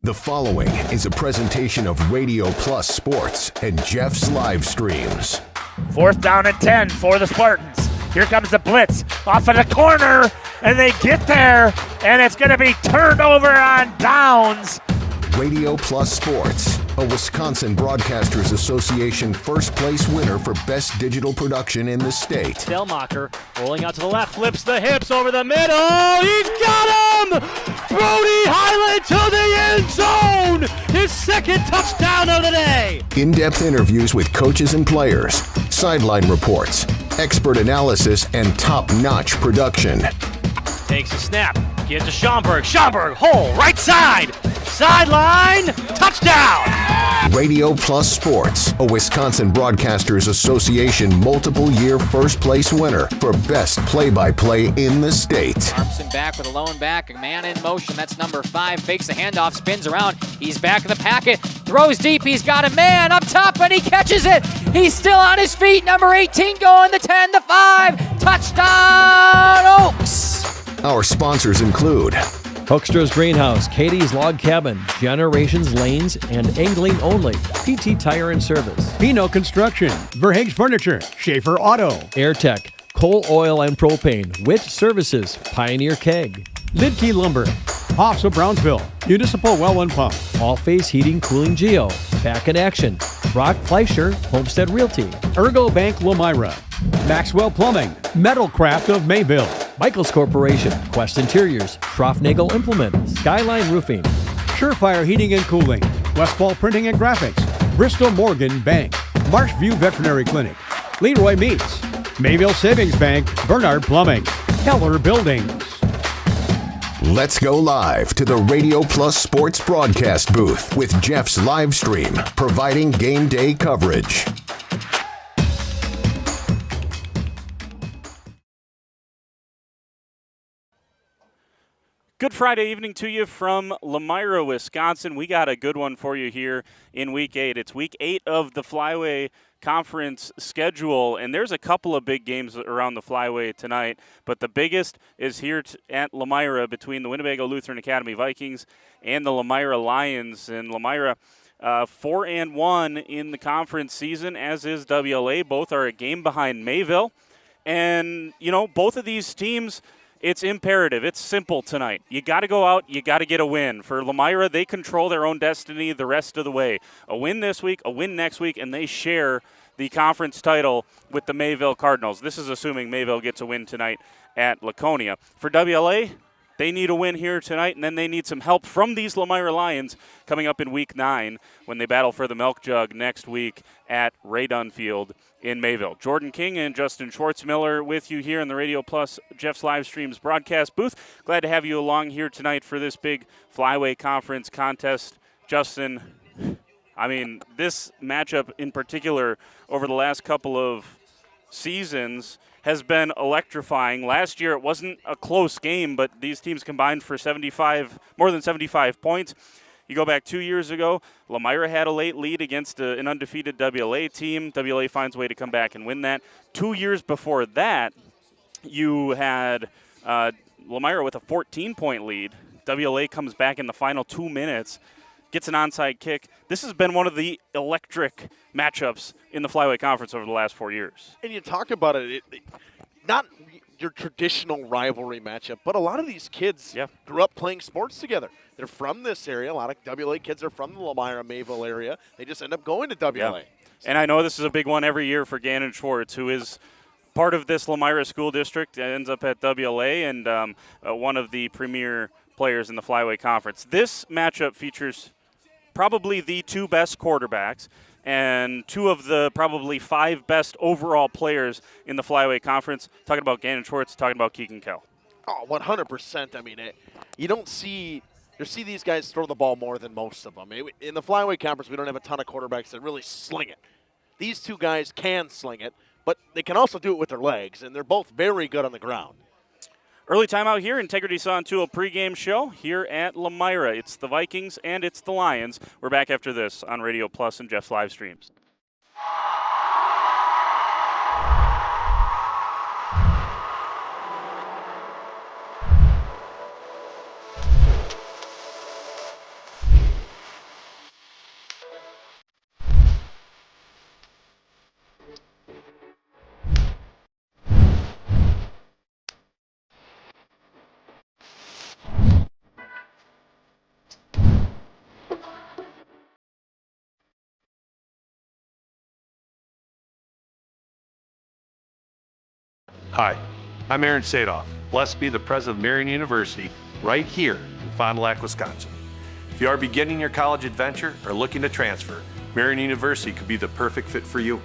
The following is a presentation of Radio Plus Sports and Jeff's live streams. 4th down and 10 for the Spartans. Here comes the blitz off of the corner, and they get there, and it's going to be turned over on downs. Radio Plus Sports, a Wisconsin Broadcasters Association first place winner for best digital production in the state. Delmacher rolling out to the left, flips the hips over the middle. He's got him! Brody Highland to the end zone! His second touchdown of the day! In-depth interviews with coaches and players, sideline reports, expert analysis, and top-notch production. Takes a snap, gives to Schomburg. Schomburg, hole, right side! Sideline, touchdown! Radio Plus Sports, a Wisconsin Broadcasters Association multiple-year first-place winner for best play-by-play in the state. Armson back with a lone back, a man in motion, that's number 5, fakes the handoff, spins around, he's back in the pocket, throws deep, he's got a man up top, and he catches it! He's still on his feet, number 18 going, the 10, the 5, touchdown Oaks! Our sponsors include Hoekstra's Greenhouse, Katie's Log Cabin, Generations Lanes, and Angling Only, PT Tire and Service. Pino Construction, Verhaeg's Furniture, Schaefer Auto, AirTech, Coal Oil and Propane, Witt Services, Pioneer Keg. Lidkey Lumber, Hoffs of Brownsville, Municipal Well and Pump. All-Face Heating Cooling Geo, Back in Action, Brock Fleischer, Homestead Realty. Ergo Bank Lomira, Maxwell Plumbing, Metalcraft of Mayville. Michaels Corporation, Quest Interiors, Schroffnagel Implement, Skyline Roofing. Surefire Heating and Cooling, Westfall Printing and Graphics, Bristol Morgan Bank, Marshview Veterinary Clinic, Leroy Meats, Mayville Savings Bank, Bernard Plumbing, Keller Buildings. Let's go live to the Radio Plus Sports broadcast booth with Jeff's live stream, providing game day coverage. Good Friday evening to you from Lomira, Wisconsin. We got a good one for you here in Week 8. It's Week 8 of the Flyway Conference schedule, and there's a couple of big games around the Flyway tonight, but the biggest is here at Lomira between the Winnebago Lutheran Academy Vikings and the Lomira Lions. And Lomira 4-1 in the conference season, as is WLA. Both are a game behind Mayville. And, you know, both of these teams, it's imperative. It's simple tonight. You got to go out. You got to get a win. For Lomira, they control their own destiny the rest of the way. A win this week, a win next week, and they share the conference title with the Mayville Cardinals. This is assuming Mayville gets a win tonight at Laconia. For WLA, they need a win here tonight, and then they need some help from these Lomira Lions coming up in Week 9 when they battle for the Milk Jug next week at Ray Dunn Field in Mayville. Jordan King and Justin Schwartzmiller with you here in the Radio Plus Jeff's Live Streams broadcast booth. Glad to have you along here tonight for this big Flyway Conference contest. Justin, I mean, this matchup in particular over the last couple of seasons has been electrifying. Last year it wasn't a close game, but these teams combined for more than 75 points. You go back 2 years ago, Lomira had a late lead against an undefeated WLA team. WLA finds a way to come back and win that. 2 years before that, you had Lomira with a 14-point lead. WLA comes back in the final 2 minutes, gets an onside kick. This has been one of the electric matchups in the Flyway Conference over the last 4 years. And you talk about it, not your traditional rivalry matchup, but a lot of these kids grew up playing sports together. They're from this area. A lot of WLA kids are from the Lomira-Mayville area. They just end up going to WLA. Yeah. And I know this is a big one every year for Gannon Schwartz, who is part of this Lomira school district, ends up at WLA, and one of the premier players in the Flyway Conference. This matchup features probably the 2 best quarterbacks and 2 of the probably 5 best overall players in the Flyway Conference. Talking about Gannon Schwartz, talking about Keegan Kell. Oh, 100%. I mean, you don't see these guys throw the ball more than most of them. In the Flyway Conference, we don't have a ton of quarterbacks that really sling it. These 2 guys can sling it, but they can also do it with their legs, and they're both very good on the ground. Early timeout here, Integrity Saw and Tool pregame show here at Lomira. It's the Vikings and it's the Lions. We're back after this on Radio Plus and Jeff's live streams. Hi, I'm Aaron Sadoff, blessed to be the president of Marion University right here in Fond du Lac, Wisconsin. If you are beginning your college adventure or looking to transfer, Marion University could be the perfect fit for you.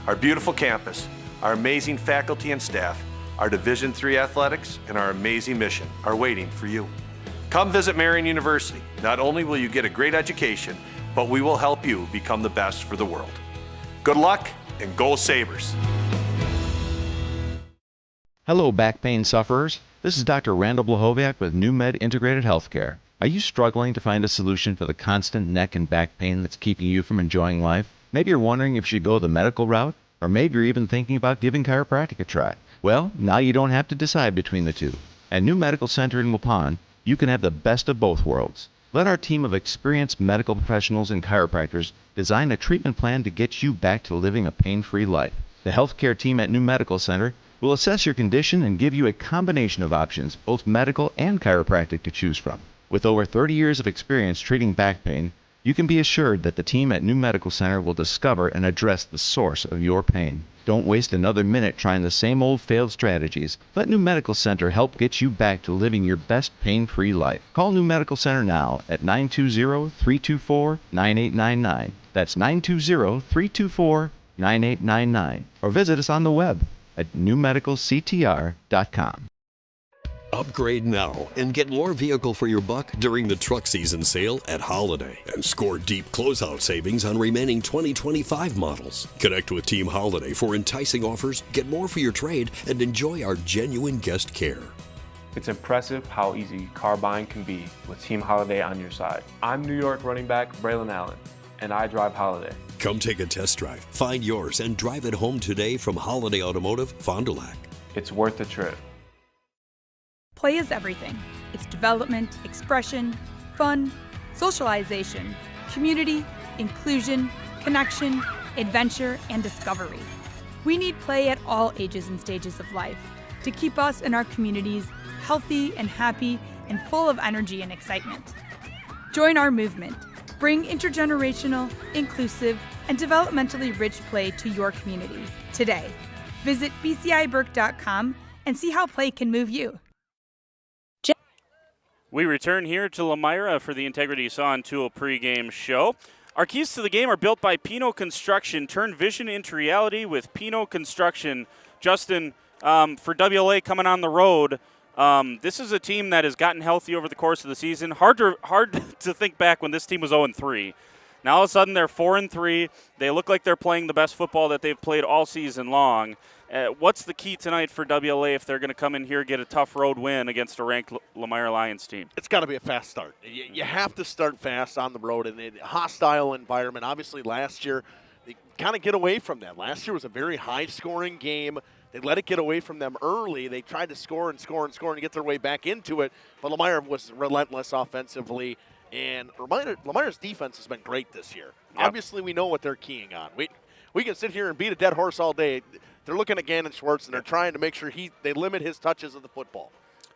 Our beautiful campus, our amazing faculty and staff, our Division III athletics, and our amazing mission are waiting for you. Come visit Marion University. Not only will you get a great education, but we will help you become the best for the world. Good luck and go Sabres! Hello, back pain sufferers. This is Dr. Randall Blahoviak with NewMed Integrated Healthcare. Are you struggling to find a solution for the constant neck and back pain that's keeping you from enjoying life? Maybe you're wondering if you should go the medical route, or maybe you're even thinking about giving chiropractic a try. Well, now you don't have to decide between the two. At New Medical Center in Waupun, you can have the best of both worlds. Let our team of experienced medical professionals and chiropractors design a treatment plan to get you back to living a pain-free life. The healthcare team at New Medical Center will assess your condition and give you a combination of options, both medical and chiropractic, to choose from. With over 30 years of experience treating back pain, you can be assured that the team at New Medical Center will discover and address the source of your pain. Don't waste another minute trying the same old failed strategies. Let New Medical Center help get you back to living your best pain-free life. Call New Medical Center now at 920-324-9899. That's 920-324-9899. Or visit us on the web at newmedicalctr.com. Upgrade now and get more vehicle for your buck during the truck season sale at Holiday and score deep closeout savings on remaining 2025 models. Connect with Team Holiday for enticing offers, get more for your trade, and enjoy our genuine guest care. It's impressive how easy car buying can be with Team Holiday on your side. I'm New York running back Braylon Allen, and I drive Holiday. Come take a test drive, find yours, and drive it home today from Holiday Automotive, Fond du Lac. It's worth the trip. Play is everything. It's development, expression, fun, socialization, community, inclusion, connection, adventure, and discovery. We need play at all ages and stages of life to keep us and our communities healthy and happy and full of energy and excitement. Join our movement. Bring intergenerational, inclusive, and developmentally rich play to your community today. Visit bciburke.com and see how play can move you. We return here to Lomira for the Integrity Saw and Tool pregame show. Our keys to the game are built by Pino Construction. Turn vision into reality with Pino Construction. Justin, for WLA coming on the road, this is a team that has gotten healthy over the course of the season. Hard to think back when this team was 0-3. Now all of a sudden they're 4-3. They look like they're playing the best football that they've played all season long. What's the key tonight for WLA if they're going to come in here and get a tough road win against a ranked Lomira Lions team? It's got to be a fast start. You have to start fast on the road in a hostile environment. Obviously, last year, they kind of get away from that. Last year was a very high-scoring game. They let it get away from them early. They tried to score and get their way back into it, but Lomira was relentless offensively. And Lomira's defense has been great this year. Yep. Obviously, we know what they're keying on. We can sit here and beat a dead horse all day. They're looking at Gannon Schwartz, and they're trying to make sure they limit his touches of the football.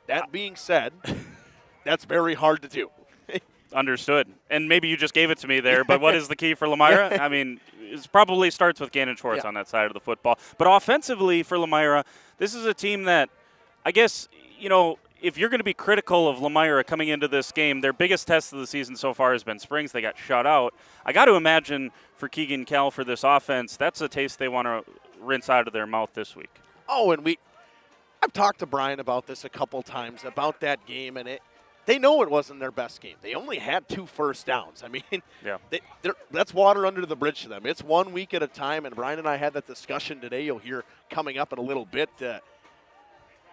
That being said, that's very hard to do. Understood. And maybe you just gave it to me there, but what is the key for Lomira? I mean, it probably starts with Gannon Schwartz on that side of the football. But offensively for Lomira, this is a team that I guess, if you're going to be critical of Lomira coming into this game, their biggest test of the season so far has been Springs. They got shut out. I got to imagine for Keegan Kell for this offense, that's a taste they want to rinse out of their mouth this week. Oh, and I've talked to Brian about this a couple times, about that game, and they know it wasn't their best game. They only had 2 first downs. I mean, that's water under the bridge to them. It's 1 week at a time, and Brian and I had that discussion today. You'll hear coming up in a little bit.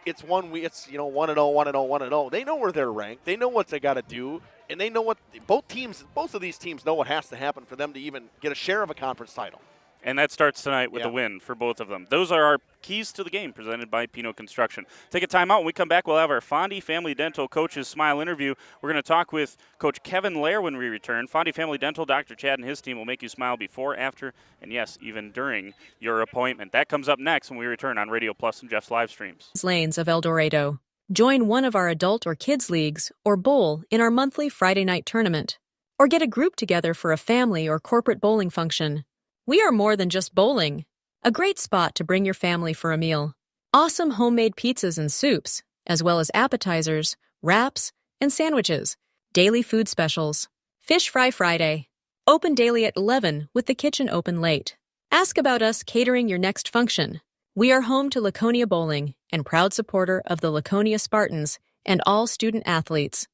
It's 1 week. It's 1-0, 1-0, 1-0. They know where they're ranked. They know what they got to do, and they know what both of these teams know what has to happen for them to even get a share of a conference title. And that starts tonight with a win for both of them. Those are our keys to the game presented by Pino Construction. Take a timeout. When we come back, we'll have our Fondy Family Dental Coaches Smile interview. We're going to talk with Coach Kevin Lair when we return. Fondy Family Dental, Dr. Chad and his team will make you smile before, after, and yes, even during your appointment. That comes up next when we return on Radio Plus and Jeff's live streams. Lanes of El Dorado. Join one of our adult or kids leagues or bowl in our monthly Friday night tournament. Or get a group together for a family or corporate bowling function. We are more than just bowling. A great spot to bring your family for a meal. awesome homemade pizzas and soups, as well as appetizers, wraps, and sandwiches, daily food specials, Fish Fry Friday, open daily at 11 with the kitchen open late. Ask about us catering your next function. We are home to Laconia Bowling and proud supporter of the Laconia Spartans and all student athletes.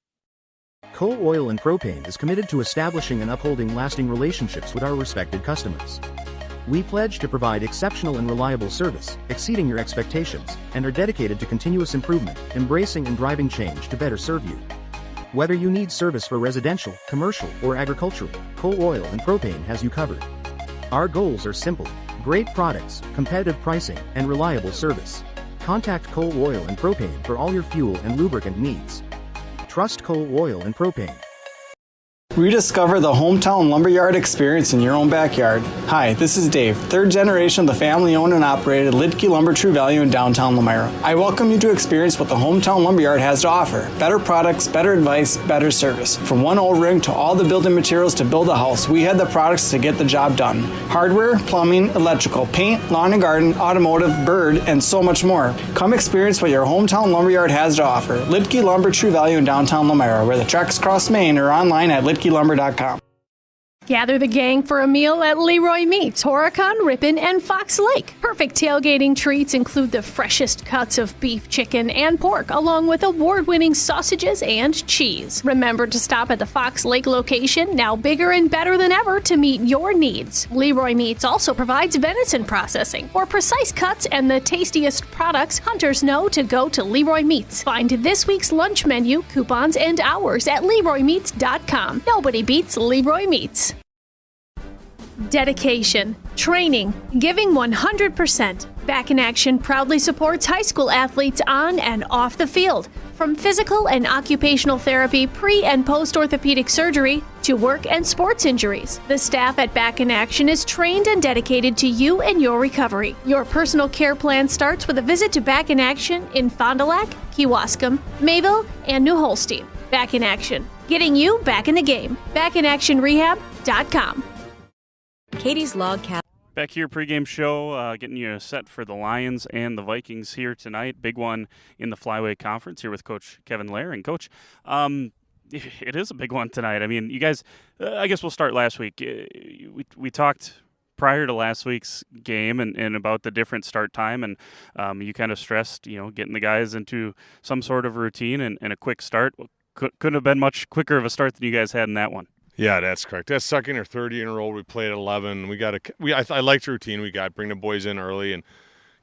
Coal Oil and Propane is committed to establishing and upholding lasting relationships with our respected customers. We pledge to provide exceptional and reliable service, exceeding your expectations, and are dedicated to continuous improvement, embracing and driving change to better serve you. Whether you need service for residential, commercial, or agricultural, Coal Oil and Propane has you covered. Our goals are simple: great products, competitive pricing, and reliable service. Contact Coal Oil and Propane for all your fuel and lubricant needs. Trust Coal Oil and Propane. Rediscover the hometown lumberyard experience in your own backyard. Hi, this is Dave, third generation of the family-owned and operated Lidke Lumber True Value in downtown Lomira. I welcome you to experience what the hometown lumberyard has to offer. Better products, better advice, better service. From one O-ring to all the building materials to build a house, we had the products to get the job done. Hardware, plumbing, electrical, paint, lawn and garden, automotive, bird, and so much more. Come experience what your hometown lumberyard has to offer. Lidke Lumber True Value in downtown Lomira, where the tracks cross Main, or online at lidkelumber.com. Gather the gang for a meal at Leroy Meats, Horicon, Ripon, and Fox Lake. Perfect tailgating treats include the freshest cuts of beef, chicken, and pork, along with award-winning sausages and cheese. Remember to stop at the Fox Lake location, now bigger and better than ever, to meet your needs. Leroy Meats also provides venison processing. For precise cuts and the tastiest products, hunters know to go to Leroy Meats. Find this week's lunch menu, coupons, and hours at LeroyMeats.com. Nobody beats Leroy Meats. Dedication, training, giving 100%. Back in Action proudly supports high school athletes on and off the field. From physical and occupational therapy, pre- and post-orthopedic surgery, to work and sports injuries. The staff at Back in Action is trained and dedicated to you and your recovery. Your personal care plan starts with a visit to Back in Action in Fond du Lac, Kewaskum, Mayville, and New Holstein. Back in Action, getting you back in the game. BackinActionRehab.com. Katie's Log Cabin. Back here, pregame show, getting you set for the Lions and the Vikings here tonight. Big one in the Flyway Conference here with Coach Kevin Lair. And, Coach, it is a big one tonight. I mean, you guys, I guess we'll start last week. We talked prior to last week's game and about the different start time, and you kind of stressed, getting the guys into some sort of routine and a quick start. Couldn't have been much quicker of a start than you guys had in that one. Yeah, that's correct. That's second or third year in a row we played at 11. I liked the routine we got. Bring the boys in early and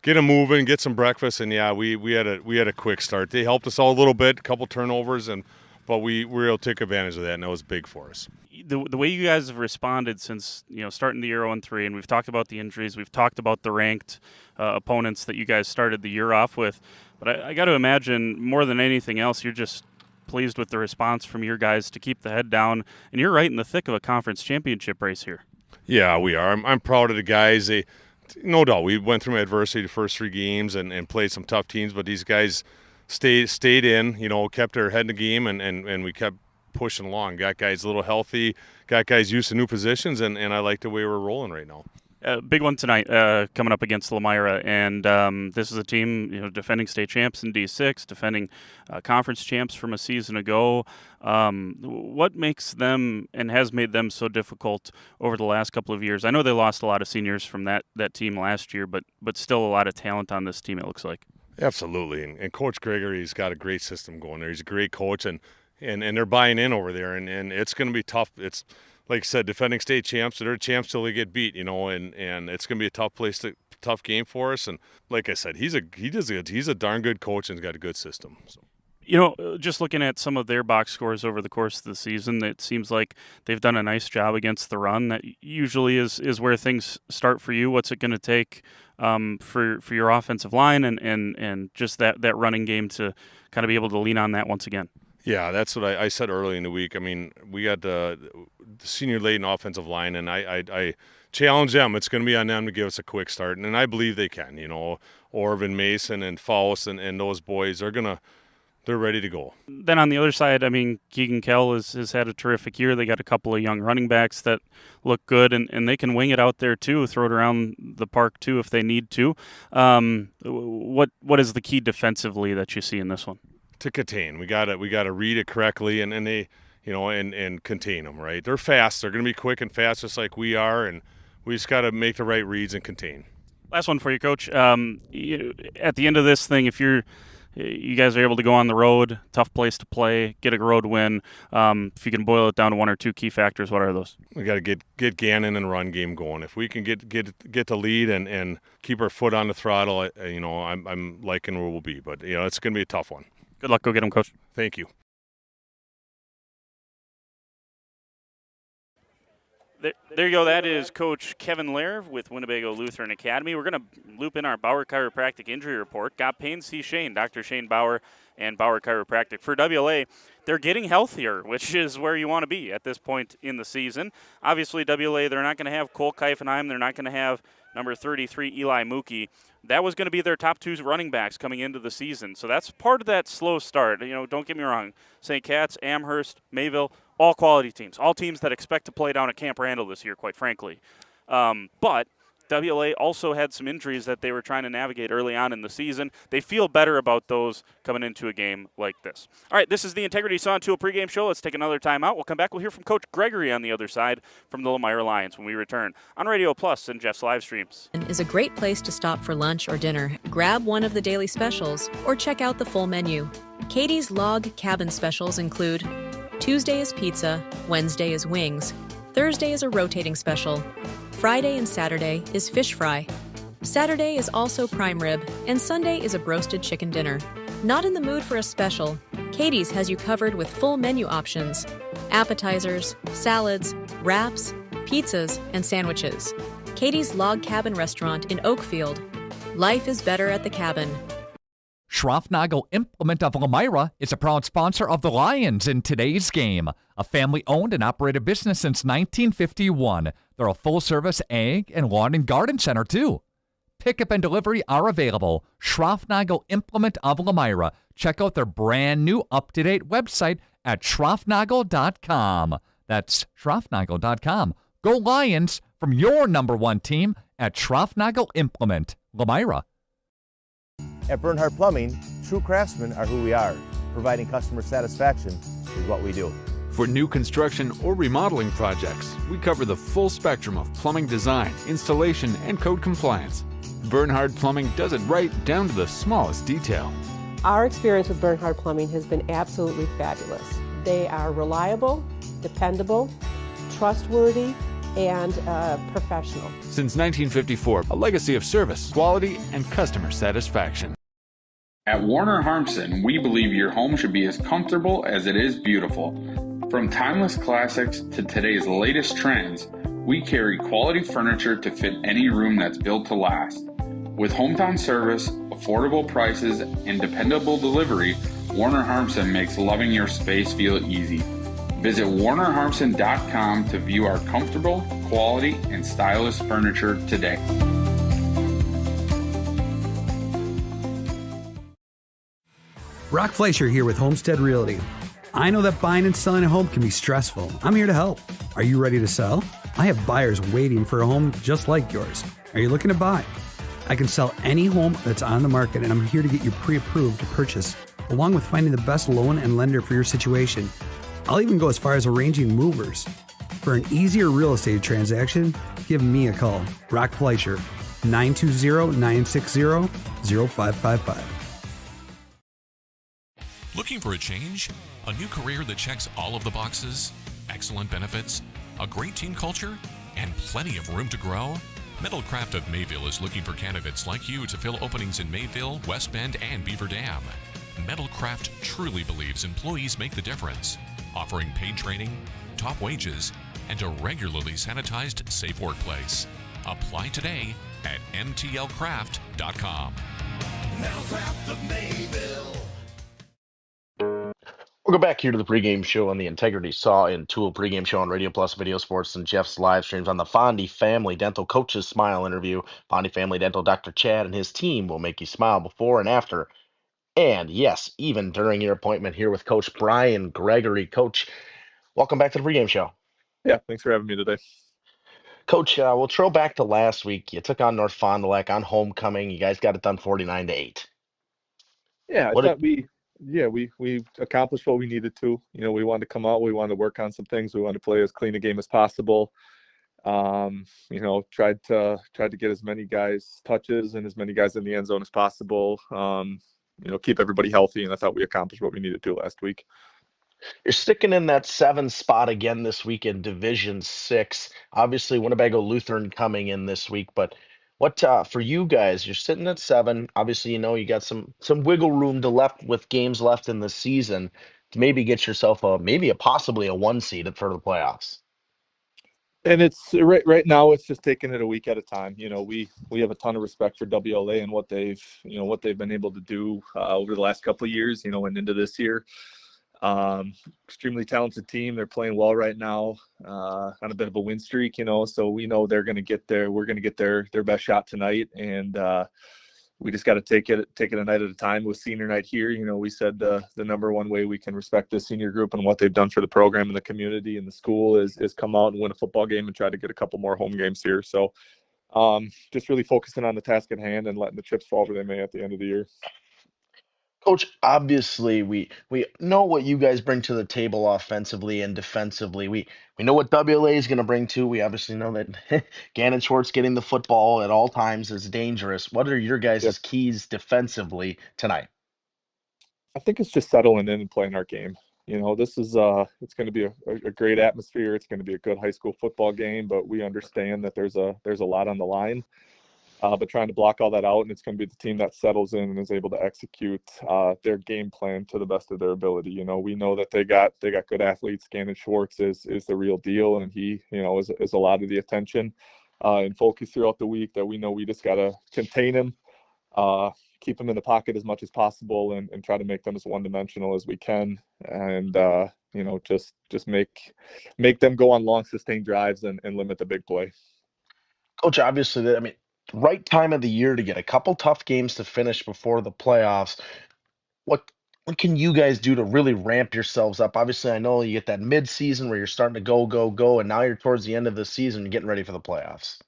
get them moving, get some breakfast, and yeah, we had a quick start. They helped us all a little bit, a couple turnovers, but we were able to take advantage of that, and that was big for us. The way you guys have responded since starting the year 0-3, and we've talked about the injuries, we've talked about the ranked opponents that you guys started the year off with, but I got to imagine more than anything else, you're just pleased with the response from your guys to keep the head down, and you're right in the thick of a conference championship race here. Yeah, we are. I'm proud of the guys. No doubt, we went through adversity the first 3 games and played some tough teams, but these guys stayed in, kept their head in the game, and we kept pushing along. Got guys a little healthy, got guys used to new positions, and I like the way we're rolling right now. Big one tonight coming up against Lomira, and this is a team, defending state champs in D6, defending conference champs from a season ago. What makes them and has made them so difficult over the last couple of years? I know they lost a lot of seniors from that team last year, but still a lot of talent on this team, it looks like. Absolutely, and Coach Gregory's got a great system going there. He's a great coach, and they're buying in over there, and it's going to be tough. It's like I said, defending state champs, so they're champs till they get beat, and it's going to be a tough game for us. And like I said, he's a darn good coach and he's got a good system. So. Just looking at some of their box scores over the course of the season, it seems like they've done a nice job against the run. That usually is where things start for you. What's it going to take for your offensive line and just that running game to kind of be able to lean on that once again? Yeah, that's what I said early in the week. I mean, we got the senior-laden offensive line, and I challenge them. It's going to be on them to give us a quick start, and I believe they can. Orvin, Mason, and Faust, and those boys, they're they're ready to go. Then on the other side, I mean, Keegan Kell has had a terrific year. They got a couple of young running backs that look good, and they can wing it out there too, throw it around the park too if they need to. What is the key defensively that you see in this one? To contain, we gotta read it correctly, and they, and contain them. Right, they're fast. They're gonna be quick and fast, just like we are, and we just gotta make the right reads and contain. Last one for you, Coach. At the end of this thing, if you guys are able to go on the road, tough place to play, get a road win. If you can boil it down to one or two key factors, what are those? We got to get Gannon and run game going. If we can get the lead and keep our foot on the throttle, I'm liking where we'll be. But it's going to be a tough one. Good luck. Go get them, Coach. Thank you. There you go. That is Coach Kevin Lair with Winnebago Lutheran Academy. We're going to loop in our Bauer Chiropractic injury report. Got Payne C. Shane, Dr. Shane Bauer, and Bauer Chiropractic. For WLA, they're getting healthier, which is where you want to be at this point in the season. Obviously, WLA, they're not going to have Cole Keifenheim. They're not going to have number 33, Eli Mookie. That was going to be their top two running backs coming into the season. So that's part of that slow start. Don't get me wrong. St. Cat's, Amherst, Mayville, all quality teams. All teams that expect to play down at Camp Randall this year, quite frankly. But WLA also had some injuries that they were trying to navigate early on in the season. They feel better about those coming into a game like this. All right, this is the Integrity Sawn Tool pregame show. Let's take another time out. We'll come back. We'll hear from Coach Gregory on the other side from the Lomira Lions when we return on Radio Plus and Jeff's live streams. Is a great place to stop for lunch or dinner. Grab one of the daily specials or check out the full menu. Katie's Log Cabin specials include Tuesday is pizza, Wednesday is wings, Thursday is a rotating special, Friday and Saturday is fish fry. Saturday is also prime rib, and Sunday is a roasted chicken dinner. Not in the mood for a special? Katie's has you covered with full menu options, appetizers, salads, wraps, pizzas, and sandwiches. Katie's Log Cabin Restaurant in Oakfield. Life is better at the cabin. Schroffnagel Implement of Lomira is a proud sponsor of the Lions in today's game. A family-owned and operated business since 1951. They're a full-service ag and lawn and garden center, too. Pickup and delivery are available. Schroffnagel Implement of Lomira. Check out their brand-new, up-to-date website at schroffnagel.com. That's schroffnagel.com. Go Lions from your number one team at Schroffnagel Implement, Lomira. At Bernhardt Plumbing, true craftsmen are who we are. Providing customer satisfaction is what we do. For new construction or remodeling projects, we cover the full spectrum of plumbing design, installation, and code compliance. Bernhardt Plumbing does it right down to the smallest detail. Our experience with Bernhardt Plumbing has been absolutely fabulous. They are reliable, dependable, trustworthy, and professional. Since 1954, a legacy of service, quality, and customer satisfaction. At Warner Harmson, we believe your home should be as comfortable as it is beautiful. From timeless classics to today's latest trends, we carry quality furniture to fit any room that's built to last. With hometown service, affordable prices, and dependable delivery, Warner Harmson makes loving your space feel easy. Visit WarnerHarmson.com to view our comfortable, quality, and stylish furniture today. Brock Fleischer here with Homestead Realty. I know that buying and selling a home can be stressful. I'm here to help. Are you ready to sell? I have buyers waiting for a home just like yours. Are you looking to buy? I can sell any home that's on the market, and I'm here to get you pre-approved to purchase, along with finding the best loan and lender for your situation. I'll even go as far as arranging movers. For an easier real estate transaction, give me a call. Brock Fleischer, 920-960-0555. Looking for a change? A new career that checks all of the boxes? Excellent benefits? A great team culture? And plenty of room to grow? Metalcraft of Mayville is looking for candidates like you to fill openings in Mayville, West Bend, and Beaver Dam. Metalcraft truly believes employees make the difference, offering paid training, top wages, and a regularly sanitized, safe workplace. Apply today at mtlcraft.com. Metalcraft of Mayville. We'll go back here to the pregame show on the Integrity Saw and Tool pregame show on Radio Plus Video Sports and Jeff's live streams on the Fondy Family Dental Coaches Smile interview. Fondy Family Dental Dr. Chad and his team will make you smile before and after and yes, even during your appointment here with Coach Brian Gregory. Coach, welcome back to the pregame show. Yeah, thanks for having me today. Coach, we'll throw back to last week. You took on North Fond du Lac on homecoming. You guys got it done 49-8. Yeah, I What? thought we accomplished what we needed to. We wanted to come out, we wanted to work on some things, we wanted to play as clean a game as possible. Tried to get as many guys touches and as many guys in the end zone as possible. Keep everybody healthy, and I thought we accomplished what we needed to last week. You're sticking in that 7 spot again this week in Division 6. Obviously, Winnebago Lutheran coming in this week, but what for you guys? You're sitting at 7. Obviously, you got some wiggle room to left with games left in the season to maybe get yourself possibly a 1 seed for the playoffs. And it's right now, it's just taking it a week at a time. We have a ton of respect for WLA and what they've been able to do over the last couple of years, and into this year. Extremely talented team. They're playing well right now, on a bit of a win streak, so we know they're going to get there. We're going to get their best shot tonight. And, we just got to take it a night at a time. With senior night here, we said the number one way we can respect the senior group and what they've done for the program and the community and the school is come out and win a football game and try to get a couple more home games here. So just really focusing on the task at hand and letting the chips fall where they may at the end of the year. Coach, obviously we know what you guys bring to the table offensively and defensively. We know what WLA is going to bring too. We obviously know that Gannon Schwartz getting the football at all times is dangerous. What are your guys' keys defensively tonight? I think it's just settling in and playing our game. This is it's going to be a great atmosphere. It's going to be a good high school football game, but we understand that there's a lot on the line. But trying to block all that out, and it's going to be the team that settles in and is able to execute their game plan to the best of their ability. We know that they got good athletes. Gannon Schwartz is the real deal, and he is a lot of the attention and focus throughout the week. That we know we just got to contain him, keep him in the pocket as much as possible, and try to make them as one-dimensional as we can, and just make them go on long sustained drives and limit the big play. Coach, obviously, right time of the year to get a couple tough games to finish before the playoffs. What can you guys do to really ramp yourselves up? Obviously, I know you get that mid-season where you're starting to go, and now you're towards the end of the season, getting ready for the playoffs.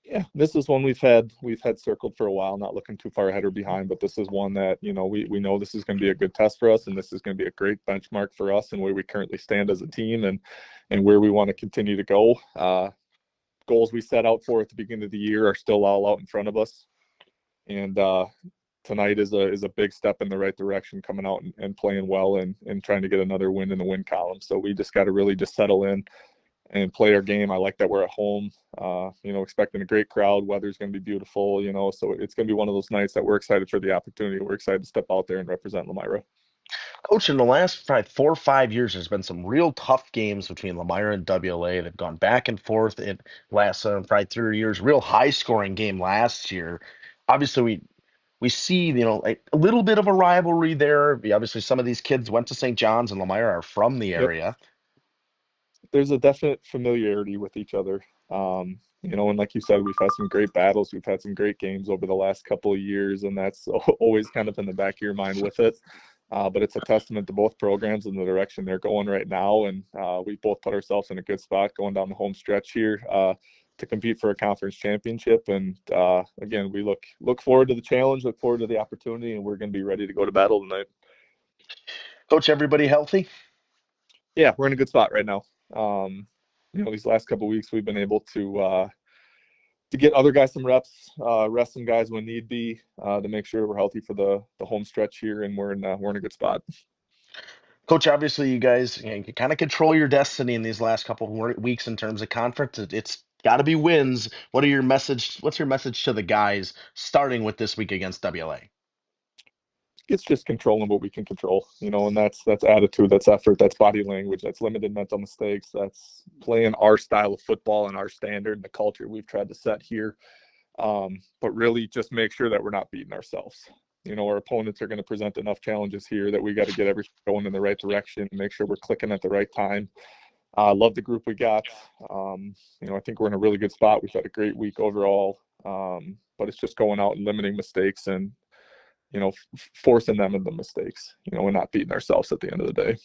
Yeah, this is one we've had circled for a while, not looking too far ahead or behind, but this is one that, we know this is going to be a good test for us, and this is going to be a great benchmark for us and where we currently stand as a team and where we want to continue to go. Goals we set out for at the beginning of the year are still all out in front of us. And tonight is a big step in the right direction, coming out and playing well and trying to get another win in the win column. So we just got to really just settle in and play our game. I like that we're at home, expecting a great crowd. Weather's going to be beautiful, so it's going to be one of those nights that we're excited for the opportunity. We're excited to step out there and represent Lomira. Coach, in the last 4 or 5 years, there's been some real tough games between Lomira and WLA. They've gone back and forth in last probably 3 years. Real high-scoring game last year. Obviously, we see a little bit of a rivalry there. Obviously, some of these kids went to St. John's, and Lomira are from the area. There's a definite familiarity with each other. And like you said, we've had some great battles. We've had some great games over the last couple of years, and that's always kind of in the back of your mind with it. But it's a testament to both programs and the direction they're going right now. And we both put ourselves in a good spot going down the home stretch here to compete for a conference championship. And again, we look forward to the challenge, look forward to the opportunity, and we're going to be ready to go to battle tonight. Coach, everybody healthy? Yeah, we're in a good spot right now. These last couple of weeks we've been able to get other guys some reps, rest some guys when need be, to make sure we're healthy for the home stretch here, and we're in a good spot. Coach, obviously you guys you kind of control your destiny in these last couple of weeks in terms of conference. It's got to be wins. What's your message to the guys starting with this week against WLA? It's just controlling what we can control, and that's attitude, that's effort, that's body language, that's limited mental mistakes, that's playing our style of football and our standard and the culture we've tried to set here. But really just make sure that we're not beating ourselves. Our opponents are going to present enough challenges here that we got to get everything going in the right direction and make sure we're clicking at the right time. Love the group we got. I think we're in a really good spot. We've had a great week overall, but it's just going out and limiting mistakes and forcing them into mistakes, and not beating ourselves at the end of the day.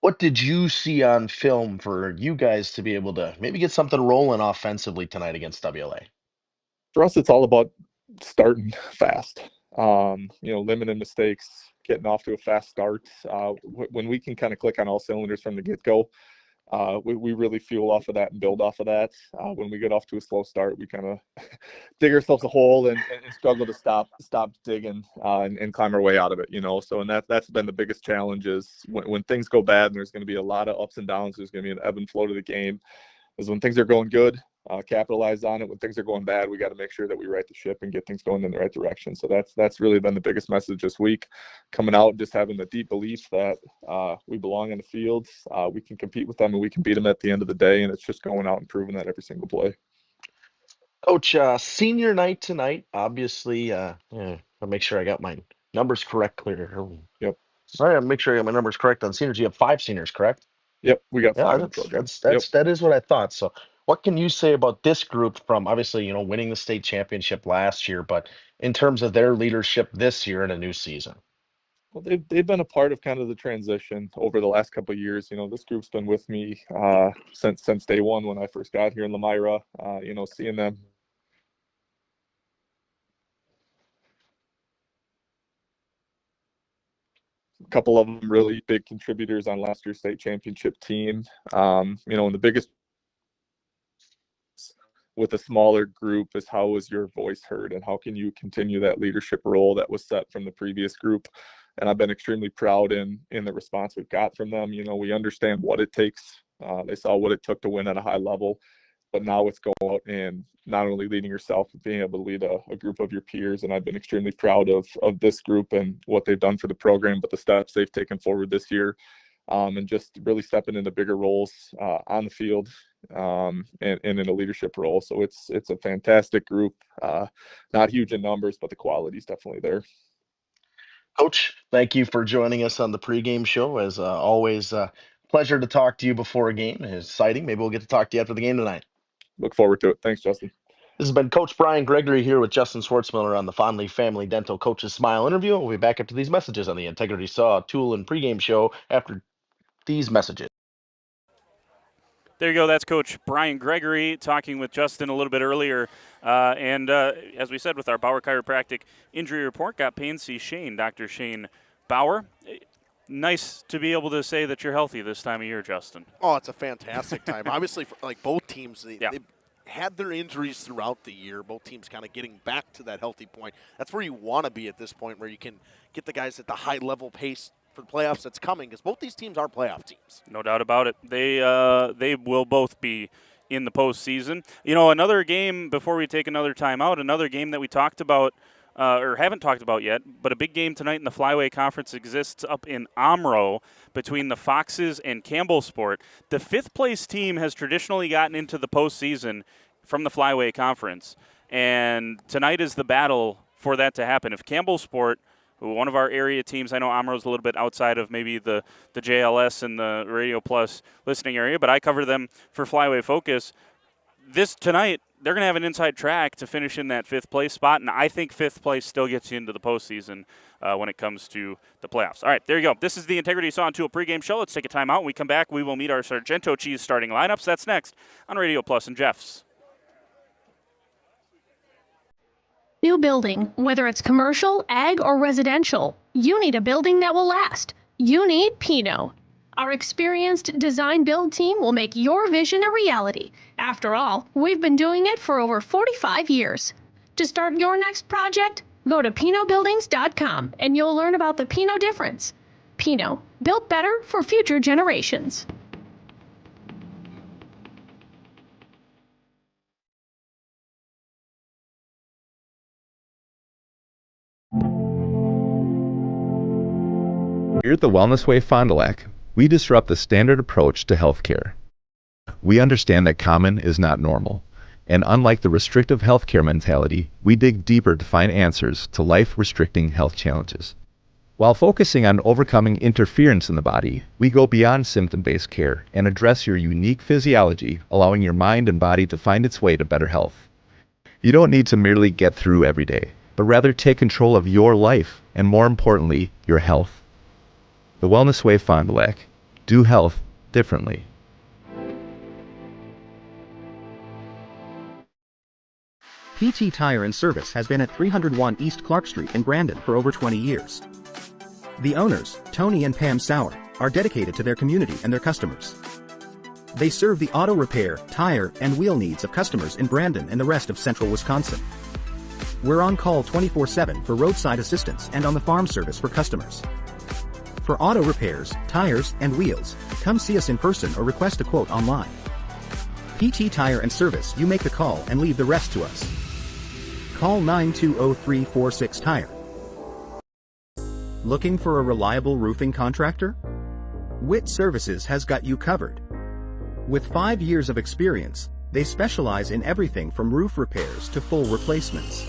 What did you see on film for you guys to be able to maybe get something rolling offensively tonight against WLA? For us, it's all about starting fast, limiting mistakes, getting off to a fast start. When we can kind of click on all cylinders from the get-go, we really fuel off of that and build off of that. When we get off to a slow start, we kind of dig ourselves a hole and struggle to stop digging and climb our way out of it. So and that's been the biggest challenge is when things go bad, and there's going to be a lot of ups and downs. There's going to be an ebb and flow to the game. Is when things are going good, capitalize on it. When things are going bad, we got to make sure that we right the ship and get things going in the right direction. So that's really been the biggest message this week, coming out, just having the deep belief that we belong in the field, we can compete with them, and we can beat them at the end of the day. And it's just going out and proving that every single play. Coach, senior night tonight, obviously. I'll make sure I got my numbers correct here. Yep. Sorry, I'll make sure I got my numbers correct on seniors. You have 5 seniors, correct? Yep, we got 5 Yeah, in the program. that is what I thought. So, what can you say about this group from obviously, winning the state championship last year, but in terms of their leadership this year in a new season? Well, they've been a part of kind of the transition over the last couple of years. This group's been with me since day one when I first got here in Lomira. Seeing them. A couple of them really big contributors on last year's state championship team. And the biggest with a smaller group is how was your voice heard and how can you continue that leadership role that was set from the previous group. And I've been extremely proud in the response we've got from them. We understand what it takes. They saw what it took to win at a high level, but now it's go out and not only leading yourself, but being able to lead a group of your peers. And I've been extremely proud of this group and what they've done for the program, but the steps they've taken forward this year, and just really stepping into bigger roles on the field and in a leadership role. So it's a fantastic group, not huge in numbers, but the quality is definitely there. Coach, thank you for joining us on the pregame show. As always, pleasure to talk to you before a game. It's exciting. Maybe we'll get to talk to you after the game tonight. Look forward to it. Thanks, Justin. This has been Coach Brian Gregory here with Justin Schwartzmiller on the Fondley Family Dental Coaches Smile interview. We'll be back after these messages on the Integrity Saw Tool and Pregame show after these messages. There you go. That's Coach Brian Gregory talking with Justin a little bit earlier. And as we said, with our Bauer Chiropractic injury report, got Payne C. Shane, Dr. Shane Bauer. Nice to be able to say that you're healthy this time of year, Justin. Oh, it's a fantastic time. Obviously, for, both teams, they've had their injuries throughout the year. Both teams kind of getting back to that healthy point. That's where you want to be at this point, where you can get the guys at the high-level pace for the playoffs that's coming, because both these teams are playoff teams. No doubt about it. They will both be in the postseason. Another game before we take another timeout, another game that we talked about or haven't talked about yet, but a big game tonight in the Flyway Conference exists up in Omro between the Foxes and Campbellsport. The 5th place team has traditionally gotten into the postseason from the Flyway Conference, and tonight is the battle for that to happen. If Campbellsport, one of our area teams, I know Omro's a little bit outside of maybe the JLS and the Radio Plus listening area, but I cover them for Flyway Focus. Tonight, they're going to have an inside track to finish in that 5th place spot, and I think 5th place still gets you into the postseason when it comes to the playoffs. All right, there you go. This is the Integrity Saw and Tool pregame show. Let's take a timeout. When we come back, we will meet our Sargento Cheese starting lineups. That's next on Radio Plus and Jeff's. New building, whether it's commercial, ag, or residential, you need a building that will last. You need Pino. Our experienced design build team will make your vision a reality. After all, we've been doing it for over 45 years. To start your next project, go to pinobuildings.com and you'll learn about the Pino difference. Pino, built better for future generations. Here at the Wellness Way Fond du Lac, we disrupt the standard approach to healthcare. We understand that common is not normal, and unlike the restrictive healthcare mentality, we dig deeper to find answers to life-restricting health challenges. While focusing on overcoming interference in the body, we go beyond symptom-based care and address your unique physiology, allowing your mind and body to find its way to better health. You don't need to merely get through every day. but rather take control of your life and, more importantly, your health. The Wellness Way Fond du Lac. Do health differently. PT Tire and Service has been at 301 East Clark Street in Brandon for over 20 years. The owners, Tony and Pam Sauer, are dedicated to their community and their customers. They serve the auto repair, tire, and wheel needs of customers in Brandon and the rest of central Wisconsin. We're on call 24/7 for roadside assistance and on the farm service for customers. For auto repairs, tires, and wheels, come see us in person or request a quote online. PT Tire and Service, you make the call and leave the rest to us. Call 920-346-TIRE. Looking for a reliable roofing contractor? Witt Services has got you covered. With 5 years of experience, they specialize in everything from roof repairs to full replacements.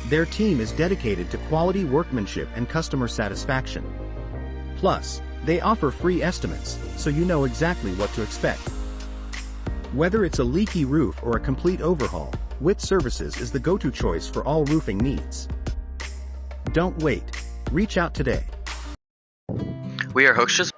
Their team is dedicated to quality workmanship and customer satisfaction. Plus, they offer free estimates, so you know exactly what to expect. Whether it's a leaky roof or a complete overhaul, Witt Services is the go-to choice for all roofing needs. Don't wait. Reach out today. We are Hochschiss.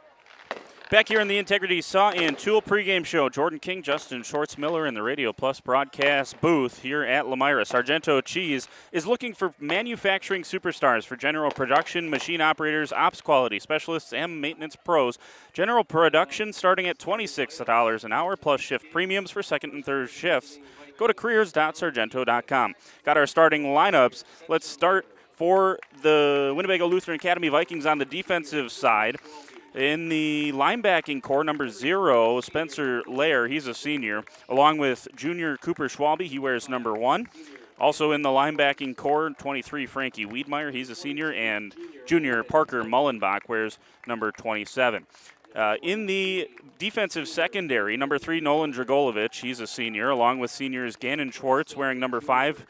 Back here in the Integrity Saw and Tool pregame show, Jordan King, Justin Schwartz-Miller in the Radio Plus broadcast booth here at Lomira. Sargento Cheese is looking for manufacturing superstars for general production, machine operators, ops quality specialists, and maintenance pros. General production starting at $26 an hour plus shift premiums for second and third shifts. Go to careers.sargento.com. Got our starting lineups. Let's start for the Winnebago Lutheran Academy Vikings on the defensive side. In the linebacking core, number 0, Spencer Lair, he's a senior, along with junior Cooper Schwalbe, he wears number 1. Also in the linebacking core, 23, Frankie Wiedmeyer, he's a senior, and junior Parker Mullenbach wears number 27. In the defensive secondary, number 3, Nolan Dragolovich, he's a senior, along with seniors Gannon Schwartz wearing number 5,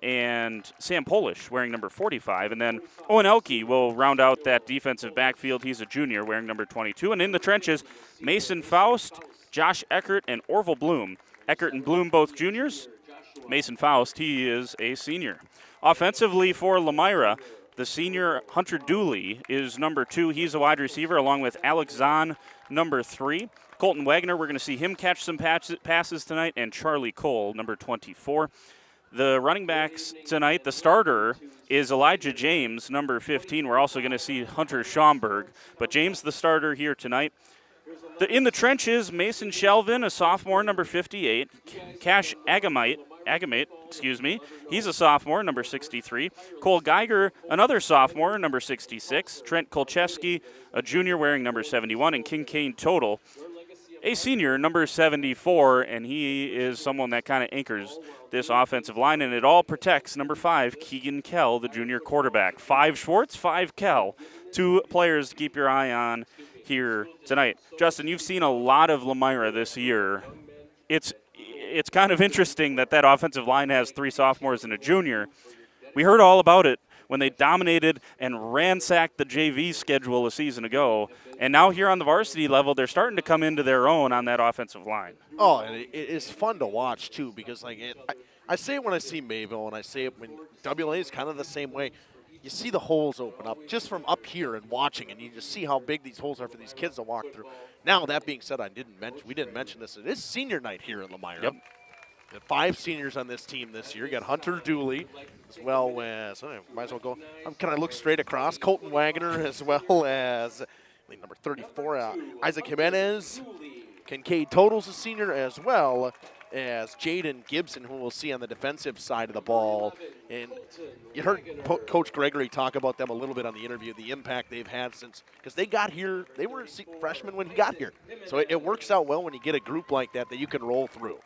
and Sam Polish wearing number 45. And then Owen Elke will round out that defensive backfield. He's a junior wearing number 22. And in the trenches, Mason Faust, Josh Eckert, and Orville Bloom. Eckert and Bloom both juniors. Mason Faust, he is a senior. Offensively for Lomira, the senior Hunter Dooley is number 2. He's a wide receiver along with Alex Zahn, number 3. Colton Wagner, we're going to see him catch some passes tonight, and Charlie Cole, number 24. The running backs tonight, the starter is Elijah James, number 15. We're also going to see Hunter Schaumburg, but James the starter here tonight. In the trenches, Mason Shelvin, a sophomore, number 58. Cash Agamite, he's a sophomore, number 63. Cole Geiger, another sophomore, number 66. Trent Kolcheski, a junior wearing number 71. And Kincaid Total, a senior, number 74, and he is someone that kind of anchors this offensive line, and it all protects number 5, Keegan Kell, the junior quarterback. 5 Schwartz, 5 Kell. 2 players to keep your eye on here tonight. Justin, you've seen a lot of Lomira this year. It's kind of interesting that offensive line has 3 sophomores and a junior. We heard all about it when they dominated and ransacked the JV schedule a season ago. And now here on the varsity level, they're starting to come into their own on that offensive line. Oh, and it is fun to watch, too, because I say it when I see Mayville, and I say it when WLA is kind of the same way. You see the holes open up just from up here and watching, and you just see how big these holes are for these kids to walk through. Now, that being said, we didn't mention this. It is senior night here in Lomira. Yep. 5 seniors on this team this year. You got Hunter Dooley, as well as, might as well go, can I look straight across? Colton Wagner, as well as number 34, Isaac Jimenez. Kincaid Total's a senior, as well as Jaden Gibson, who we'll see on the defensive side of the ball. And you heard Coach Gregory talk about them a little bit on the interview, the impact they've had since, because they got here, they were freshmen when he got here. So it works out well when you get a group like that you can roll through.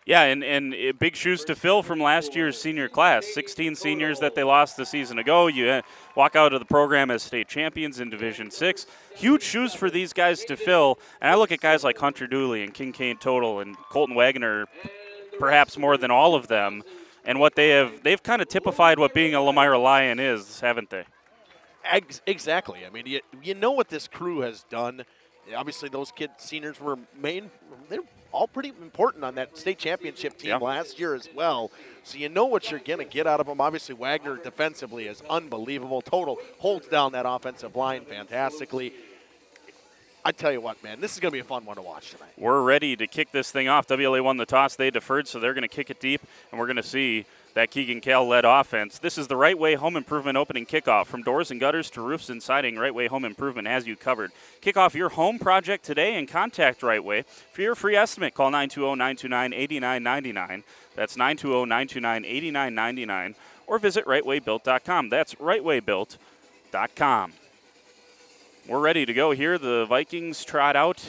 Yeah, and big shoes to fill from last year's senior class. 16 seniors that they lost the season ago. You walk out of the program as state champions in Division 6. Huge shoes for these guys to fill. And I look at guys like Hunter Dooley and Kincaid Total and Colton Wagner, perhaps more than all of them. And what they've kind of typified what being a Lomira Lion is, haven't they? Exactly. I mean, you know what this crew has done obviously those seniors were they're all pretty important on that state championship team last year as well. So you know what you're going to get out of them. Obviously, Wagner defensively is unbelievable. Total holds down that offensive line fantastically. I tell you what, man, this is going to be a fun one to watch tonight. We're ready to kick this thing off. WLA won the toss. They deferred, so they're going to kick it deep, and we're going to see that Keegan Kell-led offense. This is the Right Way Home Improvement opening kickoff. From doors and gutters to roofs and siding, Right Way Home Improvement has you covered. Kick off your home project today and contact Right Way. For your free estimate, call 920-929-8999. That's 920-929-8999. Or visit rightwaybuilt.com. That's rightwaybuilt.com. We're ready to go here. The Vikings trot out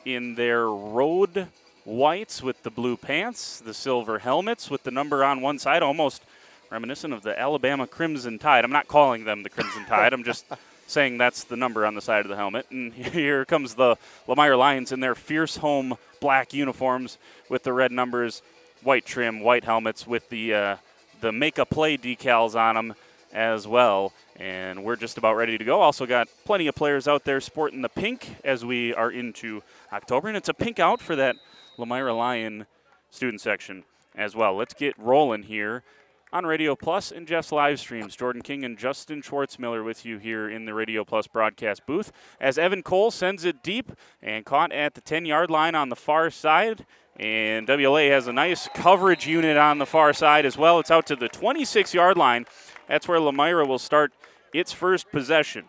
in their road whites with the blue pants, the silver helmets with the number on one side, almost reminiscent of the Alabama Crimson Tide. I'm not calling them the Crimson Tide. I'm just saying that's the number on the side of the helmet. And here comes the Lomira Lions in their fierce home black uniforms with the red numbers, white trim, white helmets with the make a play decals on them as well. And we're just about ready to go. Also got plenty of players out there sporting the pink as we are into October. And it's a pink out for that Lomira Lion student section as well. Let's get rolling here on Radio Plus and Jeff's live streams. Jordan King and Justin Schwartzmiller with you here in the Radio Plus broadcast booth as Evan Cole sends it deep and caught at the 10-yard line on the far side. And WLA has a nice coverage unit on the far side as well. It's out to the 26-yard line. That's where Lomira will start its first possession.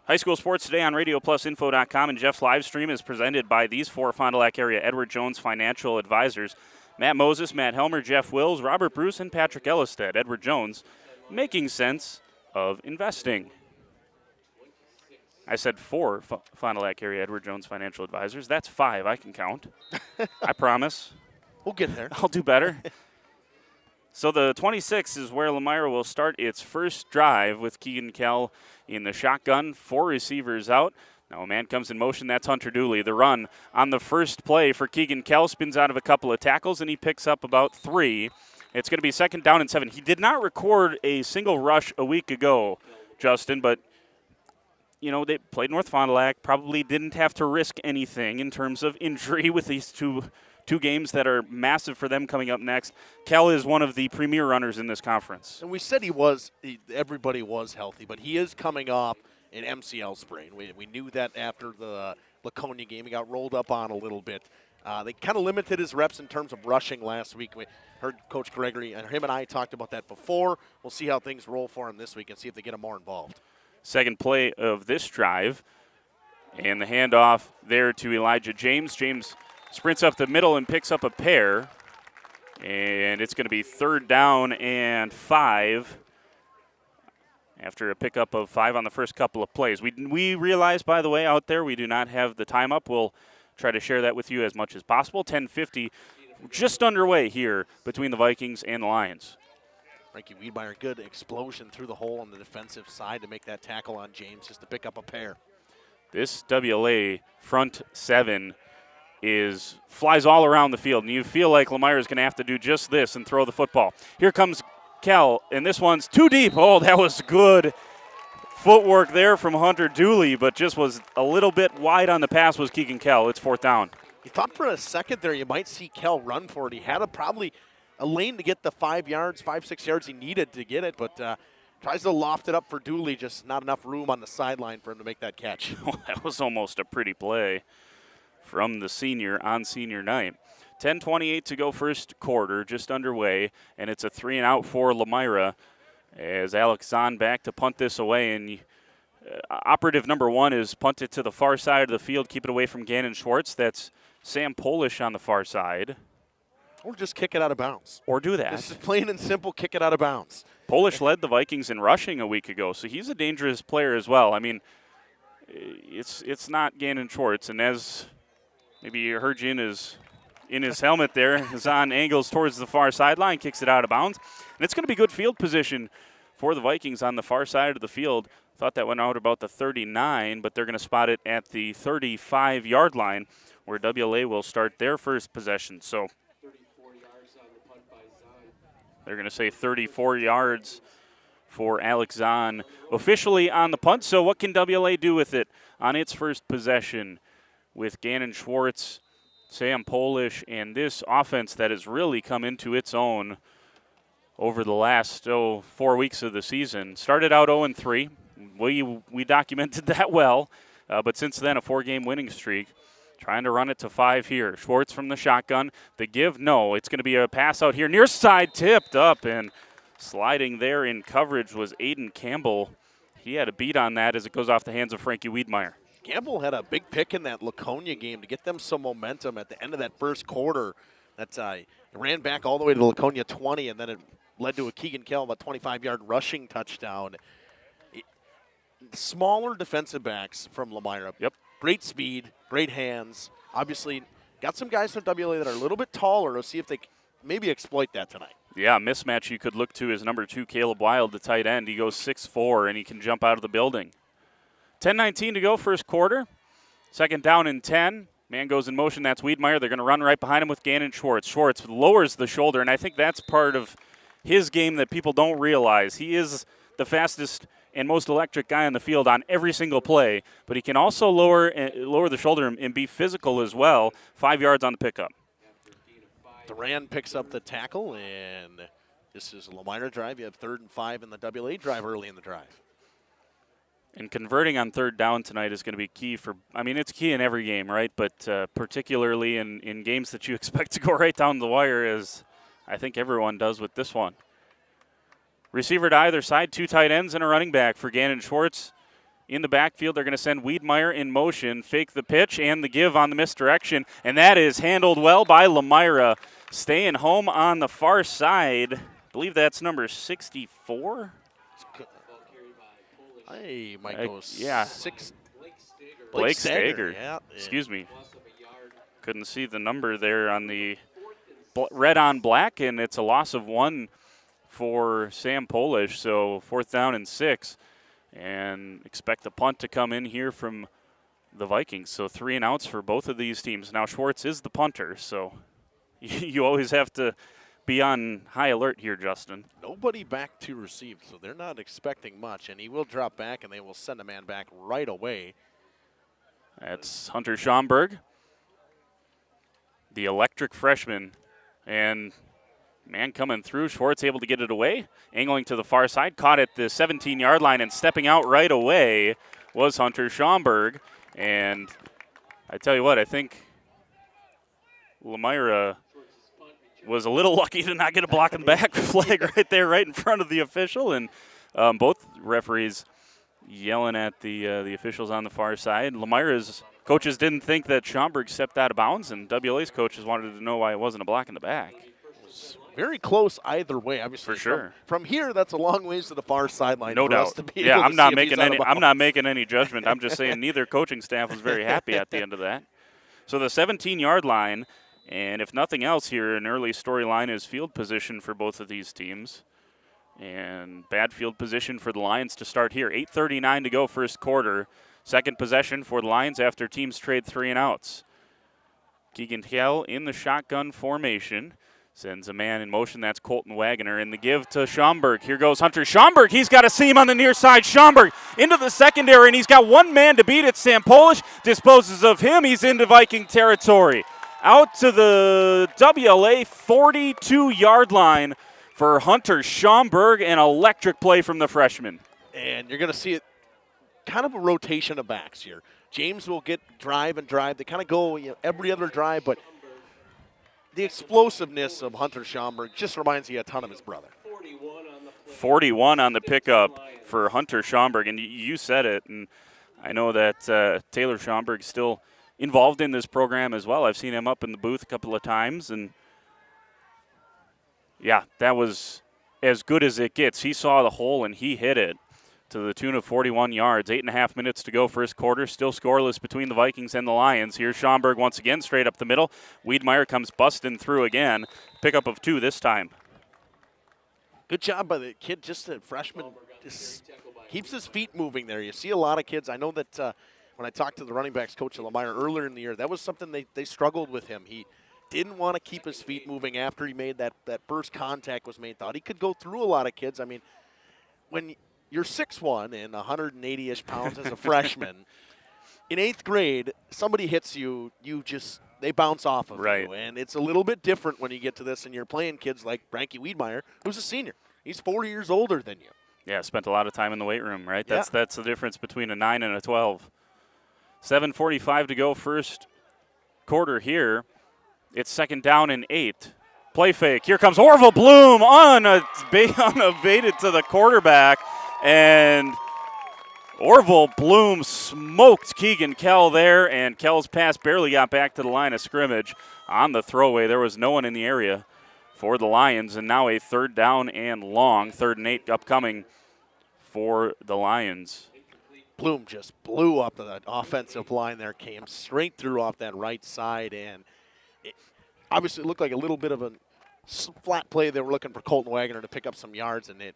High school sports today on RadioPlusInfo.com, and Jeff's live stream is presented by these four Fond du Lac area Edward Jones financial advisors: Matt Moses, Matt Helmer, Jeff Wills, Robert Bruce, and Patrick Ellisted. Edward Jones, making sense of investing. I said four Fond du Lac area Edward Jones financial advisors. That's five. I can count. I promise. We'll get there. I'll do better. So the 26 is where Lomira will start its first drive with Keegan Kell in the shotgun. Four receivers out. Now a man comes in motion. That's Hunter Dooley. The run on the first play for Keegan Kell spins out of a couple of tackles, and he picks up about 3. It's going to be 2nd down and 7. He did not record a single rush a week ago, Justin, but you know, they played North Fond du Lac, probably didn't have to risk anything in terms of injury with these two games that are massive for them coming up next. Kell is one of the premier runners in this conference. And we said everybody was healthy, but he is coming off an MCL sprain. We knew that after the Laconia game. He got rolled up on a little bit. They kind of limited his reps in terms of rushing last week. We heard Coach Gregory, and him and I talked about that before. We'll see how things roll for him this week and see if they get him more involved. Second play of this drive, and the handoff there to Elijah James. James sprints up the middle and picks up a pair, and it's going to be 3rd down and 5 after a pickup of 5 on the first couple of plays. We realize, by the way, out there, we do not have the time up. We'll try to share that with you as much as possible. 10:50 just underway here between the Vikings and the Lions. Frankie Wiedmeyer, good explosion through the hole on the defensive side to make that tackle on James just to pick up a pair. This WLA front 7 flies all around the field, and you feel like Lomira is going to have to do just this and throw the football. Here comes Kell, and this one's too deep. Oh, that was good footwork there from Hunter Dooley, but just was a little bit wide on the pass was Keegan Kell. It's 4th down. You thought for a second there you might see Kell run for it. He had probably a lane to get the 6 yards he needed to get it, but tries to loft it up for Dooley, just not enough room on the sideline for him to make that catch. That was almost a pretty play from the senior on senior night. 10:28 to go first quarter, just underway, and it's a 3-and-out for Lomira as Alex Zahn back to punt this away. And operative number 1 is punt it to the far side of the field, keep it away from Gannon Schwartz. That's Sam Polish on the far side. Or just kick it out of bounds. Or do that. This is plain and simple, kick it out of bounds. Polish led the Vikings in rushing a week ago, so he's a dangerous player as well. I mean, it's not Gannon Schwartz, and as maybe you heard you in his helmet there, Zahn angles towards the far sideline, kicks it out of bounds. And it's going to be good field position for the Vikings on the far side of the field. Thought that went out about the 39, but they're going to spot it at the 35-yard line where WLA will start their first possession. So they're going to say 34 yards for Alex Zahn officially on the punt. So what can WLA do with it on its first possession with Gannon Schwartz, Sam Polish, and this offense that has really come into its own over the last 4 weeks of the season? Started out 0-3. We documented that well, but since then a 4-game winning streak. Trying to run it to 5 here. Schwartz from the shotgun. The give, no. It's going to be a pass out here. Near side, tipped up, and sliding there in coverage was Aiden Campbell. He had a beat on that as it goes off the hands of Frankie Wiedmeyer. Campbell had a big pick in that Laconia game to get them some momentum at the end of that first quarter. That ran back all the way to the Laconia 20, and then it led to a Keegan Kell, a 25-yard rushing touchdown. Smaller defensive backs from Lomira. Yep. Great speed, great hands. Obviously, got some guys from WLA that are a little bit taller. Let's see if they maybe exploit that tonight. Yeah, mismatch you could look to is number 2, Caleb Wild, the tight end. He goes 6'4", and he can jump out of the building. 10:19 to go, first quarter. Second down and 10. Man goes in motion. That's Wiedmeyer. They're going to run right behind him with Gannon Schwartz. Schwartz lowers the shoulder, and I think that's part of his game that people don't realize. He is the fastest and most electric guy on the field on every single play, but he can also lower the shoulder and be physical as well. 5 yards on the pickup. Duran picks up the tackle, and this is a Lomira drive. You have 3rd and 5 in the WLA drive early in the drive. And converting on 3rd down tonight is going to be key it's key in every game, right? But particularly in games that you expect to go right down the wire, as I think everyone does with this one. Receiver to either side, 2 tight ends and a running back for Gannon Schwartz. In the backfield, they're going to send Wiedmeyer in motion, fake the pitch and the give on the misdirection, and that is handled well by Lomira. Staying home on the far side. I believe that's number 64. Hey, might go yeah. 6. Blake Stager. Yeah. Excuse me. Couldn't see the number there on the red on black, and it's a loss of 1 for Sam Polish. So 4th down and 6, and expect a punt to come in here from the Vikings. So 3 and outs for both of these teams. Now Schwartz is the punter, so you always have to be on high alert here, Justin. Nobody back to receive, so they're not expecting much, and he will drop back, and they will send a man back right away. That's Hunter Schomburg, the electric freshman, and man coming through. Schwartz able to get it away, angling to the far side, caught at the 17-yard line, and stepping out right away was Hunter Schomburg. And I tell you what, I think Lomira was a little lucky to not get a block in the back flag right there, right in front of the official, and both referees yelling at the officials on the far side. Lomira's coaches didn't think that Schomburg stepped out of bounds, and WLA's coaches wanted to know why it wasn't a block in the back. Very close either way, obviously. For sure. From here, that's a long ways to the far sideline. No for doubt. Us to be Yeah, able I'm to not see if making he's out any. of I'm not bounds. making any judgment. I'm just saying neither coaching staff was very happy at the end of that. So the 17-yard line, and if nothing else here, an early storyline is field position for both of these teams, and bad field position for the Lions to start here. 8:39 to go, first quarter. Second possession for the Lions after teams trade 3 and outs. Keegan Kell in the shotgun formation. Sends a man in motion. That's Colton Wagoner. And the give to Schomburg. Here goes Hunter Schomburg. He's got a seam on the near side. Schomburg into the secondary, and he's got one man to beat it. Sam Polish disposes of him. He's into Viking territory. Out to the WLA 42-yard line for Hunter Schomburg. An electric play from the freshman. And you're going to see it, kind of a rotation of backs here. James will get drive and drive. They kind of go every other drive, but the explosiveness of Hunter Schomburg just reminds me a ton of his brother. 41 on the pickup for Hunter Schomburg, and you said it, and I know that Taylor Schomburg's still involved in this program as well. I've seen him up in the booth a couple of times, and yeah, that was as good as it gets. He saw the hole, and he hit it to the tune of 41 yards. 8.5 minutes to go, first quarter. Still scoreless between the Vikings and the Lions. Here's Schomburg once again, straight up the middle. Wiedmeyer comes busting through again. Pickup of 2 this time. Good job by the kid, just a freshman. Just keeps his feet moving there. You see a lot of kids. I know that when I talked to the running backs coach at Lomira earlier in the year, that was something they struggled with him. He didn't want to keep his feet moving after he made that first contact was made. Thought he could go through a lot of kids. I mean, when you're 6'1" and 180-ish pounds as a freshman, in 8th grade, somebody hits you, they bounce off of you. And it's a little bit different when you get to this and you're playing kids like Frankie Wiedmeyer, who's a senior. He's 4 years older than you. Yeah, spent a lot of time in the weight room, right? Yeah. That's the difference between a 9 and a 12. 7:45 to go, first quarter here. It's second down and 8. Play fake. Here comes Orville Bloom unevaded to the quarterback, and Orville Bloom smoked Keegan Kell there, and Kell's pass barely got back to the line of scrimmage. On the throwaway, there was no one in the area for the Lions, and now a third down and long, 3rd and 8 upcoming for the Lions. Bloom just blew up the offensive line there, came straight through off that right side, and it obviously looked like a little bit of a flat play. They were looking for Colton Wagner to pick up some yards, and it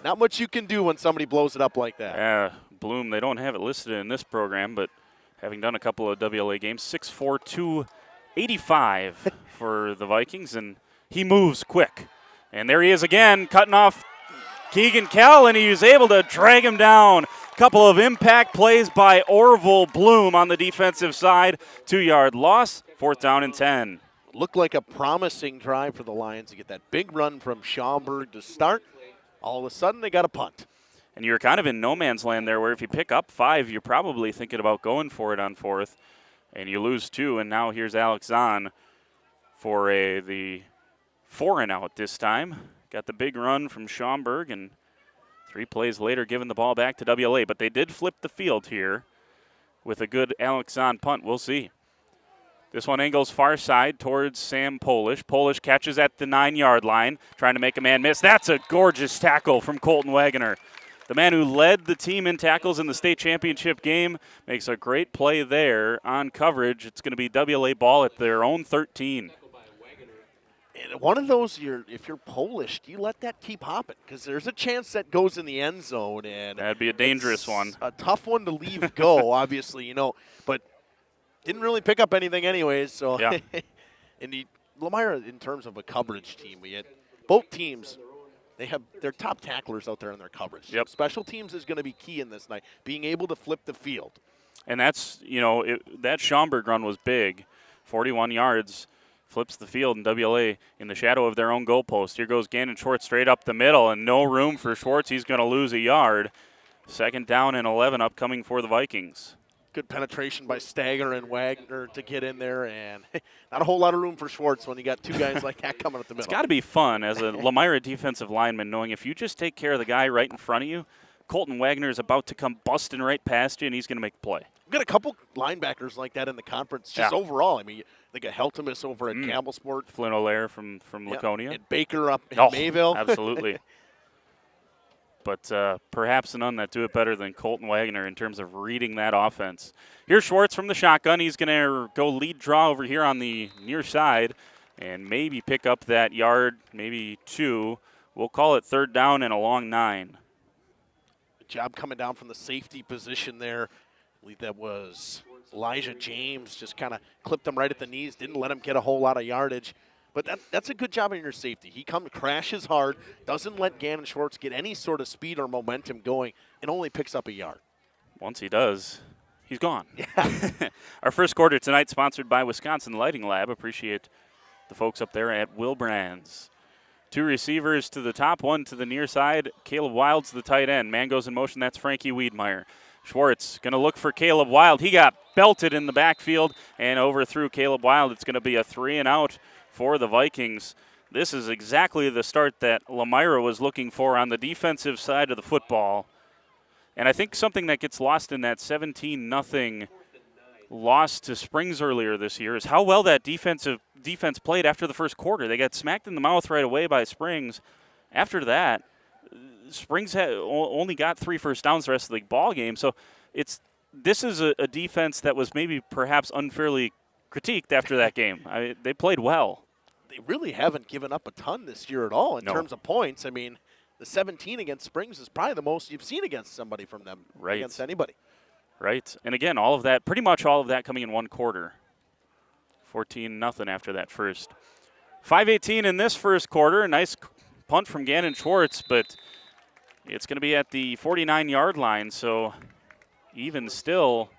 not much you can do when somebody blows it up like that. Yeah, Bloom, they don't have it listed in this program, but having done a couple of WLA games, 6'4", 285 for the Vikings, and he moves quick. And there he is again, cutting off Keegan Kell, and he was able to drag him down. Couple of impact plays by Orville Bloom on the defensive side. 2-yard loss, 4th down and 10. Looked like a promising drive for the Lions to get that big run from Schaumburg to start. All of a sudden, they got a punt. And you're kind of in no man's land there, where if you pick up 5, you're probably thinking about going for it on 4th. And you lose 2, and now here's Alex Zahn for the 4-and-out this time. Got the big run from Schaumburg, and 3 plays later giving the ball back to WLA. But they did flip the field here with a good Alex Zahn punt. We'll see. This one angles far side towards Sam Polish. Polish catches at the 9-yard line, trying to make a man miss. That's a gorgeous tackle from Colton Wagner. The man who led the team in tackles in the state championship game makes a great play there on coverage. It's going to be WLA ball at their own 13. And one of those, if you're Polish, do you let that keep hopping? Because there's a chance that goes in the end zone. And that'd be a dangerous one. A tough one to leave go, obviously, but didn't really pick up anything anyways. So, yeah. And Lomira, in terms of a coverage team, both teams, they have their top tacklers out there in their coverage. Yep. Special teams is going to be key in this night, being able to flip the field. And that's, that Schaumburg run was big, 41 yards. Flips the field, and WLA in the shadow of their own goalpost. Here goes Gannon Schwartz straight up the middle, and no room for Schwartz. He's going to lose a yard. 2nd down and 11 upcoming for the Vikings. Good penetration by Stagger and Wagner to get in there, and not a whole lot of room for Schwartz when you got 2 guys like that coming up the middle. It's got to be fun as a Lomira defensive lineman, knowing if you just take care of the guy right in front of you, Colton Wagner is about to come busting right past you, and he's going to make the play. We've got a couple linebackers like that in the conference, just overall. I mean, they got Heltemus over at Campbellsport. Flynn O'Lear from Laconia. And Baker up in Mayville. Absolutely. But perhaps none that do it better than Colton Wagner in terms of reading that offense. Here's Schwartz from the shotgun. He's going to go lead draw over here on the near side and maybe pick up that yard, maybe 2. We'll call it 3rd down and a long 9. Good job coming down from the safety position there. I believe that was Elijah James, just kind of clipped him right at the knees, didn't let him get a whole lot of yardage. But that's a good job in your safety. He crashes hard, doesn't let Gannon Schwartz get any sort of speed or momentum going, and only picks up a yard. Once he does, he's gone. Yeah. Our first quarter tonight sponsored by Wisconsin Lighting Lab. Appreciate the folks up there at Wilbrands. 2 receivers to the top, 1 to the near side. Caleb Wild's the tight end. Man goes in motion. That's Frankie Wiedmeyer. Schwartz going to look for Caleb Wild. He got belted in the backfield and overthrew Caleb Wild. It's going to be a 3-and-out for the Vikings. This is exactly the start that Lomira was looking for on the defensive side of the football. And I think something that gets lost in that 17-0 loss to Springs earlier this year is how well that defense played after the first quarter. They got smacked in the mouth right away by Springs. After that, Springs only got 3 first downs the rest of the ball game. So this is a defense that was maybe perhaps unfairly critiqued after that game. They played well. They really haven't given up a ton this year at all in terms of points. I mean, the 17 against Springs is probably the most you've seen against somebody from them, against anybody. Right. And again, pretty much all of that coming in one quarter. 14-0 after that first. 5:18 in this first quarter. A nice punt from Gannon Schwartz, but It's going to be at the 49-yard line, so even still.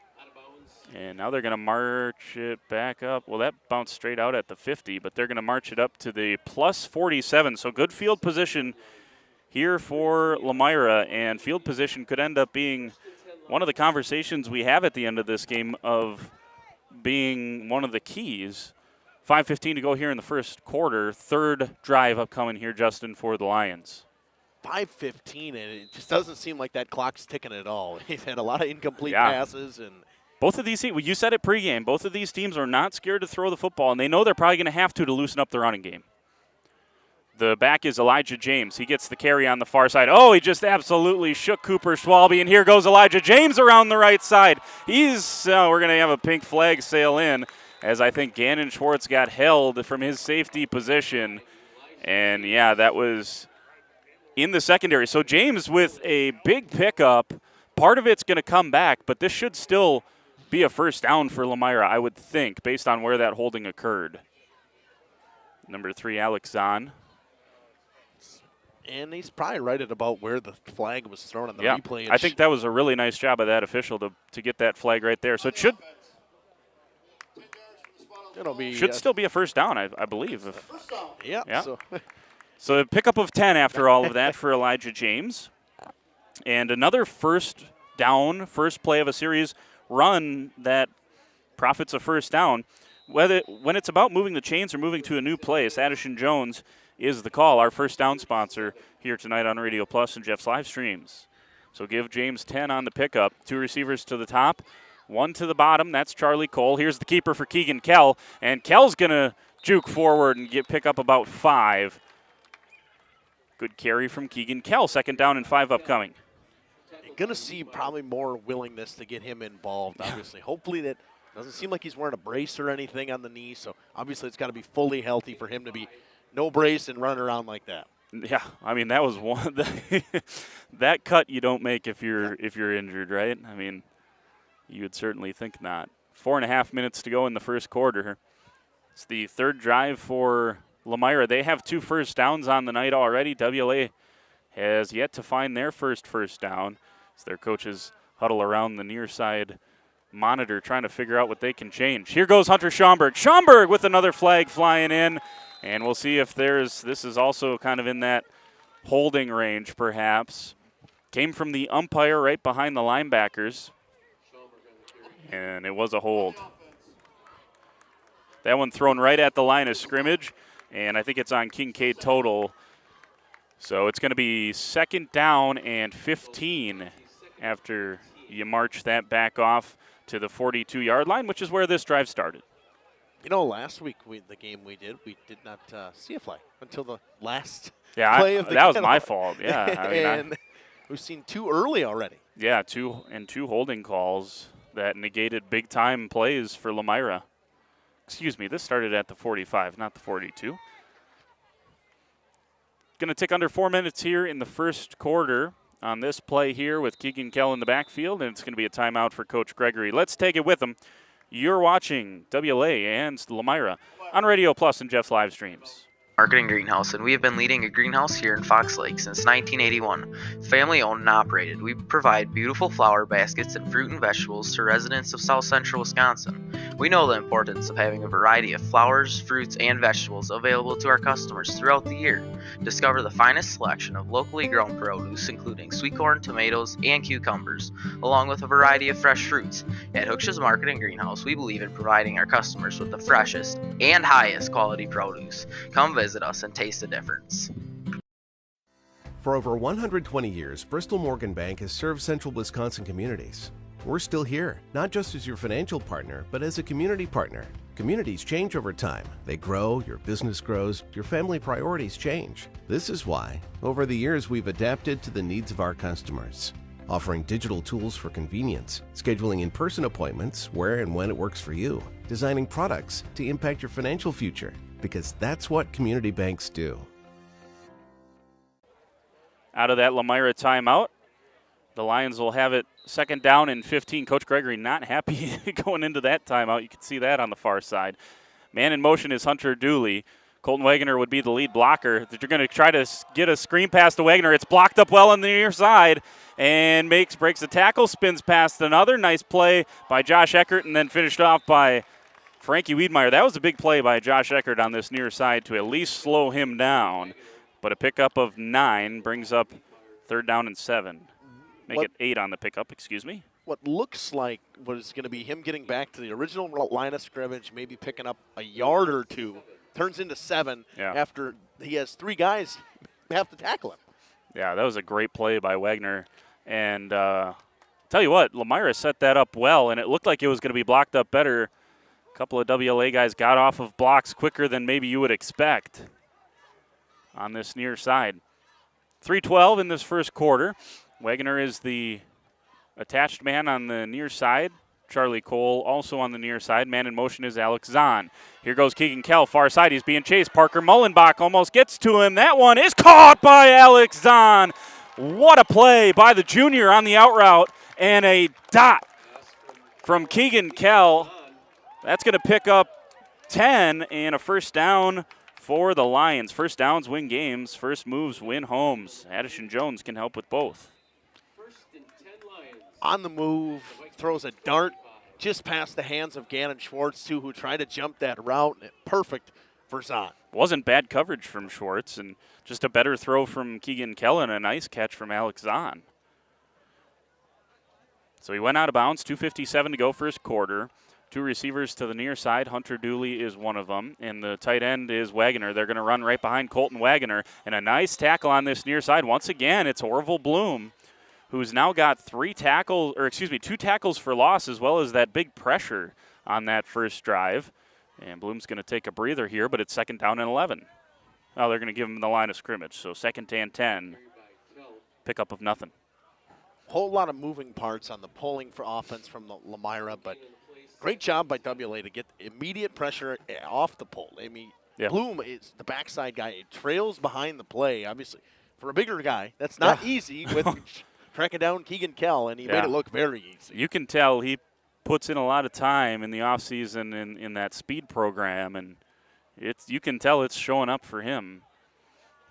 And now they're going to march it back up. Well, that bounced straight out at the 50, but they're going to march it up to the plus 47. So good field position here for Lomira, and field position could end up being one of the conversations we have at the end of this game of being one of the keys. 5:15 to go here in the first quarter. Third drive upcoming here, Justin, for the Lions. 5:15, and it just doesn't seem like that clock's ticking at all. They've had a lot of incomplete passes. And both of these teams, well, you said it pregame, both of these teams are not scared to throw the football, and they know they're probably going to have to loosen up the running game. The back is Elijah James. He gets the carry on the far side. Oh, he just absolutely shook Cooper Schwalbe, and here goes Elijah James around the right side. We're going to have a pink flag sail in, as I think Gannon Schwartz got held from his safety position. And, yeah, that was in the secondary. So James with a big pickup. Part of it's going to come back, but this should still be a first down for Lomira, I would think, based on where that holding occurred. Number 3, Alex Zahn. And he's probably right at about where the flag was thrown on the replay. I think that was a really nice job of that official to get that flag right there. So it should still be a first down, I believe. Yeah. So a pickup of 10 after all of that for Elijah James. And another first down, first play of a series run that profits a first down. When it's about moving the chains or moving to a new place, Addison Jones is the call, our first down sponsor here tonight on Radio Plus and Jeff's live streams. So give James 10 on the pickup. 2 receivers to the top, 1 to the bottom. That's Charlie Cole. Here's the keeper for Keegan Kell, and Kell's going to juke forward and pick up about 5. Good carry from Keegan Kell. Second down and 5 upcoming. You're going to see probably more willingness to get him involved, obviously. Hopefully that doesn't seem like he's wearing a brace or anything on the knee, so obviously it's got to be fully healthy for him to be no brace and run around like that. Yeah, I mean that was one that cut you don't make if you're injured, right? I mean, you would certainly think not. 4.5 minutes to go in the first quarter. It's the third drive for Lomira. They have 2 first downs on the night already. WLA has yet to find their first down as their coaches huddle around the near side monitor trying to figure out what they can change. Here goes Hunter Schomburg. Schomburg with another flag flying in. And we'll see if this is also kind of in that holding range, perhaps. Came from the umpire right behind the linebackers. And it was a hold. That one thrown right at the line of scrimmage. And I think it's on Kincaid total. So it's going to be second down and 15 after you march that back off to the 42-yard line, which is where this drive started. You know, last week, the game we did not see a flag until the last play of the game. That was my fault, yeah. And we've seen 2 early already. Yeah, 2 holding calls that negated big-time plays for Lomira. Excuse me, this started at the 45, not the 42. Going to tick under 4 minutes here in the first quarter on this play here with Keegan Kell in the backfield, and it's going to be a timeout for Coach Gregory. Let's take it with him. You're watching WLA and Lomira on Radio Plus and Jeff's live streams. Marketing Greenhouse, and we have been leading a greenhouse here in Fox Lake since 1981. Family owned and operated, we provide beautiful flower baskets and fruit and vegetables to residents of South Central Wisconsin. We know the importance of having a variety of flowers, fruits, and vegetables available to our customers throughout the year. Discover the finest selection of locally grown produce, including sweet corn, tomatoes, and cucumbers, along with a variety of fresh fruits. At Hooksha's Marketing Greenhouse, we believe in providing our customers with the freshest and highest quality produce. Come visit us and taste the difference. For over 120 years, Bristol Morgan Bank has served central Wisconsin communities. We're still here, not just as your financial partner, but as a community partner. Communities change over time. They grow, your business grows, your family priorities change. This is why, over the years, we've adapted to the needs of our customers, offering digital tools for convenience, scheduling in-person appointments where and when it works for you, designing products to impact your financial future, because that's what community banks do. Out of that Lomira timeout, the Lions will have it second down and 15. Coach Gregory not happy going into that timeout. You can see that on the far side. Man in motion is Hunter Dooley. Colton Wagoner would be the lead blocker. They're going to try to get a screen pass to Wagoner. It's blocked up well on the near side and breaks the tackle, spins past another. Nice play by Josh Eckert and then finished off by Frankie Wiedmeyer. That was a big play by Josh Eckert on this near side to at least slow him down. But a pickup of 9 brings up 3rd down and 7. Make it 8 on the pickup, excuse me. What looks like was going to be him getting back to the original line of scrimmage, maybe picking up a yard or 2. Turns into 7 after he has 3 guys have to tackle him. Yeah, that was a great play by Wagner. And tell you what, Lomira set that up well, and it looked like it was going to be blocked up better. A couple of WLA guys got off of blocks quicker than maybe you would expect on this near side. 3:12 in this first quarter. Wagner is the attached man on the near side. Charlie Cole also on the near side. Man in motion is Alex Zahn. Here goes Keegan Kell, far side. He's being chased. Parker Mullenbach almost gets to him. That one is caught by Alex Zahn. What a play by the junior on the out route. And a dot from Keegan Kell. That's going to pick up 10 and a first down for the Lions. First downs win games. First moves win homes. Addison Jones can help with both. On the move, throws a dart just past the hands of Gannon Schwartz, too, who tried to jump that route. Perfect for Zahn. Wasn't bad coverage from Schwartz, and just a better throw from Keegan Kell and a nice catch from Alex Zahn. So he went out of bounds, 2:57 to go first quarter. 2 receivers to the near side. Hunter Dooley is one of them, and the tight end is Wagoner. They're going to run right behind Colton Wagoner, and a nice tackle on this near side. Once again, it's Orville Bloom, who's now got 2 tackles for loss, as well as that big pressure on that first drive. And Bloom's going to take a breather here, but it's 2nd down and 11. Well, they're going to give him the line of scrimmage, so 2nd and 10. Pickup of nothing. Whole lot of moving parts on the pulling for offense from the Lomira, but great job by WLA to get immediate pressure off the pull. I mean, Bloom is the backside guy. He trails behind the play, obviously. For a bigger guy, that's not easy with tracking down Keegan Kell, and he made it look very easy. You can tell he puts in a lot of time in the offseason in that speed program, and you can tell it's showing up for him.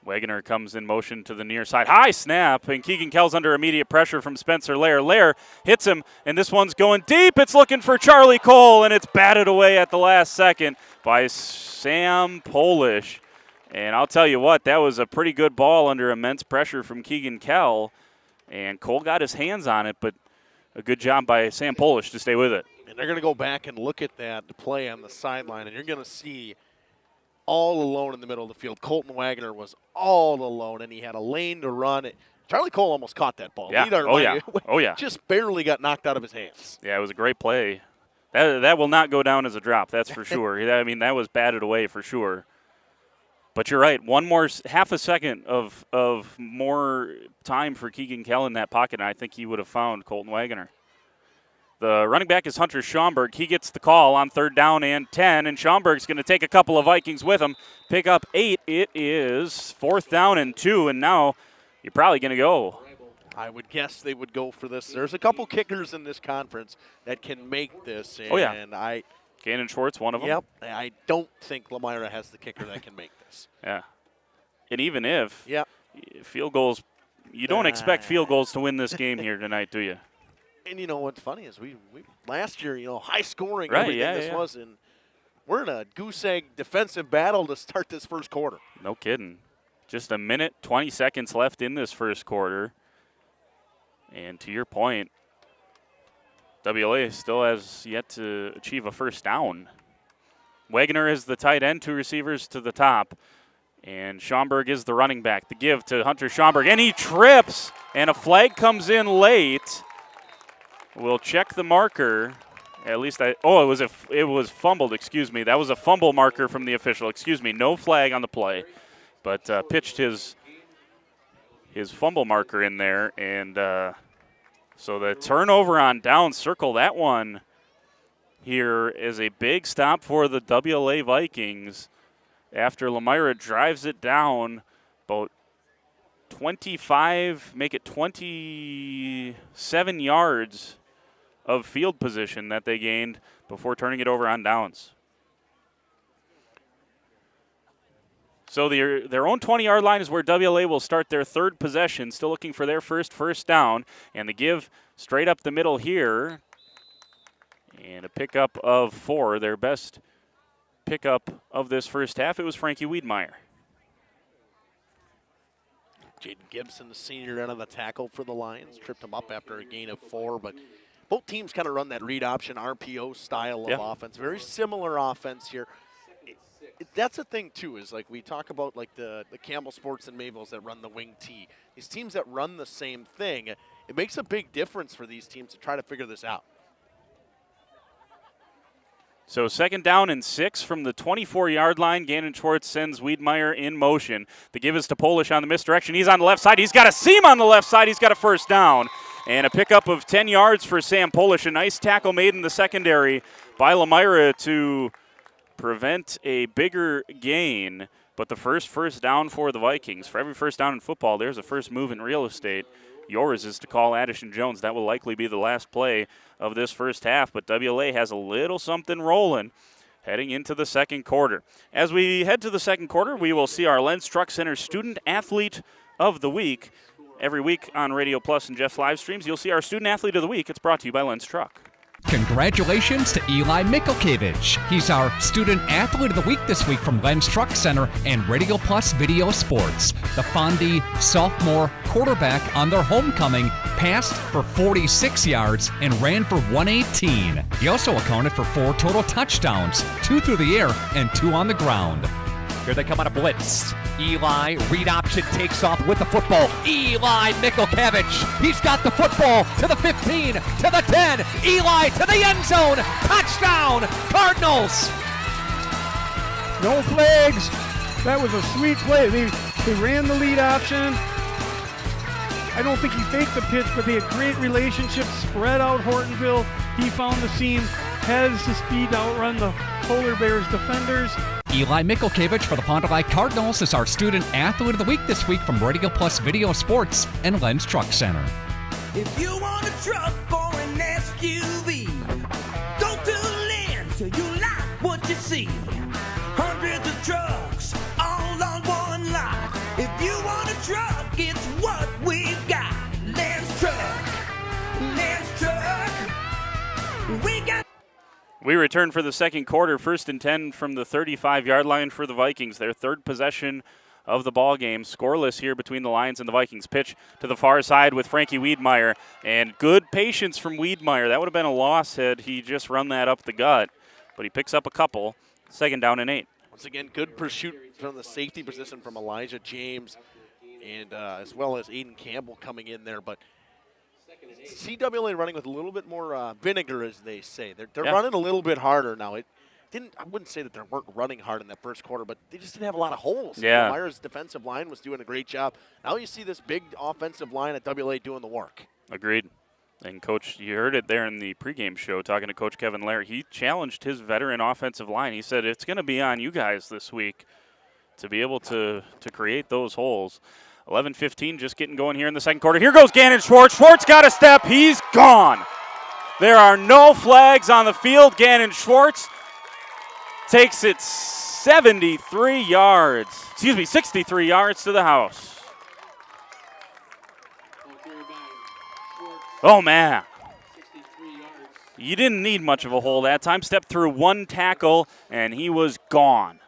Wagoner comes in motion to the near side. High snap, and Keegan Kell's under immediate pressure from Spencer Lair. Lair hits him, and this one's going deep. It's looking for Charlie Cole, and it's batted away at the last second by Sam Polish. And I'll tell you what, that was a pretty good ball under immense pressure from Keegan Kell. And Cole got his hands on it, but a good job by Sam Polish to stay with it. And they're going to go back and look at that play on the sideline, and you're going to see all alone in the middle of the field. Colton Wagoner was all alone, and he had a lane to run. Charlie Cole almost caught that ball. Yeah. Just barely got knocked out of his hands. Yeah, it was a great play. That will not go down as a drop, that's for sure. I mean, that was batted away for sure. But you're right. One more half a second of more time for Keegan Kell in that pocket, and I think he would have found Colton Wagoner. The running back is Hunter Schaumburg. He gets the call on 3rd down and 10, and Schaumburg's going to take a couple of Vikings with him. Pick up 8. It is 4th down and 2, and now you're probably going to go. I would guess they would go for this. There's a couple kickers in this conference that can make this. And Gannon Schwartz, one of them. Yep. I don't think Lomira has the kicker that can make this. Yeah. And even if field goals, you don't expect field goals to win this game here tonight, do you? And you know what's funny is we last year, high scoring everything was, and we're in a goose egg defensive battle to start this first quarter. No kidding. Just a minute, 20 seconds left in this first quarter. And to your point, WLA still has yet to achieve a first down. Wagoner is the tight end, 2 receivers to the top. And Schaumburg is the running back. The give to Hunter Schaumburg, and he trips, and a flag comes in late. We'll check the marker. At least it was fumbled, excuse me. That was a fumble marker from the official. Excuse me, no flag on the play. But pitched his fumble marker in there, and so the turnover on down, circle that one here is a big stop for the WLA Vikings after Lomira drives it down about 25, make it 27 yards of field position that they gained before turning it over on downs. So their own 20-yard line is where WLA will start their third possession, still looking for their first down. And the give straight up the middle here. And a pickup of 4, their best pickup of this first half. It was Frankie Wiedmeyer. Jaden Gibson, the senior, out of the tackle for the Lions, tripped him up after a gain of 4. But both teams kind of run that read option RPO style of offense. Very similar offense here. That's the thing too, is like we talk about like the Campbell Sports and Mabels that run the wing T. These teams that run the same thing, it makes a big difference for these teams to try to figure this out. So 2nd down and 6 from the 24-yard line. Gannon Schwartz sends Wiedmeyer in motion. The give is to Polish on the misdirection. He's on the left side. He's got a seam on the left side. He's got a first down. And a pickup of 10 yards for Sam Polish. A nice tackle made in the secondary by Lomira to prevent a bigger gain. But the first down for the Vikings. For every first down in football, there's a first move in real estate. Yours is to call Addison Jones. That will likely be the last play of this first half, but WLA has a little something rolling heading into the second quarter. As we head to the second quarter, we will see our Lens Truck Center Student Athlete of the Week. Every week on Radio Plus and Jeff's live streams, you'll see our Student Athlete of the Week. It's brought to you by Lens Truck. Congratulations to Eli Mikulkiewicz. He's our Student Athlete of the Week this week from Lens Truck Center and Radio Plus Video Sports. The Fondy sophomore quarterback on their homecoming passed for 46 yards and ran for 118. He also accounted for 4 total touchdowns, 2 through the air and 2 on the ground. Here they come on a blitz. Eli, read option, takes off with the football. Eli Mikulkiewicz, he's got the football to the 15, to the 10. Eli to the end zone. Touchdown, Cardinals. No flags. That was a sweet play. They ran the lead option. I don't think he faked the pitch, but they had great relationships, spread out Hortonville. He found the seam, has the speed to outrun the Polar Bears defenders. Eli Mikulkiewicz for the Fond du Lac Cardinals is our Student Athlete of the Week this week from Radio Plus Video Sports and Lens Truck Center. If you want a truck or an SUV, go to Lens till you like what you see. Hundreds of trucks all on one lot. If you want a truck, it's what we've got. Lens Truck. We got. We return for the second quarter, 1st and 10 from the 35-yard line for the Vikings. Their third possession of the ball game. Scoreless here between the Lions and the Vikings. Pitch to the far side with Frankie Wiedmeyer. And good patience from Wiedmeyer. That would have been a loss had he just run that up the gut. But he picks up a couple. 2nd down and 8. Once again, good pursuit from the safety position from Elijah James and as well as Aiden Campbell coming in there. But CWA running with a little bit more vinegar, as they say. They're running a little bit harder now. I wouldn't say that they weren't running hard in that first quarter, but they just didn't have a lot of holes. Yeah. Myers' defensive line was doing a great job. Now you see this big offensive line at WLA doing the work. Agreed. And, Coach, you heard it there in the pregame show talking to Coach Kevin Lair. He challenged his veteran offensive line. He said, it's going to be on you guys this week to be able to create those holes. 11-15 just getting going here in the second quarter. Here goes Gannon Schwartz. Schwartz got a step. He's gone. There are no flags on the field. Gannon Schwartz takes it 63 yards to the house. Oh, man. You didn't need much of a hole that time. Stepped through one tackle, and he was gone.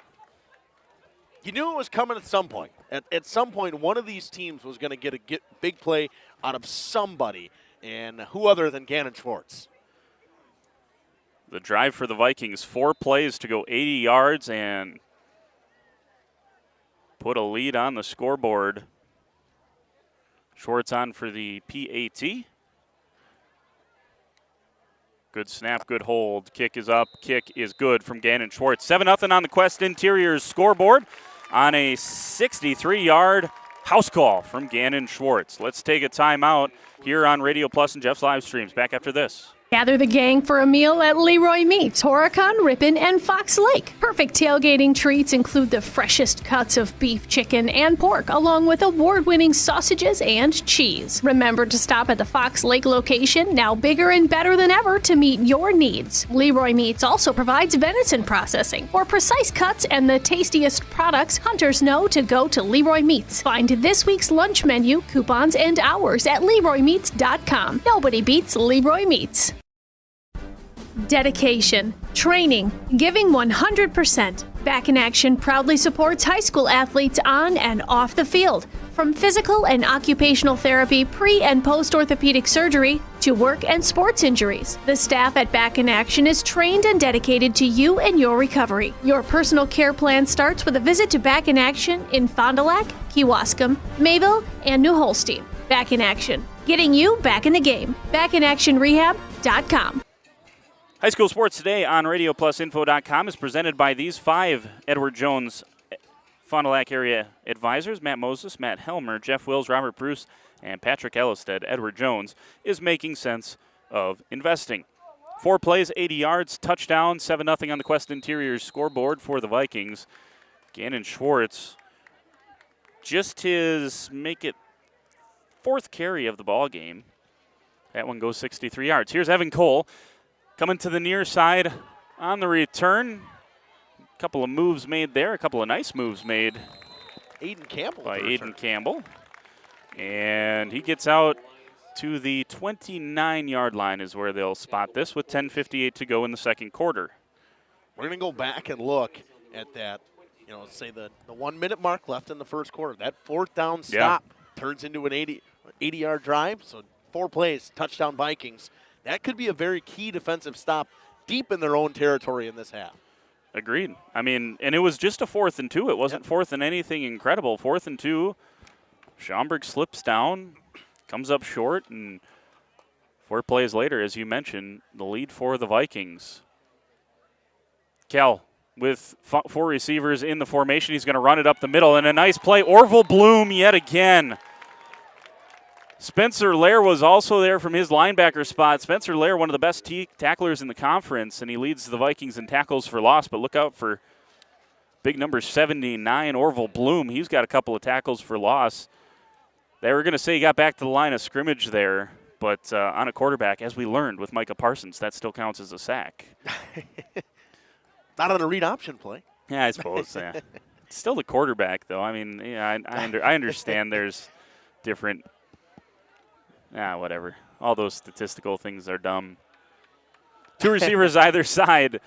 You knew it was coming at some point. At some point, one of these teams was going to get a big play out of somebody, and who other than Gannon Schwartz? The drive for the Vikings, 4 plays to go 80 yards and put a lead on the scoreboard. Schwartz on for the PAT. Good snap, good hold. Kick is up, kick is good from Gannon Schwartz. 7-0 on the Quest Interiors scoreboard on a 63-yard house call from Gannon Schwartz. Let's take a timeout here on Radio Plus and Jeff's live streams. Back after this. Gather the gang for a meal at Leroy Meats, Horicon, Ripon, and Fox Lake. Perfect tailgating treats include the freshest cuts of beef, chicken, and pork, along with award-winning sausages and cheese. Remember to stop at the Fox Lake location, now bigger and better than ever, to meet your needs. Leroy Meats also provides venison processing. For precise cuts and the tastiest products, hunters know to go to Leroy Meats. Find this week's lunch menu, coupons, and hours at LeroyMeats.com. Nobody beats Leroy Meats. Dedication, training, giving 100%. Back in Action proudly supports high school athletes on and off the field. From physical and occupational therapy, pre- and post-orthopedic surgery, to work and sports injuries. The staff at Back in Action is trained and dedicated to you and your recovery. Your personal care plan starts with a visit to Back in Action in Fond du Lac, Kewaskum, Mayville, and New Holstein. Back in Action, getting you back in the game. BackinActionRehab.com. High school sports today on RadioPlusInfo.com is presented by these 5 Edward Jones Fond du Lac area advisors: Matt Moses, Matt Helmer, Jeff Wills, Robert Bruce, and Patrick Ellisted. Edward Jones is making sense of investing. 4 plays, 80 yards, touchdown, 7-0 on the Quest Interiors scoreboard for the Vikings. Gannon Schwartz, just his make it 4th carry of the ball game. That one goes 63 yards. Here's Evan Cole. Coming to the near side on the return. A couple of moves made there, a couple of nice moves made by Aiden Campbell. And he gets out to the 29-yard line is where they'll spot this with 10:58 to go in the second quarter. We're going to go back and look at that, say the 1 minute mark left in the first quarter. That 4th down stop turns into an 80-yard drive. So 4 plays, touchdown Vikings. That could be a very key defensive stop deep in their own territory in this half. Agreed. I mean, and it was just a 4th and 2. It wasn't 4th and anything incredible. 4th and 2. Schaumburg slips down, comes up short, and 4 plays later, as you mentioned, the lead for the Vikings. Cal with 4 receivers in the formation. He's going to run it up the middle, and a nice play. Orville Bloom yet again. Spencer Lair was also there from his linebacker spot. Spencer Lair, one of the best tacklers in the conference, and he leads the Vikings in tackles for loss. But look out for big number 79, Orville Bloom. He's got a couple of tackles for loss. They were going to say he got back to the line of scrimmage there, but on a quarterback, as we learned with Micah Parsons, that still counts as a sack. Not on a read option play. Yeah, I suppose. Yeah. Still the quarterback, though. I mean, yeah, I understand there's different – whatever. All those statistical things are dumb. 2 receivers either side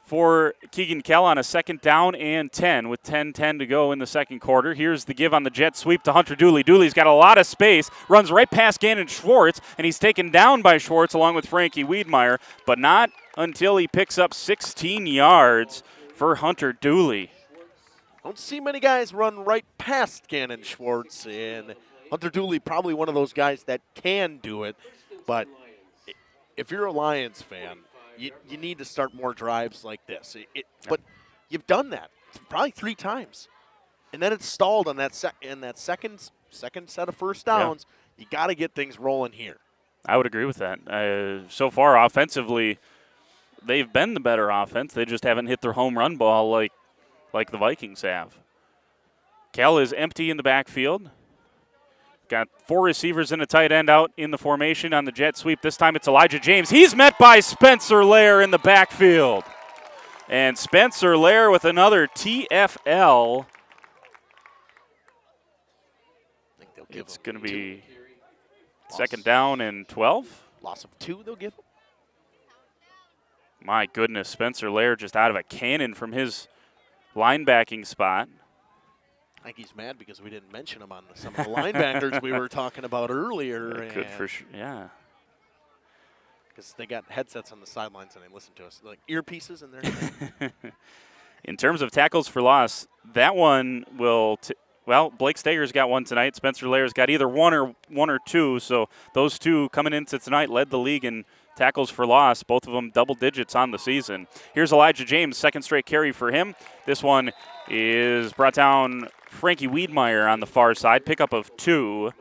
for Keegan Kell on a 2nd down and 10 with 10:10 to go in the second quarter. Here's the give on the jet sweep to Hunter Dooley. Dooley's got a lot of space, runs right past Gannon Schwartz, and he's taken down by Schwartz along with Frankie Wiedmeyer, but not until he picks up 16 yards for Hunter Dooley. Don't see many guys run right past Gannon Schwartz, and Hunter Dooley probably one of those guys that can do it, but if you're a Lions fan, you need to start more drives like this. But you've done that probably 3 times, and then it's stalled on that second set of first downs. You got to get things rolling here. I would agree with that. So far, offensively, they've been the better offense. They just haven't hit their home run ball like the Vikings have. Kell is empty in the backfield. Got 4 receivers and a tight end out in the formation on the jet sweep. This time it's Elijah James. He's met by Spencer Lair in the backfield. And Spencer Lair with another TFL. It's going to be 2nd down and 12. Loss of 2 they'll give him. My goodness, Spencer Lair just out of a cannon from his linebacking spot. I think he's mad because we didn't mention him on some of the linebackers we were talking about earlier. Could for sure, yeah. Because they got headsets on the sidelines and they listen to us, like earpieces in there. In terms of tackles for loss, that one will Blake Steger's got one tonight. Spencer Lair's got either one or 2. So those 2 coming into tonight led the league in tackles for loss, both of them double digits on the season. Here's Elijah James, 2nd straight carry for him. This one is brought down Frankie Wiedmeyer on the far side, pickup of 2.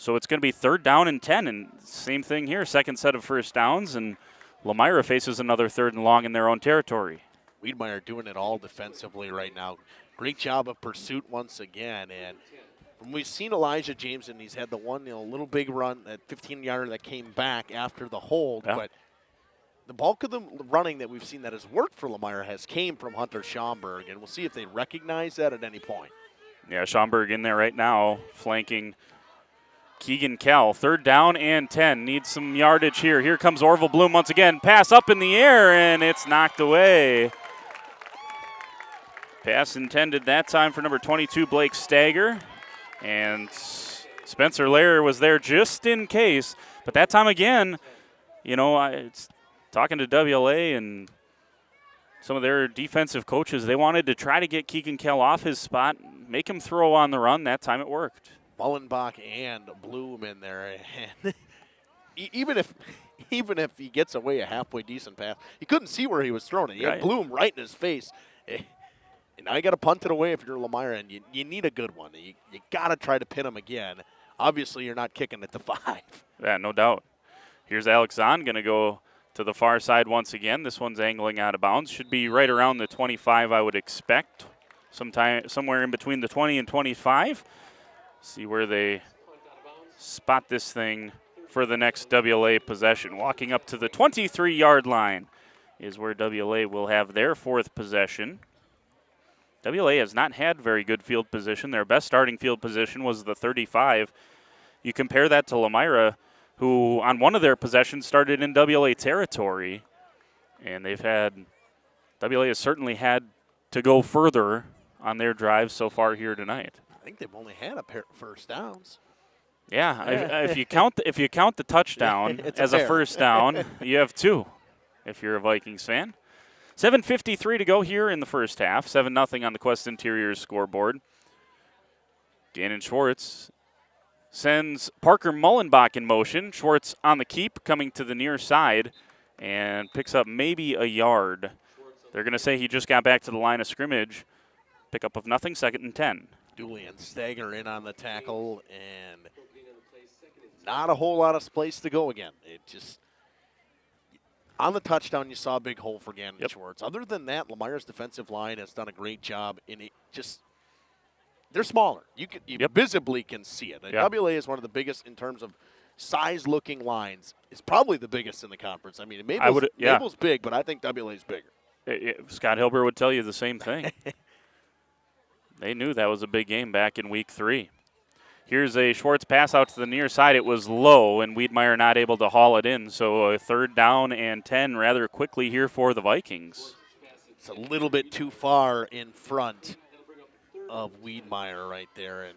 So it's going to be 3rd down and 10, and same thing here, second set of first downs, and Lomira faces another 3rd and long in their own territory. Wiedemeyer doing it all defensively right now. Great job of pursuit once again, and when we've seen Elijah James, and he's had the one little big run, that 15-yarder that came back after the hold, but the bulk of the running that we've seen that has worked for Lomira has came from Hunter Schomburg, and we'll see if they recognize that at any point. Yeah, Schomburg in there right now, flanking Keegan Kell. 3rd down and 10. Needs some yardage here. Here comes Orville Bloom once again. Pass up in the air, and it's knocked away. Pass intended that time for number 22, Blake Stager. And Spencer Lair was there just in case. But that time again, it's talking to WLA and some of their defensive coaches, they wanted to try to get Keegan Kell off his spot, make him throw on the run. That time it worked. Mullenbach and Bloom in there. And even if he gets away a halfway decent pass, he couldn't see where he was throwing it. He had Bloom right in his face. And now you got to punt it away if you're Lomira, and you need a good one. You got to try to pin him again. Obviously, you're not kicking it to 5. Yeah, no doubt. Here's Alex Zahn going to go to the far side once again. This one's angling out of bounds. Should be right around the 25, I would expect. Somewhere in between the 20 and 25. See where they spot this thing for the next WLA possession. Walking up to the 23-yard line is where WLA will have their 4th possession. WLA has not had very good field position. Their best starting field position was the 35. You compare that to Lomira, who on one of their possessions started in WLA territory, and WLA has certainly had to go further on their drive so far here tonight. I think they've only had a pair of first downs. Yeah, if you count the touchdown as a first down, you have 2 if you're a Vikings fan. 7:53 to go here in the first half. 7-0 on the Quest Interiors scoreboard. Gannon Schwartz sends Parker Mullenbach in motion. Schwartz on the keep, coming to the near side, and picks up maybe a yard. They're going to say he just got back to the line of scrimmage. Pickup of nothing, 2nd and 10. Dooley and Stager in on the tackle, and not a whole lot of place to go again. It just, on the touchdown, you saw a big hole for Gannon Schwartz. Other than that, Lomira's defensive line has done a great job in it. They're smaller. You visibly can see it. WLA is one of the biggest in terms of size-looking lines. It's probably the biggest in the conference. I mean, Maple's big, but I think WLA's bigger. Scott Hilber would tell you the same thing. They knew that was a big game back in week 3. Here's a Schwartz pass out to the near side. It was low, and Wiedemeyer not able to haul it in. So a 3rd down and 10 rather quickly here for the Vikings. It's a little bit too far in front of Wiedemeyer right there. And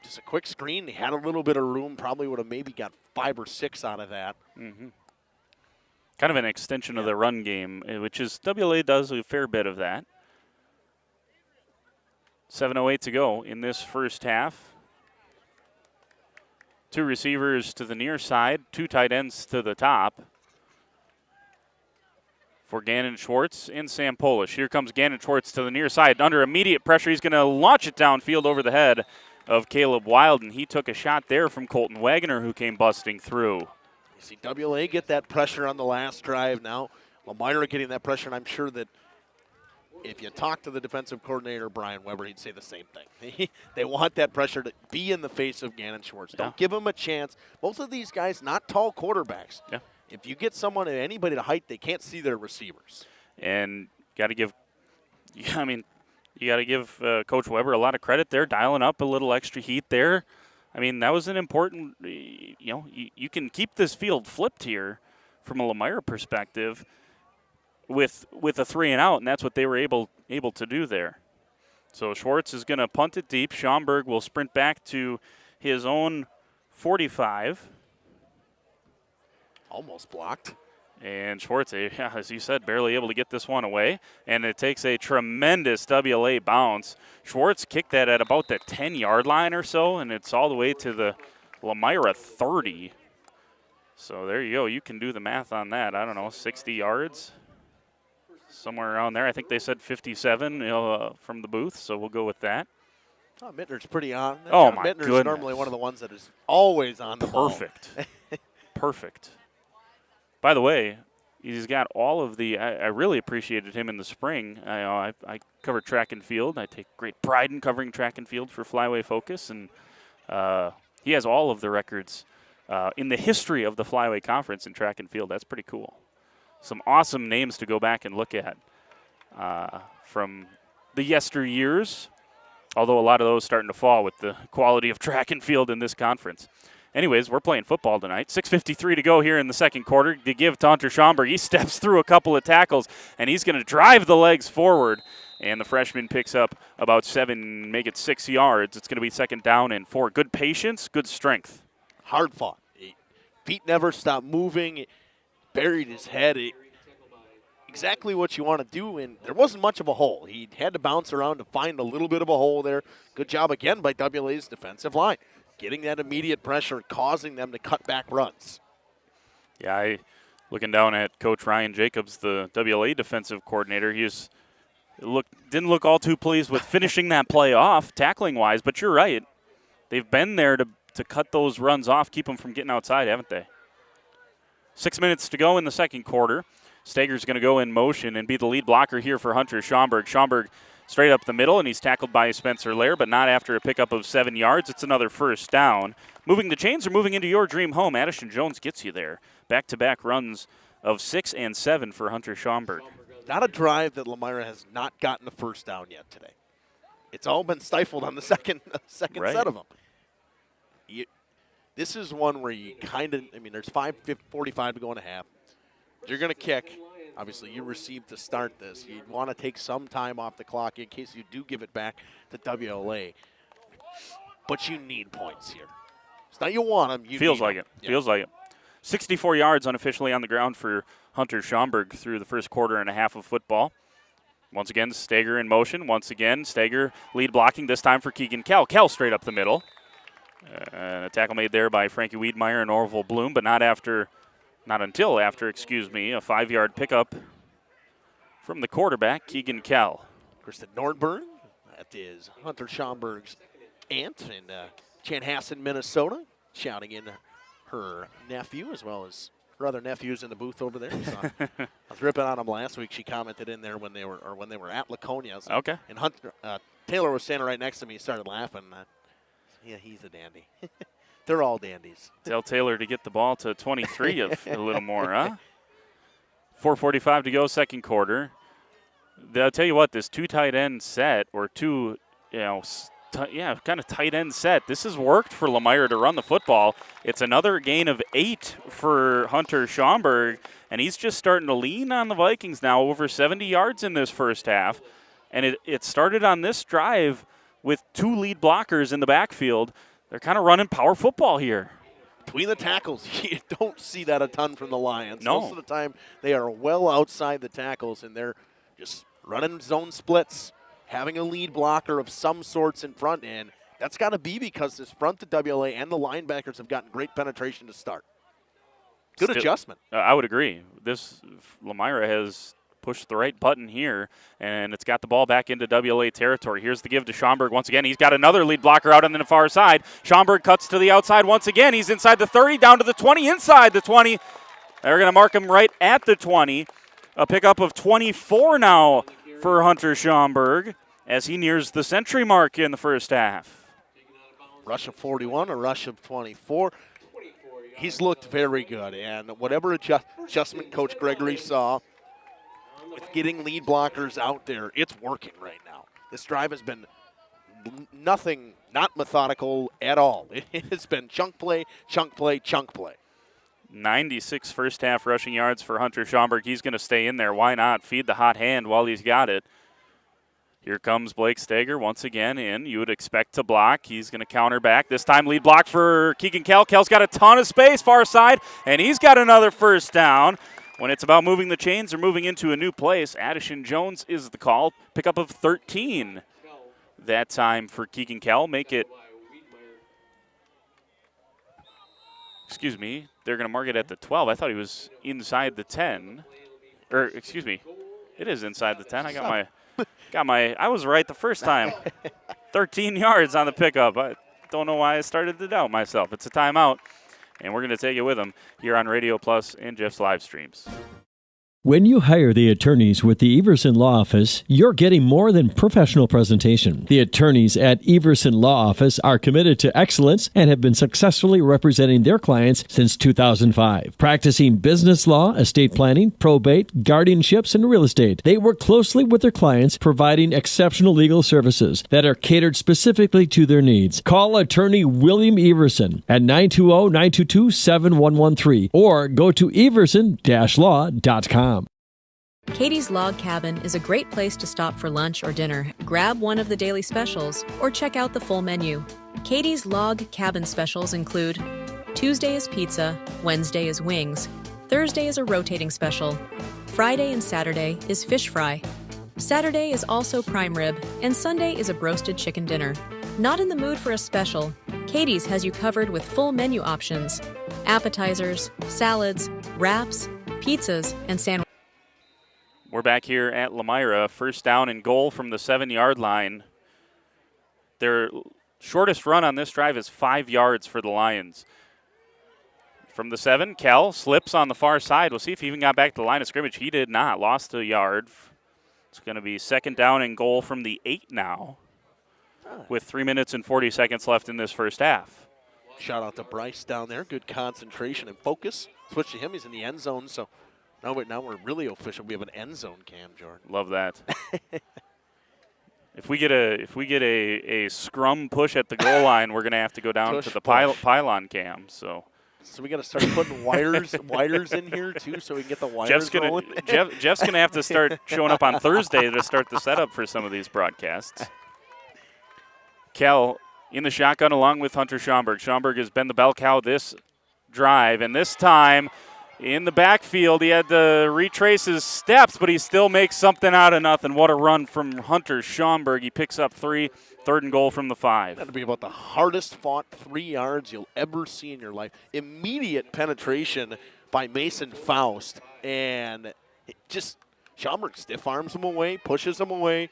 just a quick screen. He had a little bit of room. Probably would have maybe got 5 or 6 out of that. Mm-hmm. Kind of an extension of the run game, which is WLA does a fair bit of that. 7:08 to go in this first half. 2 receivers to the near side, 2 tight ends to the top for Gannon Schwartz and Sam Polish. Here comes Gannon Schwartz to the near side. Under immediate pressure, he's going to launch it downfield over the head of Caleb Wild, and he took a shot there from Colton Wagner, who came busting through. You see WLA get that pressure on the last drive now. Lomira getting that pressure, and I'm sure that if you talk to the defensive coordinator, Brian Weber, he'd say the same thing. They want that pressure to be in the face of Gannon Schwartz. Don't give him a chance. Both of these guys, not tall quarterbacks. Yeah. If you get someone at anybody to height, they can't see their receivers. And got to give, Coach Weber a lot of credit there, dialing up a little extra heat there. I mean, that was an important, you can keep this field flipped here from a Lomira perspective with a 3 and out, and that's what they were able to do there. So Schwartz is going to punt it deep. Schomburg will sprint back to his own 45. Almost blocked. And Schwartz, as you said, barely able to get this one away. And it takes a tremendous WLA bounce. Schwartz kicked that at about the 10-yard line or so, and it's all the way to the Lomira 30. So there you go. You can do the math on that. I don't know, 60 yards? Somewhere around there. I think they said 57 from the booth, so we'll go with that. Oh, Mittner's pretty on. Oh, John my Mittner's goodness. normally one of the ones that is always on the ball. Perfect. Perfect. By the way, he's got all of the. I really appreciated him in the spring. I covered track and field. I take great pride in covering track and field for Flyway Focus, and he has all of the records in the history of the Flyway Conference in track and field. That's pretty cool. Some awesome names to go back and look at from the yesteryears, although a lot of those starting to fall with the quality of track and field in this conference. Anyways, we're playing football tonight. 6:53 to go here in the second quarter. To give to Hunter Schomburg. He steps through a couple of tackles, and he's going to drive the legs forward. And the freshman picks up about 7, make it 6 yards. It's going to be 2nd down and 4. Good patience, good strength. Hard fought. Feet never stopped moving. He buried his head. Exactly what you want to do, and there wasn't much of a hole. He had to bounce around to find a little bit of a hole there. Good job again by WLA's defensive line, getting that immediate pressure, causing them to cut back runs. Yeah, looking down at Coach Ryan Jacobs, the WLA defensive coordinator, didn't look all too pleased with finishing that play off, tackling-wise, but you're right. They've been there to cut those runs off, keep them from getting outside, haven't they? 6 minutes to go in the second quarter. Stager's going to go in motion and be the lead blocker here for Hunter Schomburg. Schomburg straight up the middle, and he's tackled by Spencer Lair, but not after a pickup of 7 yards. It's another 1st down. Moving the chains or moving into your dream home, Addison Jones gets you there. Back-to-back runs of 6 and 7 for Hunter Schomburg. Not a drive that Lomira has not gotten a 1st down yet today. It's all been stifled on the second Right. set of them. This is one where you there's 5:45 to go in a half. You're going to kick. Obviously, you received to start this. You'd want to take some time off the clock in case you do give it back to WLA. But you need points here. It's not you want them. You Feels need like them. it. Feels like it. 64 yards unofficially on the ground for Hunter Schomburg through the first quarter and a half of football. Once again, Stager in motion. Once again, Stager lead blocking, this time for Keegan Kell. Kell straight up the middle. A tackle made there by Frankie Wiedmeyer and Orville Bloom, but not until after, a 5-yard pickup from the quarterback, Keegan Kell. Kristen Nordberg, that is Hunter Schomburg's aunt in Chanhassen, Minnesota, shouting in her nephew as well as her other nephews in the booth over there. So I was ripping on them last week. She commented in there when they were at Laconia. So, okay. And Taylor was standing right next to me. He started laughing. Yeah, he's a dandy. They're all dandies. Tell Taylor to get the ball to 23 of a little more, huh? 4:45 to go, second quarter. I'll tell you what, this 2 tight end set, or kind of tight end set, this has worked for Lomira to run the football. It's another gain of 8 for Hunter Schomburg, and he's just starting to lean on the Vikings now, over 70 yards in this first half. And it started on this drive with 2 lead blockers in the backfield. They're kind of running power football here. Between the tackles, you don't see that a ton from the Lions. No. Most of the time, they are well outside the tackles, and they're just running zone splits, having a lead blocker of some sorts in front. And that's got to be because this front to WLA and the linebackers have gotten great penetration to start. Good adjustment. I would agree. This Lomira has pushed the right button here, and it's got the ball back into WLA territory. Here's the give to Schomburg once again. He's got another lead blocker out on the far side. Schomburg cuts to the outside once again. He's inside the 30, down to the 20, inside the 20. They're going to mark him right at the 20. A pickup of 24 now for Hunter Schomburg as he nears the century mark in the first half. Rush of 41, a rush of 24. He's looked very good, and whatever adjustment Coach Gregory saw with getting lead blockers out there, it's working right now. This drive has been not methodical at all. It's been chunk play, chunk play, chunk play. 96 first half rushing yards for Hunter Schomburg. He's going to stay in there. Why not? Feed the hot hand while he's got it. Here comes Blake Stager once again in. You would expect to block. He's going to counter back. This time lead block for Keegan Kell. Kell's got a ton of space far side, and he's got another first down. When it's about moving the chains or moving into a new place, Addison Jones is the call. Pickup of 13 that time for Keegan Kell. Make it, they're going to mark it at the 12. I thought he was inside the 10. It is inside the 10. I was right the first time. 13 yards on the pickup. I don't know why I started to doubt myself. It's a timeout, and we're going to take it with him here on Radio Plus and Jeff's live streams. When you hire the attorneys with the Everson Law Office, you're getting more than professional presentation. The attorneys at Everson Law Office are committed to excellence and have been successfully representing their clients since 2005. Practicing business law, estate planning, probate, guardianships, and real estate, they work closely with their clients, providing exceptional legal services that are catered specifically to their needs. Call attorney William Everson at 920-922-7113 or go to everson-law.com. Katie's Log Cabin is a great place to stop for lunch or dinner, grab one of the daily specials, or check out the full menu. Katie's Log Cabin specials include Tuesday is pizza, Wednesday is wings, Thursday is a rotating special, Friday and Saturday is fish fry, Saturday is also prime rib, and Sunday is a broasted chicken dinner. Not in the mood for a special? Katie's has you covered with full menu options, appetizers, salads, wraps, pizzas, and sandwiches. We're back here at Lomira. First down and goal from the 7-yard line. Their shortest run on this drive is 5 yards for the Lions. From the 7, Kell slips on the far side. We'll see if he even got back to the line of scrimmage. He did not. Lost a yard. It's going to be second down and goal from the 8 now, with 3 minutes and 40 seconds left in this first half. Shout out to Bryce down there. Good concentration and focus. Switch to him. He's in the end zone, so now we're really official. We have an end zone cam, Jordan. Love that. If we get a scrum push at the goal line, we're going to have to go down to the pylon cam. So we got to start putting wires in here too, so we can get the wires rolling. Jeff's going to have to start showing up on Thursday to start the setup for some of these broadcasts. Kell in the shotgun along with Hunter Schomburg. Schomburg has been the bell cow this drive, and this time in the backfield, he had to retrace his steps, but he still makes something out of nothing. What a run from Hunter Schomburg. He picks up 3, third and goal from the 5. That'll be about the hardest fought 3 yards you'll ever see in your life. Immediate penetration by Mason Faust, and Schomburg stiff arms him away, pushes him away.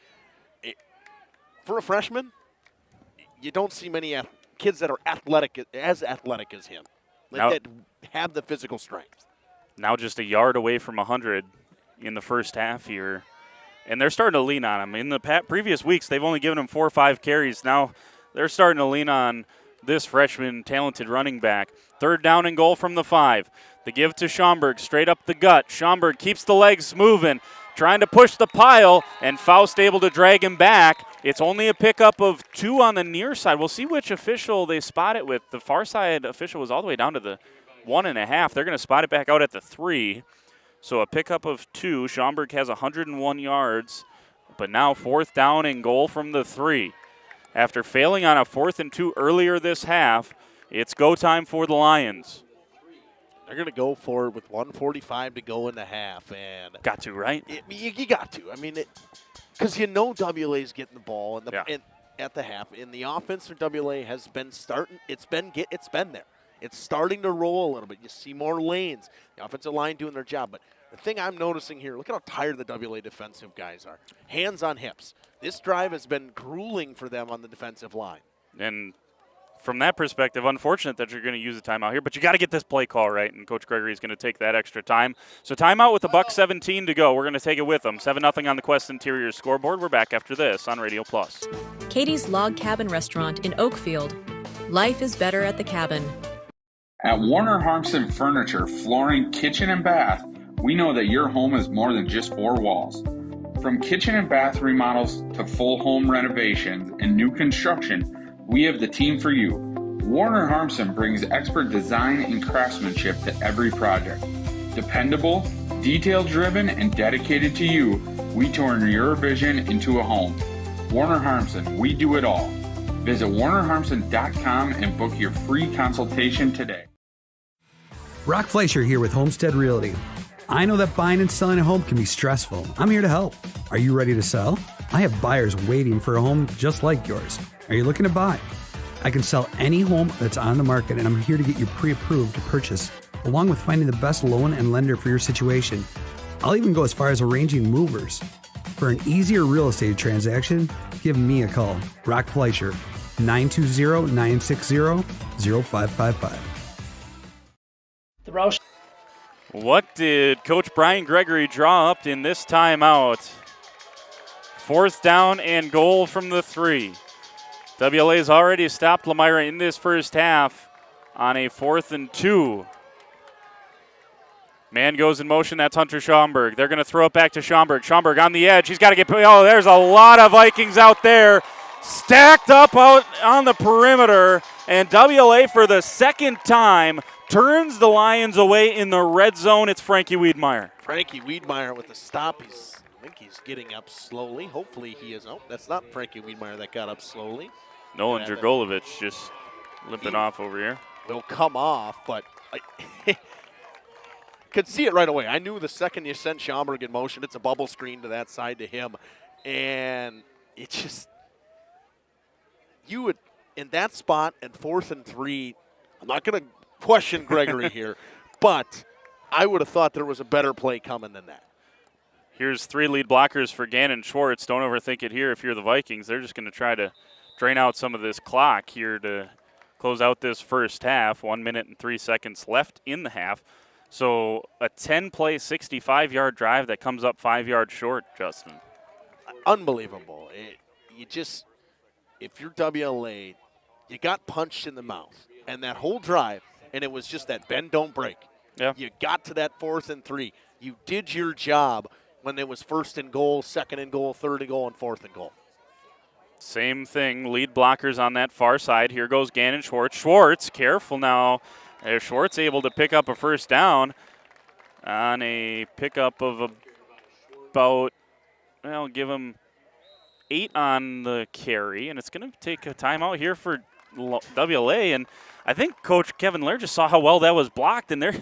For a freshman, you don't see many kids that are as athletic as him, that have the physical strength. Now just a yard away from 100 in the first half here. And they're starting to lean on him. In the previous weeks, they've only given him 4 or 5 carries. Now they're starting to lean on this freshman talented running back. Third down and goal from the 5. The give to Schomburg, straight up the gut. Schomburg keeps the legs moving, trying to push the pile, and Faust able to drag him back. It's only a pickup of 2 on the near side. We'll see which official they spot it with. The far side official was all the way down to the 1.5. They're going to spot it back out at the 3. So a pickup of 2. Schomburg has 101 yards, but now fourth down and goal from the 3. After failing on a 4th and 2 earlier this half, it's go time for the Lions. They're going to go for it with 1:45 to go in the half. And got to, right? You got to. I mean, because WLA's getting the ball at the half. And the offense for WLA has been starting. It's been there. It's starting to roll a little bit. You see more lanes. The offensive line doing their job. But the thing I'm noticing here, look at how tired the WLA defensive guys are. Hands on hips. This drive has been grueling for them on the defensive line. And from that perspective, unfortunate that you're going to use a timeout here, but you got to get this play call right, and Coach Gregory is going to take that extra time. So timeout with $1:17 to go. We're going to take it with them. 7-0 on the Quest Interior scoreboard. We're back after this on Radio Plus. Katie's Log Cabin Restaurant in Oakfield. Life is better at the cabin. At Warner Harmson Furniture, Flooring, Kitchen, and Bath, we know that your home is more than just 4 walls. From kitchen and bath remodels to full home renovations and new construction, we have the team for you. Warner Harmson brings expert design and craftsmanship to every project. Dependable, detail-driven, and dedicated to you, we turn your vision into a home. Warner Harmson, we do it all. Visit WarnerHarmson.com and book your free consultation today. Brock Fleischer here with Homestead Realty. I know that buying and selling a home can be stressful. I'm here to help. Are you ready to sell? I have buyers waiting for a home just like yours. Are you looking to buy? I can sell any home that's on the market, and I'm here to get you pre-approved to purchase, along with finding the best loan and lender for your situation. I'll even go as far as arranging movers. For an easier real estate transaction, give me a call. Brock Fleischer, 920-960-0555. The Roush. What did Coach Brian Gregory draw up in this timeout? 4th down and goal from the 3. WLA's already stopped Lomira in this first half on a 4th and 2. Man goes in motion. That's Hunter Schaumburg. They're going to throw it back to Schaumburg. Schaumburg on the edge. He's got to get. Oh, there's a lot of Vikings out there stacked up out on the perimeter. And WLA, for the second time, turns the Lions away in the red zone. It's Frankie Wiedmeyer. Frankie Wiedmeyer with the stop. I think he's getting up slowly. Hopefully he is. Oh, that's not Frankie Wiedmeyer that got up slowly. Nolan Dragolovich just limping off over here. Will come off, but I could see it right away. I knew the second you send Schaumburg in motion, it's a bubble screen to that side to him. And it just, you would, in that spot at 4th and 3, I'm not going to question Gregory here, but I would have thought there was a better play coming than that. Here's 3 lead blockers for Gannon Schwartz. Don't overthink it here if you're the Vikings. They're just going to try to drain out some of this clock here to close out this first half. 1 minute and 3 seconds left in the half. So a 10-play, 65-yard drive that comes up 5 yards short, Justin. Unbelievable. If you're WLA, you got punched in the mouth. And that whole drive, and it was just that bend, don't break. Yeah. You got to that 4th and 3. You did your job when it was 1st and goal, 2nd and goal, 3rd and goal, and 4th and goal. Same thing, lead blockers on that far side. Here goes Gannon Schwartz. Schwartz, careful now. Schwartz able to pick up a first down on a pickup of about, well, give him 8 on the carry, and it's going to take a timeout here for WLA. And I think Coach Kevin Lair just saw how well that was blocked, and they're,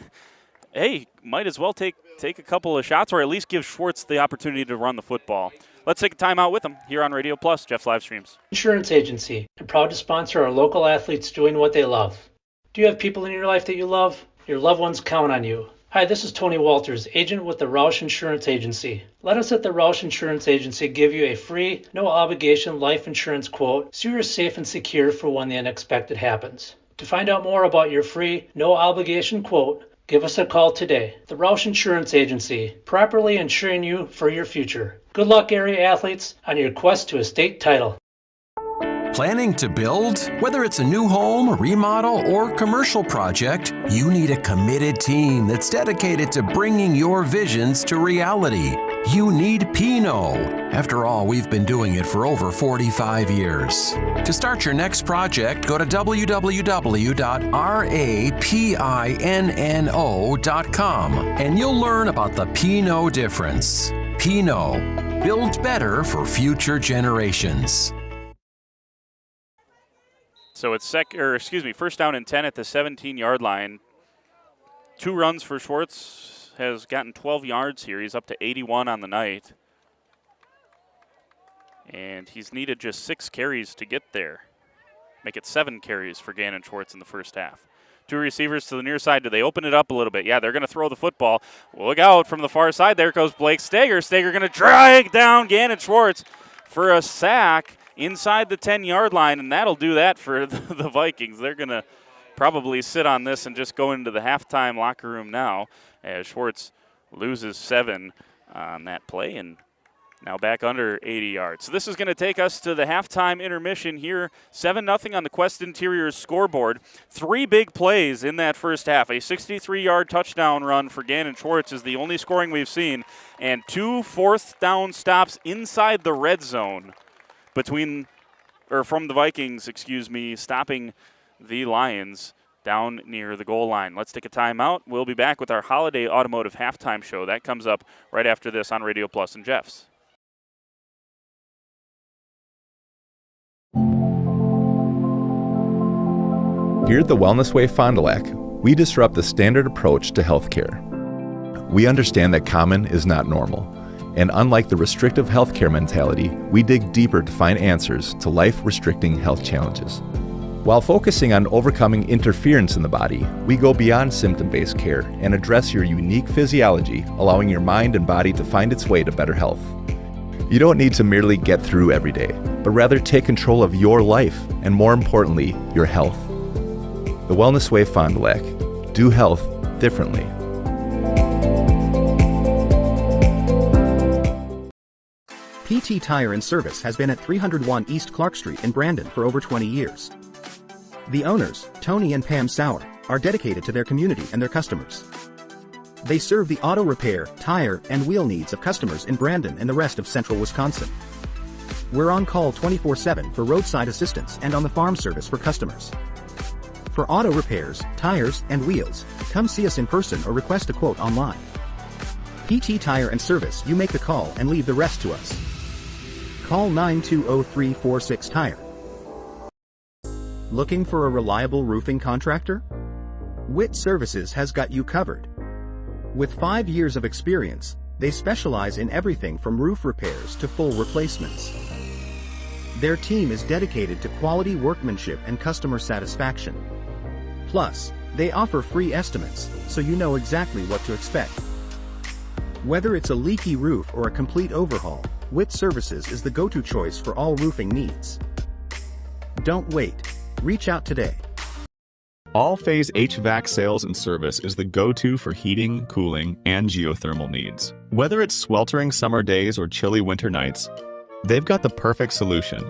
hey, might as well take a couple of shots or at least give Schwartz the opportunity to run the football. Let's take a timeout with him here on Radio Plus, Jeff Live Streams. Insurance Agency, and proud to sponsor our local athletes doing what they love. Do you have people in your life that you love? Your loved ones count on you. Hi, this is Tony Walters, agent with the Roush Insurance Agency. Let us at the Roush Insurance Agency give you a free, no-obligation life insurance quote so you're safe and secure for when the unexpected happens. To find out more about your free, no-obligation quote, give us a call today. The Roush Insurance Agency, properly insuring you for your future. Good luck, area athletes, on your quest to a state title. Planning to build? Whether it's a new home, remodel, or commercial project, you need a committed team that's dedicated to bringing your visions to reality. You need Pinot. After all, we've been doing it for over 45 years. To start your next project, go to www.rapinno.com and you'll learn about the Pinot difference. Pinot, build better for future generations. So it's first down and 10 at the 17-yard line. 2 runs for Schwartz, has gotten 12 yards here. He's up to 81 on the night. And he's needed just 6 carries to get there. Make it 7 carries for Gannon Schwartz in the first half. 2 receivers to the near side. Do they open it up a little bit? Yeah, they're going to throw the football. Look out from the far side. There goes Blake Stager. Stager going to drag down Gannon Schwartz for a sack inside the 10-yard line, and that'll do that for the Vikings. They're going to probably sit on this and just go into the halftime locker room now as Schwartz loses 7 on that play and now back under 80 yards. So this is going to take us to the halftime intermission here. 7-0 on the Quest Interiors scoreboard. 3 big plays in that first half. A 63-yard touchdown run for Gannon Schwartz is the only scoring we've seen, and 2 fourth down stops inside the red zone from the Vikings, stopping the Lions down near the goal line. Let's take a timeout. We'll be back with our Holiday Automotive Halftime Show. That comes up right after this on Radio Plus and Jeff's. Here at the Wellness Way Fond du Lac, we disrupt the standard approach to healthcare. We understand that common is not normal. And unlike the restrictive healthcare mentality, we dig deeper to find answers to life-restricting health challenges. While focusing on overcoming interference in the body, we go beyond symptom-based care and address your unique physiology, allowing your mind and body to find its way to better health. You don't need to merely get through every day, but rather take control of your life and, more importantly, your health. The Wellness Way Fond du Lac. Do health differently. PT Tire and Service has been at 301 East Clark Street in Brandon for over 20 years. The owners, Tony and Pam Sauer, are dedicated to their community and their customers. They serve the auto repair, tire, and wheel needs of customers in Brandon and the rest of central Wisconsin. We're on call 24/7 for roadside assistance and on the farm service for customers. For auto repairs, tires, and wheels, come see us in person or request a quote online. PT Tire and Service, you make the call and leave the rest to us. Call 920-346-TIRE. Looking for a reliable roofing contractor? WIT Services has got you covered. With 5 years of experience, they specialize in everything from roof repairs to full replacements. Their team is dedicated to quality workmanship and customer satisfaction. Plus, they offer free estimates, so you know exactly what to expect. Whether it's a leaky roof or a complete overhaul, WIT Services is the go-to choice for all roofing needs. Don't wait. Reach out today. All-Phase HVAC sales and service is the go-to for heating, cooling, and geothermal needs. Whether it's sweltering summer days or chilly winter nights, they've got the perfect solution.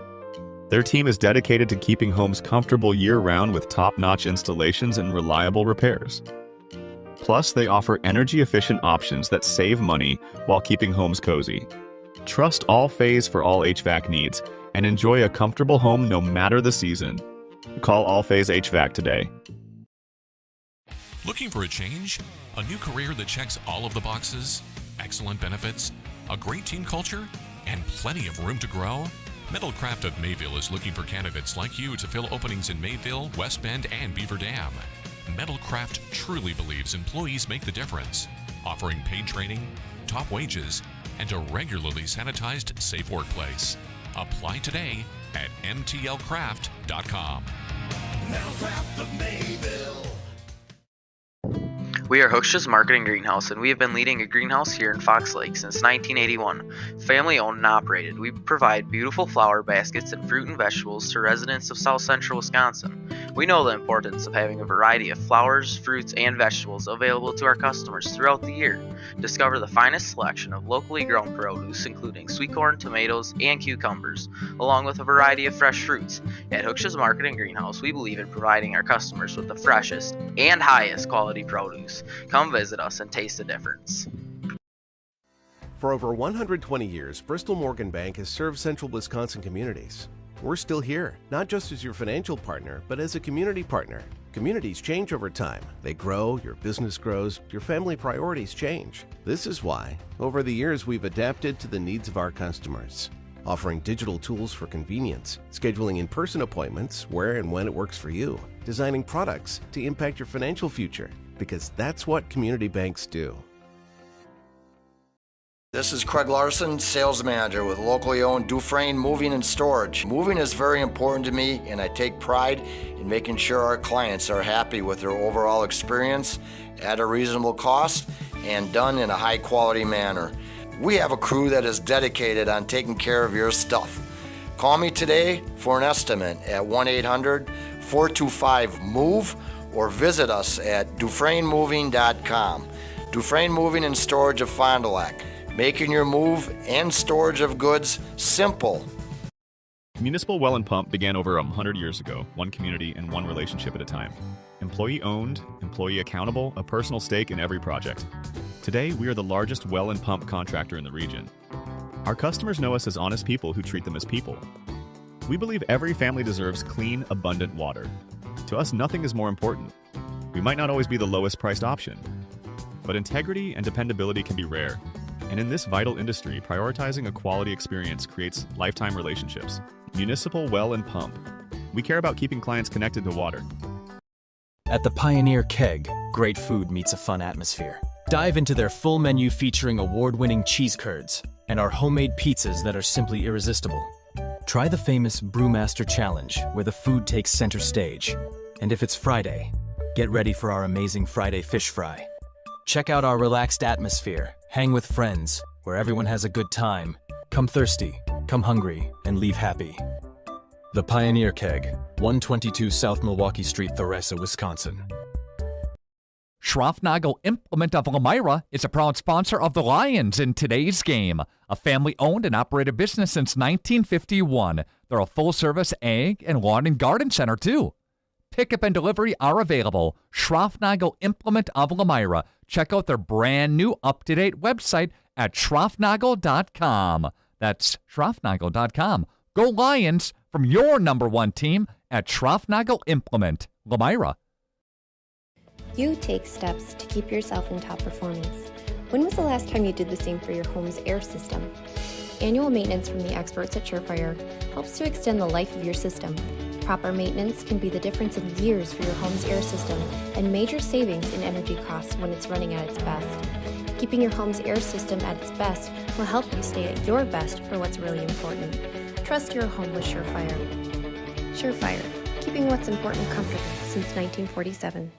Their team is dedicated to keeping homes comfortable year-round with top-notch installations and reliable repairs. Plus, they offer energy-efficient options that save money while keeping homes cozy. Trust All-Phase for all HVAC needs and enjoy a comfortable home no matter the season. Call All-Phase HVAC today. Looking for a change? A new career that checks all of the boxes? Excellent benefits? A great team culture? And plenty of room to grow? Metalcraft of Mayville is looking for candidates like you to fill openings in Mayville, West Bend, and Beaver Dam. Metalcraft truly believes employees make the difference, offering paid training, top wages, and a regularly sanitized, safe workplace. Apply today at mtlcraft.com. Metalcraft of Mayville. We are Hooksha's Marketing Greenhouse, and we have been leading a greenhouse here in Fox Lake since 1981. Family owned and operated, we provide beautiful flower baskets and fruit and vegetables to residents of South Central Wisconsin. We know the importance of having a variety of flowers, fruits, and vegetables available to our customers throughout the year. Discover the finest selection of locally grown produce, including sweet corn, tomatoes, and cucumbers, along with a variety of fresh fruits. At Hooksha's Marketing Greenhouse, we believe in providing our customers with the freshest and highest quality produce. Come visit us and taste the difference. For over 120 years, Bristol Morgan Bank has served central Wisconsin communities. We're still here, not just as your financial partner, but as a community partner. Communities change over time. They grow, your business grows, your family priorities change. This is why, over the years, we've adapted to the needs of our customers, offering digital tools for convenience, scheduling in-person appointments where and when it works for you, designing products to impact your financial future, because that's what community banks do. This is Craig Larson, sales manager with locally owned Dufresne Moving and Storage. Moving is very important to me, and I take pride in making sure our clients are happy with their overall experience at a reasonable cost and done in a high quality manner. We have a crew that is dedicated on taking care of your stuff. Call me today for an estimate at 1-800-425-MOVE or visit us at DufresneMoving.com. Dufresne Moving and Storage of Fond du Lac. Making your move and storage of goods simple. Municipal Well and Pump began over 100 years ago, one community and one relationship at a time. Employee owned, employee accountable, a personal stake in every project. Today, we are the largest well and pump contractor in the region. Our customers know us as honest people who treat them as people. We believe every family deserves clean, abundant water. To us, nothing is more important. We might not always be the lowest priced option, but integrity and dependability can be rare. And in this vital industry, prioritizing a quality experience creates lifetime relationships. Municipal Well and Pump. We care about keeping clients connected to water. At the Pioneer Keg, great food meets a fun atmosphere. Dive into their full menu featuring award-winning cheese curds and our homemade pizzas that are simply irresistible. Try the famous Brewmaster Challenge, where the food takes center stage. And if it's Friday, get ready for our amazing Friday fish fry. Check out our relaxed atmosphere, hang with friends, where everyone has a good time, Come thirsty, come hungry, and leave happy. The Pioneer Keg, 122 South Milwaukee Street, Theresa, Wisconsin. Schroffnagel Implement of Lomira is a proud sponsor of the Lions in today's game. A family-owned and operated business since 1951. They're a full-service ag and lawn and garden center, too. Pickup and delivery are available. Schroffnagel Implement of Lomira. Check out their brand new up-to-date website at schroffnagel.com. That's schroffnagel.com. Go Lions from your #1 team at Schroffnagel Implement, Lomira. You take steps to keep yourself in top performance. When was the last time you did the same for your home's air system? Annual maintenance from the experts at Surefire helps to extend the life of your system. Proper maintenance can be the difference in years for your home's air system and major savings in energy costs when it's running at its best. Keeping your home's air system at its best will help you stay at your best for what's really important. Trust your home with Surefire. Surefire, keeping what's important comfortable since 1947.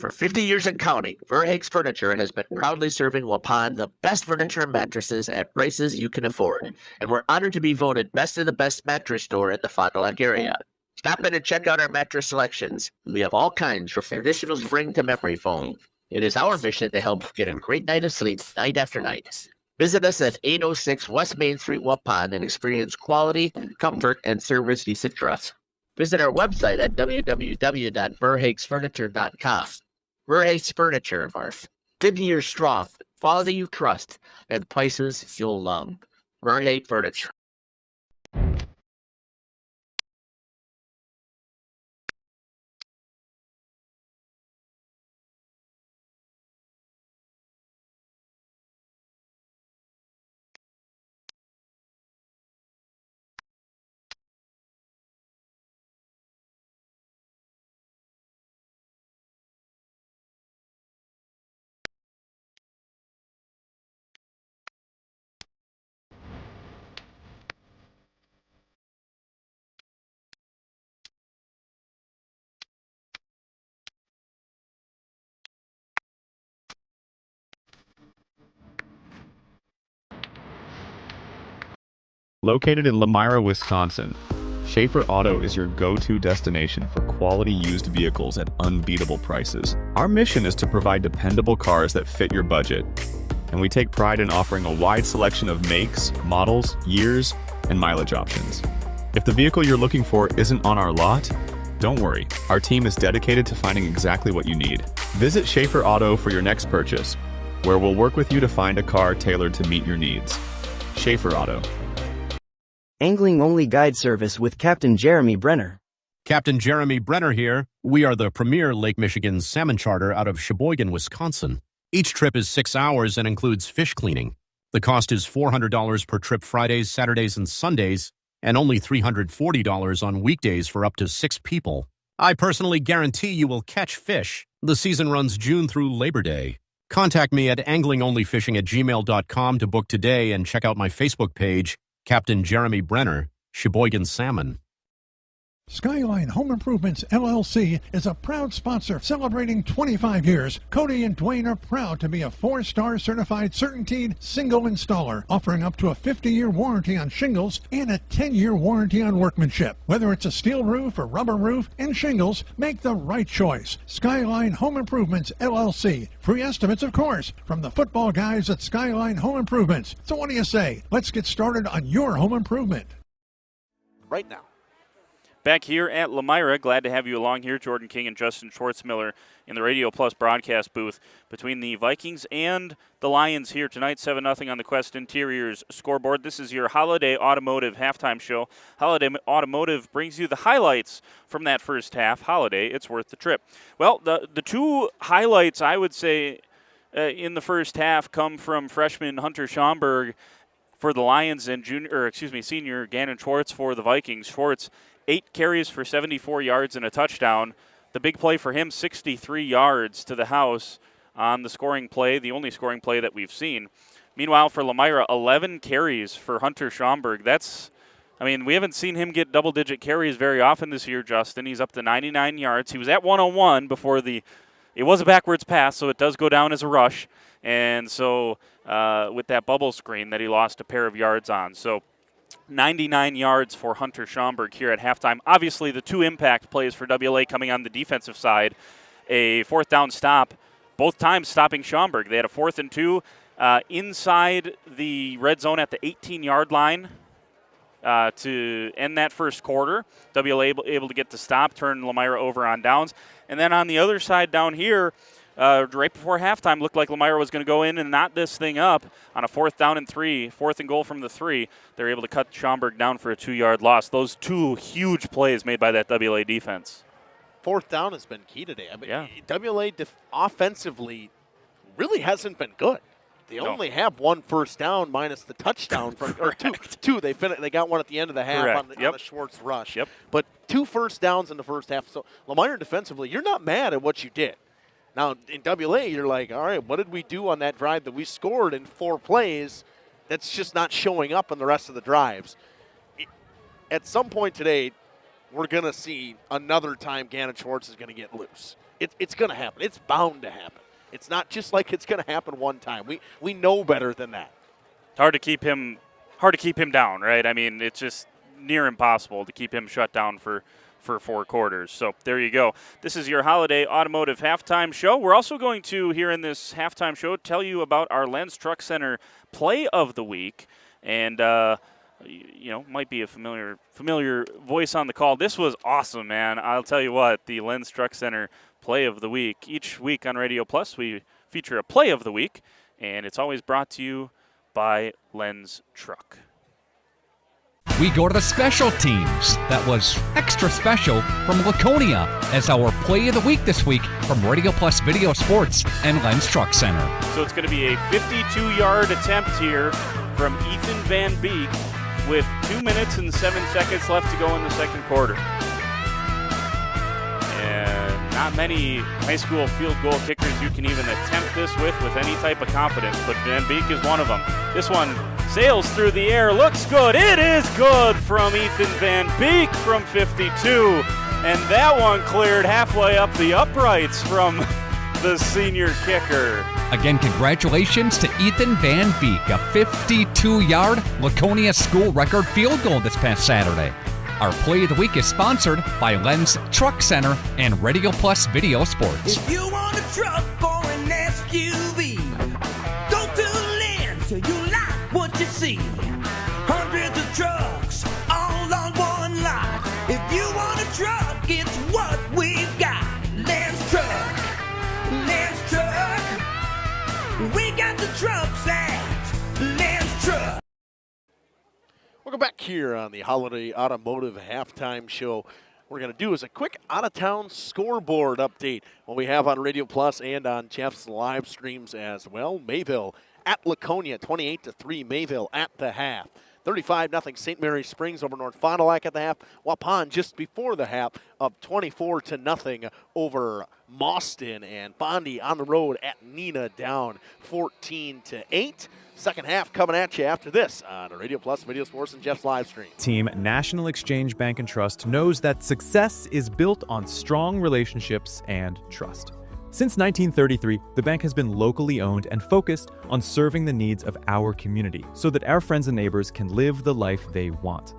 For 50 years and counting, Verhaeg's Furniture has been proudly serving Waupun the best furniture and mattresses at prices you can afford. And we're honored to be voted best of the best mattress store in the Fond du Lac area. Stop in and check out our mattress selections. We have all kinds from traditional spring to memory foam. It is our mission to help you get a great night of sleep night after night. Visit us at 806 West Main Street, Waupun, and experience quality, comfort, and service you should trust. Visit our website at www.verhaegsfurniture.com. Verhaeg's Furniture, Marf. 50 years strong, quality you trust, and prices you'll love. Verhaeg Furniture. Located in Lomira, Wisconsin, Schaefer Auto is your go-to destination for quality used vehicles at unbeatable prices. Our mission is to provide dependable cars that fit your budget, and we take pride in offering a wide selection of makes, models, years, and mileage options. If the vehicle you're looking for isn't on our lot, don't worry. Our team is dedicated to finding exactly what you need. Visit Schaefer Auto for your next purchase, where we'll work with you to find a car tailored to meet your needs. Schaefer Auto. Angling-only guide service with Captain Jeremy Brenner. Captain Jeremy Brenner here. We are the premier Lake Michigan salmon charter out of Sheboygan, Wisconsin. Each trip is 6 hours and includes fish cleaning. The cost is $400 per trip Fridays, Saturdays, and Sundays, and only $340 on weekdays for up to 6 people. I personally guarantee you will catch fish. The season runs June through Labor Day. Contact me at anglingonlyfishing@gmail.com to book today and check out my Facebook page, Captain Jeremy Brenner, Sheboygan Salmon. Skyline Home Improvements, LLC is a proud sponsor celebrating 25 years. Cody and Dwayne are proud to be a 4-star certified CertainTeed single installer, offering up to a 50-year warranty on shingles and a 10-year warranty on workmanship. Whether it's a steel roof or rubber roof and shingles, make the right choice. Skyline Home Improvements, LLC. Free estimates, of course, from the football guys at Skyline Home Improvements. So what do you say? Let's get started on your home improvement. Right now. Back here at Lomira, glad to have you along here, Jordan King and Justin Schwartzmiller in the Radio Plus broadcast booth between the Vikings and the Lions here tonight. 7-0 on the Quest Interiors scoreboard. This is your Holiday Automotive halftime show. Holiday Automotive brings you the highlights from that first half. Holiday, it's worth the trip. Well, the two highlights, I would say, in the first half come from freshman Hunter Schomburg for the Lions and senior Gannon Schwartz for the Vikings. Schwartz, 8 carries for 74 yards and a touchdown. The big play for him, 63 yards to the house on the scoring play, the only scoring play that we've seen. Meanwhile, for Lomira, 11 carries for Hunter Schomburg. We haven't seen him get double-digit carries very often this year, Justin. He's up to 99 yards. He was at 101 before it was a backwards pass, so it does go down as a rush. And so with that bubble screen that he lost a pair of yards on. So 99 yards for Hunter Schaumburg here at halftime. Obviously, the two impact plays for WLA coming on the defensive side. A fourth down stop, both times stopping Schaumburg. They had a 4th and 2 inside the red zone at the 18-yard line to end that first quarter. WLA able to get the stop, turn Lomira over on downs. And then on the other side down here, right before halftime, looked like Lomira was going to go in and knot this thing up on a 4th down and 3, 4th and goal from the 3. They're able to cut Schaumburg down for a 2-yard loss. Those two huge plays made by that WLA defense. 4th down has been key today. I mean, yeah. WLA offensively really hasn't been good. They only have 1 first down minus the touchdown from or two. They got one at the end of the half on the Schwartz rush. Yep. But 2 first downs in the first half. So Lomira defensively, you're not mad at what you did. Now in WLA, you're like, all right, what did we do on that drive that we scored in 4 plays? That's just not showing up in the rest of the drives. At some point today, we're going to see another time Gannon Schwartz is going to get loose. It's going to happen. It's bound to happen. It's not just like it's going to happen one time. We know better than that. Hard to keep him down, right? I mean, it's just near impossible to keep him shut down for 4 quarters. So there you go. This is your Holiday Automotive Halftime Show. We're also going to, here in this halftime show, tell you about our Lenz Truck Center Play of the Week. And, might be a familiar voice on the call. This was awesome, man. I'll tell you what, the Lenz Truck Center Play of the Week. Each week on Radio Plus, we feature a Play of the Week, and it's always brought to you by Lenz Truck. We go to the special teams. That was extra special from Laconia as our Play of the Week this week from Radio Plus Video Sports and Lenz Truck Center. So it's going to be a 52-yard attempt here from Ethan Van Beek with 2 minutes and 7 seconds left to go in the second quarter. And not many high school field goal kickers you can even attempt this with any type of confidence, but Van Beek is one of them. This one sails through the air, looks good. It is good from Ethan Van Beek from 52. And that one cleared halfway up the uprights from the senior kicker. Again, congratulations to Ethan Van Beek, a 52-yard Laconia school record field goal this past Saturday. Our Play of the Week is sponsored by Lenz Truck Center and Radio Plus Video Sports. If you want a truck or an SUV, go to Lenz till you like what you see. Hundreds of trucks all on one lot. If you want a truck, it's what we've got. Lenz Truck. Lenz Truck. We got the trucks at Lenz Truck. Welcome back here on the Holiday Automotive Halftime Show. What we're going to do is a quick out-of-town scoreboard update. What we have on Radio Plus and on Jeff's live streams as well. Mayville at Laconia, 28-3. Mayville at the half. 35-0 St. Mary Springs over North Fond du Lac at the half. Waupun just before the half of 24-0 over Mauston, and Bondi on the road at Neenah down 14-8. Second half coming at you after this on Radio Plus Video Sports and Jeff's live stream. Team National Exchange Bank and Trust knows that success is built on strong relationships and trust. Since 1933, the bank has been locally owned and focused on serving the needs of our community so that our friends and neighbors can live the life they want.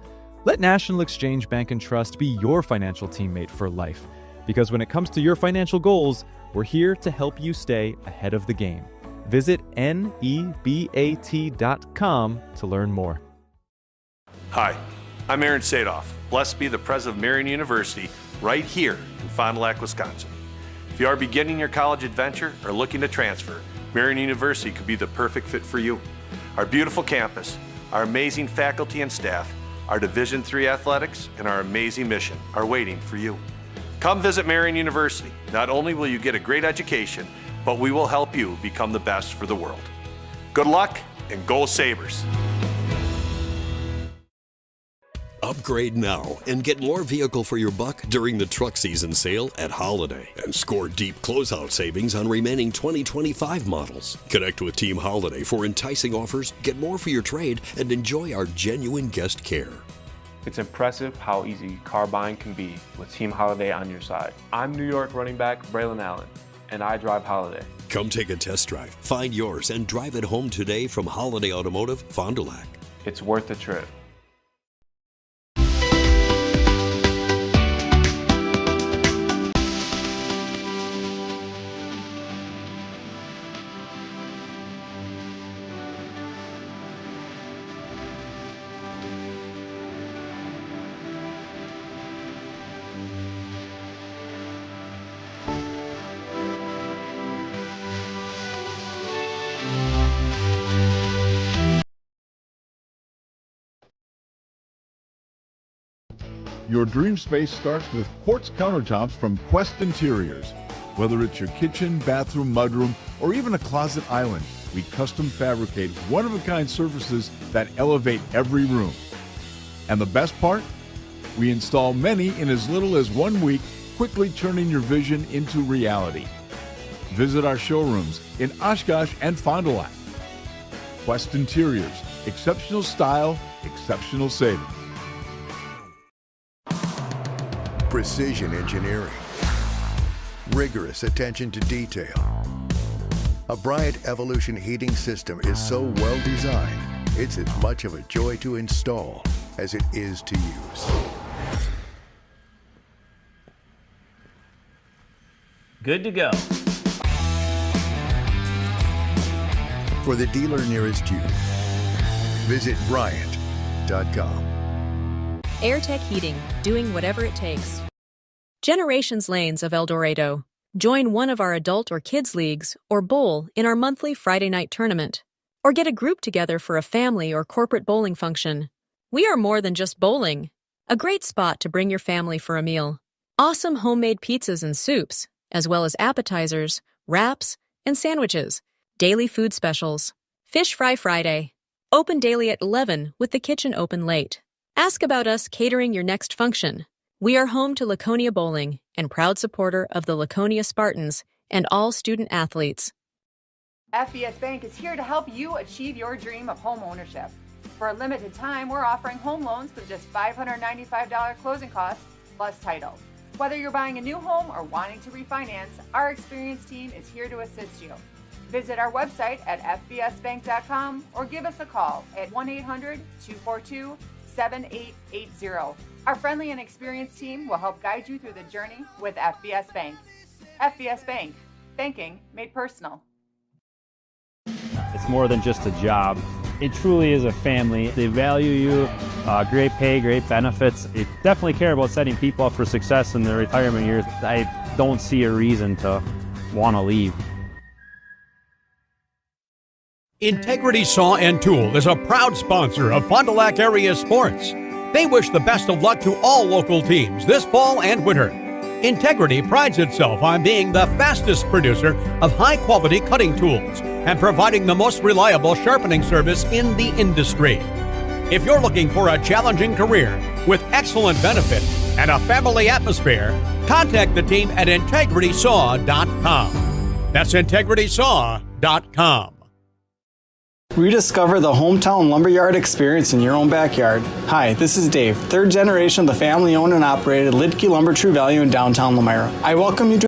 Let National Exchange Bank and Trust be your financial teammate for life, because when it comes to your financial goals, we're here to help you stay ahead of the game. Visit nebat.com to learn more. Hi, I'm Aaron Sadoff. Blessed be the president of Marian University right here in Fond du Lac, Wisconsin. If you are beginning your college adventure or looking to transfer, Marian University could be the perfect fit for you. Our beautiful campus, our amazing faculty and staff, our Division III athletics, and our amazing mission are waiting for you. Come visit Marian University. Not only will you get a great education, but we will help you become the best for the world. Good luck and go Sabres! Upgrade now and get more vehicle for your buck during the truck season sale at Holiday and score deep closeout savings on remaining 2025 models. Connect with Team Holiday for enticing offers, get more for your trade, and enjoy our genuine guest care. It's impressive how easy car buying can be with Team Holiday on your side. I'm New York running back Braylon Allen, and I drive Holiday. Come take a test drive, find yours, and drive it home today from Holiday Automotive, Fond du Lac. It's worth the trip. Your dream space starts with quartz countertops from Quest Interiors. Whether it's your kitchen, bathroom, mudroom, or even a closet island, we custom fabricate one-of-a-kind surfaces that elevate every room. And the best part? We install many in as little as 1 week, quickly turning your vision into reality. Visit our showrooms in Oshkosh and Fond du Lac. Quest Interiors, exceptional style, exceptional savings. Precision engineering, rigorous attention to detail. A Bryant Evolution heating system is so well designed, it's as much of a joy to install as it is to use. Good to go. For the dealer nearest you, visit Bryant.com. AirTech Heating, doing whatever it takes. Generations Lanes of El Dorado. Join one of our adult or kids leagues or bowl in our monthly Friday night tournament. Or get a group together for a family or corporate bowling function. We are more than just bowling. A great spot to bring your family for a meal. Awesome homemade pizzas and soups, as well as appetizers, wraps, and sandwiches. Daily food specials. Fish Fry Friday. Open daily at 11 with the kitchen open late. Ask about us catering your next function. We are home to Laconia Bowling and proud supporter of the Laconia Spartans and all student athletes. FBS Bank is here to help you achieve your dream of home ownership. For a limited time, we're offering home loans with just $595 closing costs plus title. Whether you're buying a new home or wanting to refinance, our experienced team is here to assist you. Visit our website at fbsbank.com or give us a call at 1-800-242-7880. Our friendly and experienced team will help guide you through the journey with FBS Bank. FBS Bank, banking made personal. It's more than just a job. It truly is a family. They value you, great pay, great benefits. They definitely care about setting people up for success in their retirement years. I don't see a reason to want to leave. Integrity Saw and Tool is a proud sponsor of Fond du Lac area sports. They wish the best of luck to all local teams this fall and winter. Integrity prides itself on being the fastest producer of high-quality cutting tools and providing the most reliable sharpening service in the industry. If you're looking for a challenging career with excellent benefits and a family atmosphere, contact the team at integritysaw.com. That's integritysaw.com. Rediscover the hometown lumberyard experience in your own backyard. Hi, this is Dave, third generation of the family-owned and operated Lidke Lumber True Value in downtown Lomira. I welcome you to...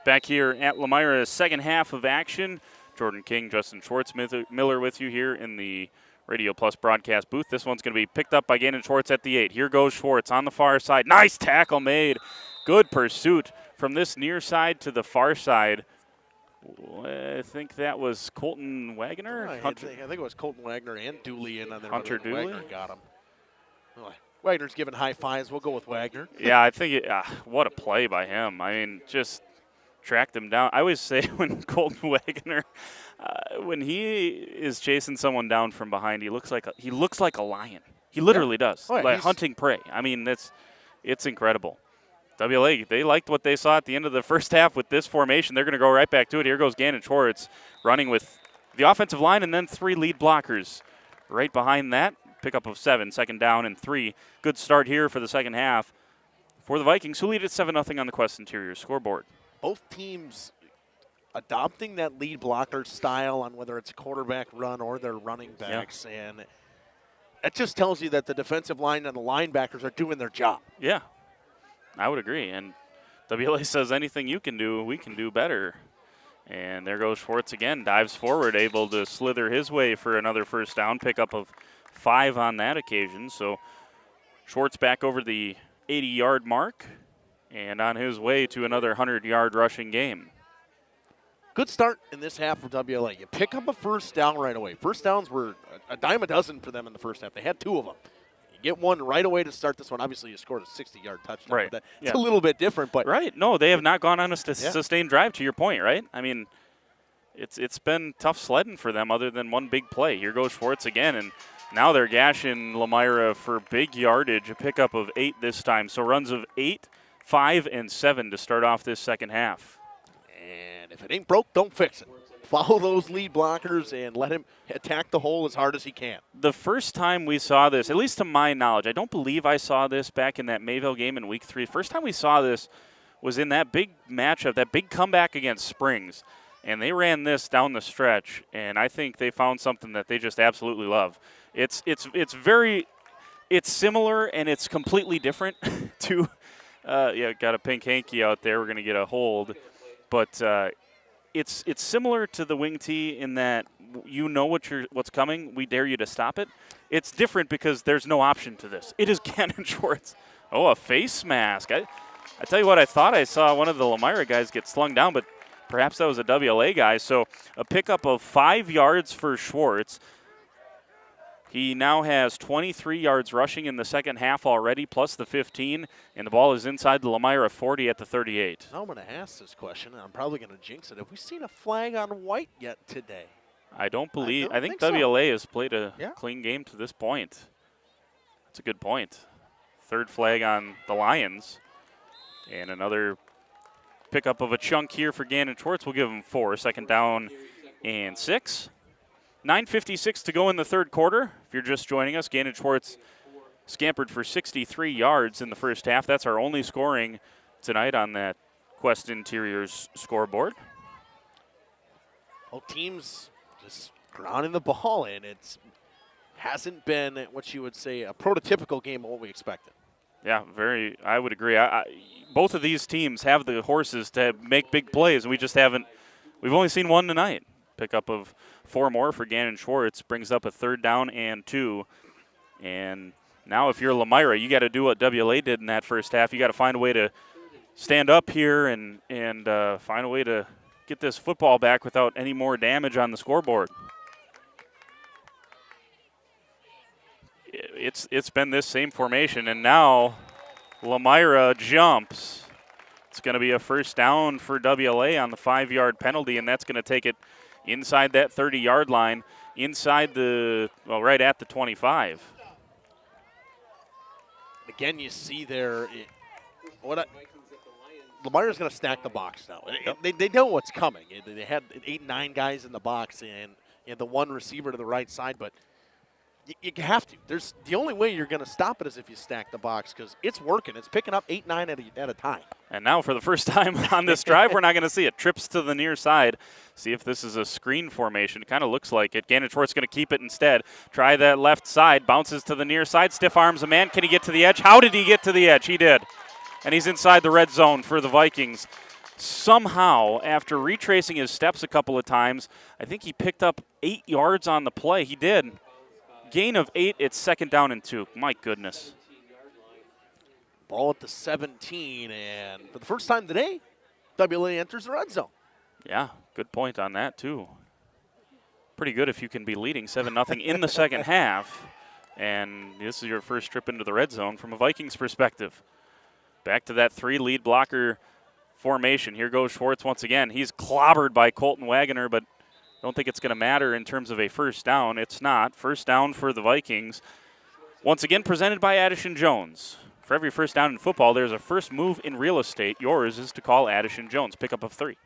Back here at Lomira's second half of action. Jordan King, Justin Schwartz Miller with you here in the Radio Plus broadcast booth. This one's going to be picked up by Gannon Schwartz at the 8. Here goes Schwartz on the far side. Nice tackle made. Good pursuit from this near side to the far side. I think that was Colton Wagner. I think it was Colton Wagner and Dooley in on there. Hunter Dooley? Wagner got him. Wagner's giving high fives. We'll go with Wagner. Yeah, I think what a play by him. I mean, just tracked him down. I always say when Colton Wagner, when he is chasing someone down from behind, he looks like a lion. He literally does, like hunting prey. I mean, it's incredible. WLA, they liked what they saw at the end of the first half with this formation. They're going to go right back to it. Here goes Gannon Schwartz running with the offensive line and then 3 lead blockers right behind that. Pickup of 7, second down and 3. Good start here for the second half for the Vikings, who lead at 7-0 on the Quest Interior scoreboard. Both teams adopting that lead blocker style on whether it's a quarterback run or their running backs. Yeah. And it just tells you that the defensive line and the linebackers are doing their job. Yeah. I would agree. And WLA says anything you can do, we can do better. And there goes Schwartz again, dives forward, able to slither his way for another first down, pickup of 5 on that occasion. So Schwartz back over the 80-yard mark and on his way to another 100-yard rushing game. Good start in this half for WLA. You pick up a first down right away. First downs were a dime a dozen for them in the first half. They had 2 of them. You get one right away to start this one. Obviously, you scored a 60-yard touchdown. Right. It's a little bit different, but right. No, they have not gone on a sustained drive, to your point, right? I mean, it's been tough sledding for them other than one big play. Here goes Schwartz again, and now they're gashing Lomira for big yardage, a pickup of 8 this time. So runs of 8, 5, and 7 to start off this second half. And if it ain't broke, don't fix it. Follow those lead blockers and let him attack the hole as hard as he can. The first time we saw this, at least to my knowledge, I don't believe I saw this back in that Mayville game in week 3. First time we saw this was in that big matchup, that big comeback against Springs. And they ran this down the stretch, and I think they found something that they just absolutely love. It's similar and it's completely different to, got a pink hanky out there. We're going to get a hold. But it's similar to the wing tee in that you know what's coming. We dare you to stop it. It's different because there's no option to this. It is Gannon Schwartz. Oh, a face mask. I tell you what, I thought I saw one of the Lomira guys get slung down, but perhaps that was a WLA guy. So a pickup of 5 yards for Schwartz. He now has 23 yards rushing in the second half already, plus the 15, and the ball is inside the Lomira 40 at the 38. I'm going to ask this question, and I'm probably going to jinx it. Have we seen a flag on white yet today? I think so. WLA has played a clean game to this point. That's a good point. Third flag on the Lions, and another pickup of a chunk here for Gannon Schwartz. We'll give him 4. Second down and 6. 9:56 to go in the third quarter. If you're just joining us, Gannon Schwartz scampered for 63 yards in the first half. That's our only scoring tonight on that Quest Interiors scoreboard. Both teams just grounding the ball in. It hasn't been what you would say a prototypical game of what we expected. Yeah, I would agree. Both of these teams have the horses to make big plays, and we just haven't. We've only seen one tonight. Pickup of 4 more for Gannon Schwartz brings up a third down and 2. And now if you're Lomira, you got to do what WLA did in that first half. You got to find a way to stand up here and find a way to get this football back without any more damage on the scoreboard. It's been this same formation, and now Lomira jumps. It's going to be a first down for WLA on the 5-yard penalty, and that's going to take it inside that 30-yard line, right at the 25. Again, you see there, Lomira's going to stack the box now. They know what's coming. They had 8, 9 guys in the box and the one receiver to the right side, but you have to. The only way you're going to stop it is if you stack the box because it's working. It's picking up 8, 9 at a time. And now for the first time on this drive, we're not going to see it. Trips to the near side. See if this is a screen formation. It kind of looks like it. Gannon Schwartz going to keep it instead. Try that left side. Bounces to the near side. Stiff arms a man. Can he get to the edge? How did he get to the edge? He did. And he's inside the red zone for the Vikings. Somehow, after retracing his steps a couple of times, I think he picked up 8 yards on the play. He did. Gain of 8, it's second down and 2. My goodness. Ball at the 17, and for the first time today, WLA enters the red zone. Yeah, good point on that, too. Pretty good if you can be leading 7-0 in the second half, and this is your first trip into the red zone from a Vikings perspective. Back to that 3 lead blocker formation. Here goes Schwartz once again. He's clobbered by Colton Wagoner, but don't think it's going to matter in terms of a first down. It's not. First down for the Vikings. Once again, presented by Addison Jones. For every first down in football, there's a first move in real estate. Yours is to call Addison Jones. Pickup of 3.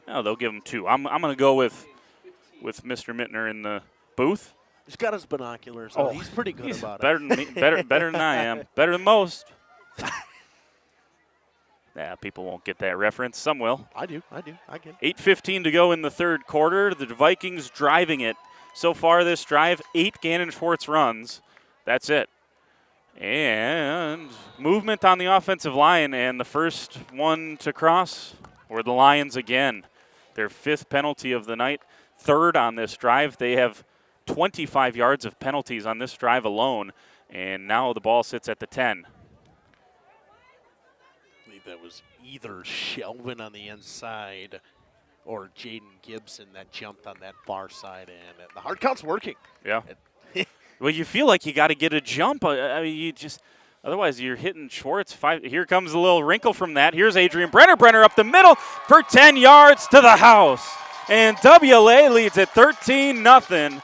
No, they'll give him 2. I'm going to go with Mr. Mittner in the booth. He's got his binoculars on. He's pretty good about better it. Than me, better than I am. Better than most. Yeah, people won't get that reference. Some will. I do. I get it. 8:15 to go in the third quarter. The Vikings driving it. So far this drive, 8 Gannon Schwartz runs. That's it. And movement on the offensive line, and the first one to cross were the Lions again. Their 5th penalty of the night, 3rd on this drive. They have 25 yards of penalties on this drive alone, and now the ball sits at the 10. I believe that was either Shelvin on the inside or Jaden Gibson that jumped on that far side, and the hard count's working. Yeah. Well, you feel like you got to get a jump. I mean, you just otherwise you're hitting Schwartz. Here comes a little wrinkle from that. Here's Adrian Brenner. Brenner up the middle for 10 yards to the house, and WLA leads at 13-0.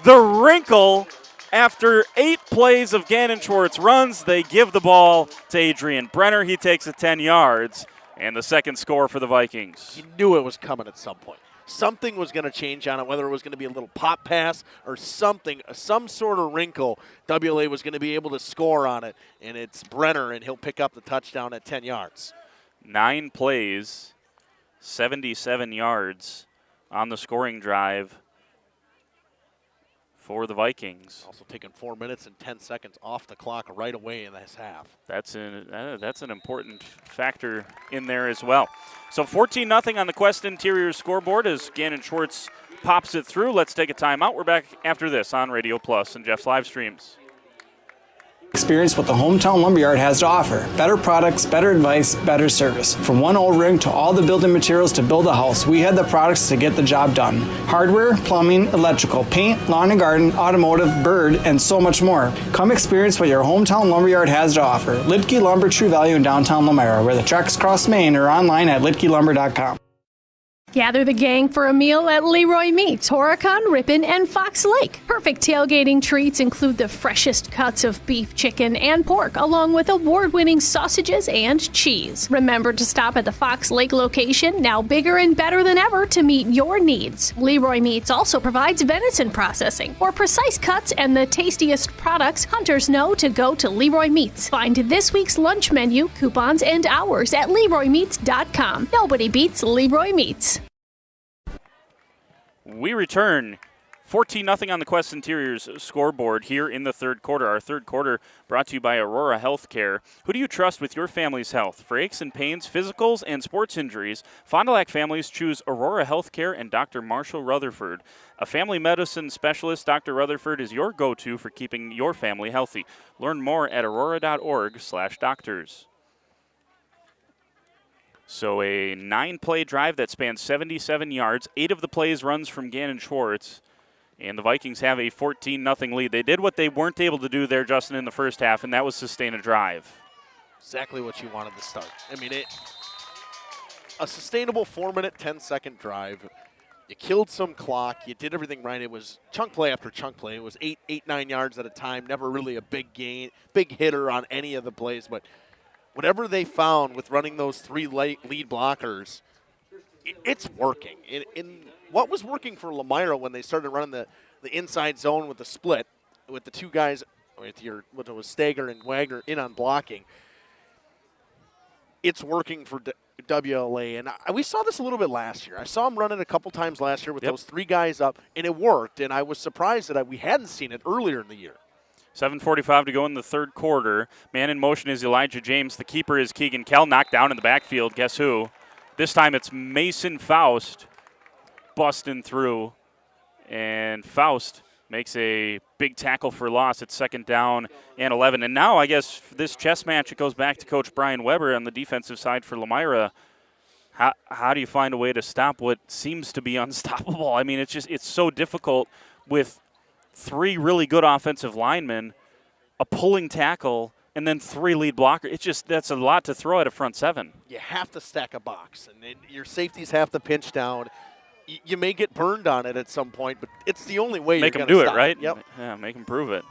The wrinkle after 8 plays of Gannon Schwartz runs, they give the ball to Adrian Brenner. He takes it 10 yards, and the second score for the Vikings. You knew it was coming at some point. Something was going to change on it, whether it was going to be a little pop pass or something, some sort of wrinkle. WLA was going to be able to score on it, and it's Brenner, and he'll pick up the touchdown at 10 yards. 9 plays, 77 yards on the scoring drive for the Vikings. Also taking 4 minutes and 10 seconds off the clock right away in this half. That's an important factor in there as well. So 14-0 on the Quest Interior scoreboard as Gannon Schwartz pops it through. Let's take a timeout. We're back after this on Radio Plus and Jeff's live streams. Experience what the Hometown Lumberyard has to offer. Better products, better advice, better service. From one O-ring to all the building materials to build a house, we had the products to get the job done. Hardware, plumbing, electrical, paint, lawn and garden, automotive, bird, and so much more. Come experience what your Hometown Lumberyard has to offer. Lidke Lumber, True Value in downtown Lomira, where the tracks cross Maine, or online at lidkelumber.com. Gather the gang for a meal at Leroy Meats, Horicon, Ripon, and Fox Lake. Perfect tailgating treats include the freshest cuts of beef, chicken, and pork, along with award-winning sausages and cheese. Remember to stop at the Fox Lake location, now bigger and better than ever, to meet your needs. Leroy Meats also provides venison processing. For precise cuts and the tastiest products, hunters know to go to Leroy Meats. Find this week's lunch menu, coupons, and hours at LeroyMeats.com. Nobody beats Leroy Meats. We return 14-0 on the Quest Interiors scoreboard here in the third quarter. Our third quarter brought to you by Aurora Healthcare. Who do you trust with your family's health? For aches and pains, physicals, and sports injuries, Fond du Lac families choose Aurora Healthcare and Dr. Marshall Rutherford. A family medicine specialist, Dr. Rutherford is your go-to for keeping your family healthy. Learn more at aurora.org/doctors. So a 9-play drive that spans 77 yards. 8 of the plays runs from Gannon Schwartz. And the Vikings have a 14-0 lead. They did what they weren't able to do there, Justin, in the first half, and that was sustain a drive. Exactly what you wanted to start. I mean, a sustainable 4-minute, 10-second drive. You killed some clock. You did everything right. It was chunk play after chunk play. It was 9 yards at a time. Never really a big gain, big hitter on any of the plays, but whatever they found with running those 3 lead blockers, it's working. In what was working for Lomira when they started running the inside zone with the split, with the 2 guys, with it was Stager and Wagner in on blocking, it's working for WLA. And we saw this a little bit last year. I saw them run it a couple times last year with those 3 guys up, and it worked. And I was surprised that we hadn't seen it earlier in the year. 7:45 to go in the third quarter. Man in motion is Elijah James. The keeper is Keegan Kell, knocked down in the backfield. Guess who? This time it's Mason Faust busting through. And Faust makes a big tackle for loss at 2nd down and 11. And now I guess this chess match, it goes back to Coach Brian Weber on the defensive side for Lomira. How do you find a way to stop what seems to be unstoppable? I mean, it's so difficult with 3 really good offensive linemen, a pulling tackle, and then 3 lead blockers. That's a lot to throw at a front 7. You have to stack a box, and your safeties have to pinch down. You may get burned on it at some point, but it's the only way make you're them do stop it, right? Yep. Yeah, make them prove it.